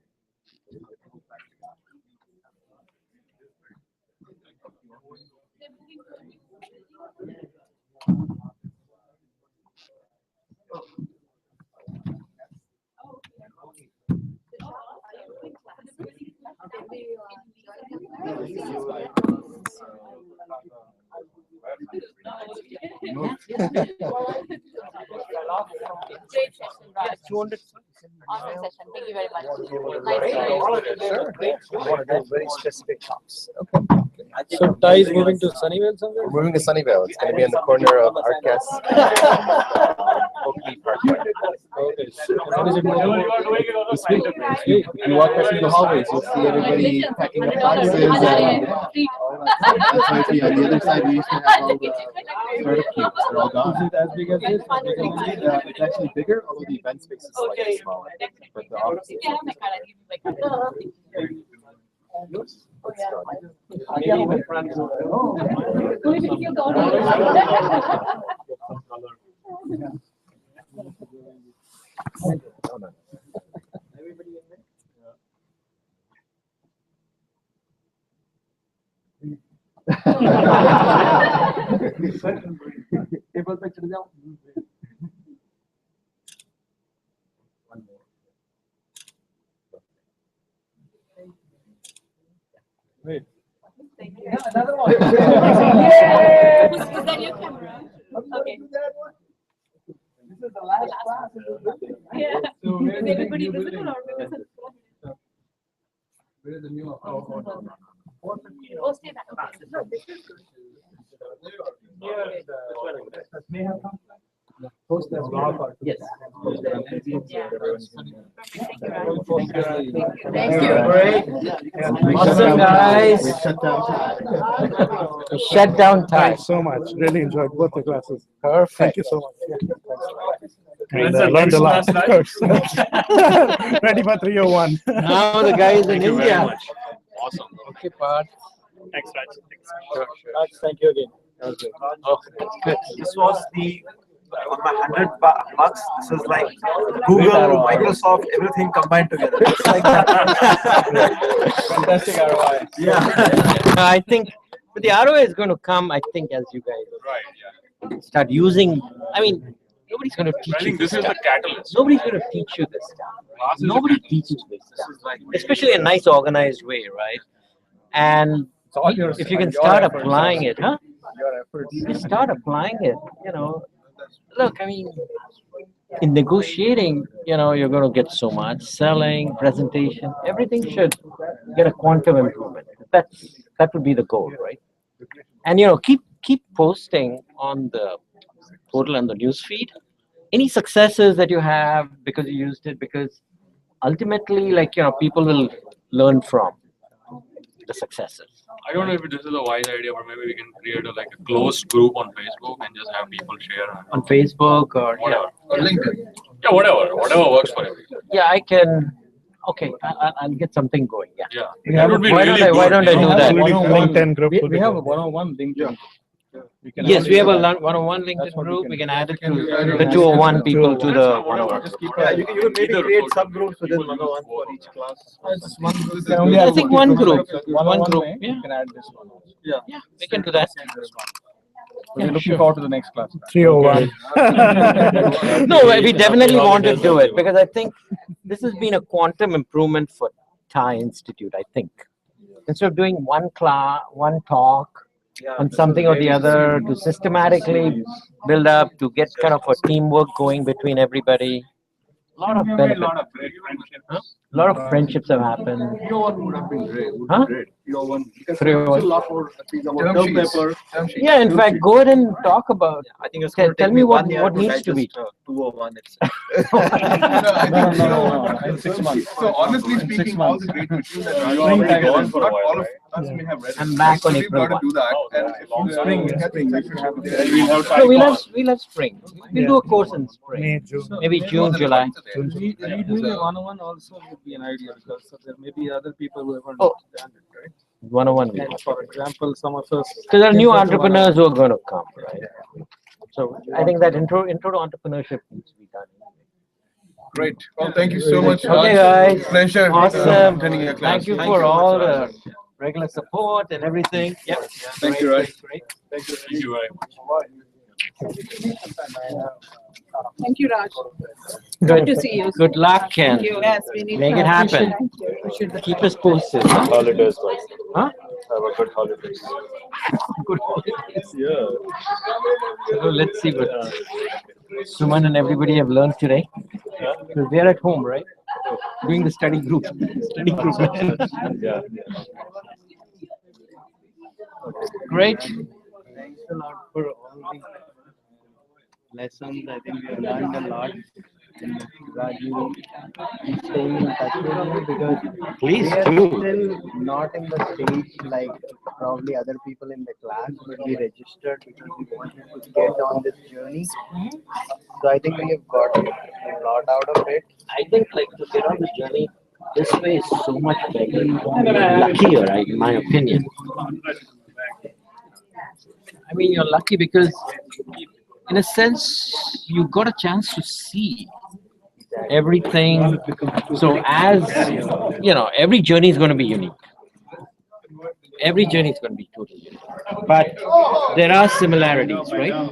Great session, Raj. 200. Awesome session. Thank you very much. I want to do very specific talks. Okay. So TiE is moving to Sunnyvale somewhere? We're moving to Sunnyvale. It's going to be in the corner of Arcas Oakley Parkway. Okay. When is it moving? This week. If you walk back through the hallways, you'll see everybody packing up boxes and all that. That's why on the other side we used to have all the startup cubes. They're all gone. Is it as big as this? It's actually bigger, although the event space is slightly smaller. But the office is Wait. Another one. Is that your camera? Okay. This is the last class. Yeah. So where Is everybody visible or because of where is the new office? Oh, stay back. Okay. No, this is good. May have come. Post that. Yes. Thank you. Great. Awesome, guys. We shut down TiE. We shut down TiE. Thanks so much. Really enjoyed both the classes. Perfect. Thank you so much. Great. And I learned a lot, of course. Ready for 301. Now the guys in India. Awesome. Okay, Parth. Thanks, Raj. Raj, thank you again. That was good. Oh, that's good. This was on my 100 bucks. This is like Google, Microsoft, everything combined together. It's like that. Fantastic ROI. Yeah. I think but the ROI is going to come, I think, as you guys start using. I mean, nobody's going to teach I you think this is stuff. the catalyst. Nobody's going to teach you this stuff. Nobody teaches this stuff, especially in a nice, organized way, right? And if you can start applying it, huh? Your efforts. You start applying it, Look, I mean, in negotiating, you're going to get so much. Selling, presentation, everything should get a quantum improvement. That would be the goal, right? And keep posting on the portal and the news feed any successes that you have because you used it, because ultimately, like, people will learn from the successes. I don't know if this is a wise idea, but maybe we can create a closed group on Facebook and just have people share On Facebook or whatever. Or LinkedIn. Yeah, whatever works for everyone. Yeah, I can. Okay, I'll get something going. Yeah. Yeah, We that have would be why really don't I- good. why don't I you do know? that? LinkedIn group. will we be have there. a one-on-one LinkedIn. We can Yes, add we have it a to that. one-on-one That's LinkedIn what we group. can We can do. add it can to add it the to 201 the people to the Whatever 101. works. Yeah, you can maybe Either create would do. subgroups within People 101 use for both. each class. It's one group. This We is only good. have I think 50 one groups. group. One One group. way, Yeah. we can add this one also. Yeah. Yeah, we can do that. This one. Yeah, We're looking sure. forward to the next class. 301. No, we definitely want to do it because I think this has been a quantum improvement for Thai Institute. I think instead of doing one class, one talk on something or the other, to systematically build up, to get kind of a teamwork going between everybody. A lot of benefit. A lot of great friendships. Huh? A lot of friendships have happened. 301 would have been great. Would Huh? be great. 301. Because 301. there's a lot more things about Term term sheets. paper. Term sheets. Yeah, in fact, go ahead and talk about. I think it's Tell- going to tell take me me what- 1 year what to needs to be. digest 201 itself. No. In 6 months. So honestly In 6 speaking, all months. the great material that Spring already time gone is for a while, all of us may have read it. I'm back So on we've April got to do that. And if you Spring, get spring, the we should have a section, We'll have No, we'll have TiESV. spring. We'll do a course in spring. May, June. Maybe June, July. Redoing a one-on-one also would be an idea because there may be other people who haven't Oh. done it, right? 101. And for example, some of us. So there are new can go to entrepreneurs 101. who are going to come, right? So I think that intro to entrepreneurship needs to be done. Great. Well, thank you so much. Okay, Raj. guys. Pleasure. Awesome. Attending your class. Thank you for all the regular support and everything. Yep. Thank you, Raj. Great. Thank you very much. Thank you, Raj. Good to see you. Good luck, Ken. Thank you. Yes, we need Make to it happen. appreciate it. Keep us posted. Huh? Holidays, guys. Huh? Have a good holidays. Good holidays. Yeah. So let's see what Suman and everybody have learned today. Because they're at home, right? Doing the study group. Yeah. Great. Thanks a lot for all the lessons. I think we have learned a lot. And Raju, I'm staying in touch with you because Please we are do. still not in the stage like probably other people in the class, but we registered because we wanted to get on this journey. So I think we have got a lot out of it. I think like to get on the journey this way is so much better. Luckier, in my opinion. I mean, you're lucky because, in a sense, you got a chance to see everything. So, as you know, every journey is going to be unique. Every journey is going to be totally unique. But there are similarities, right?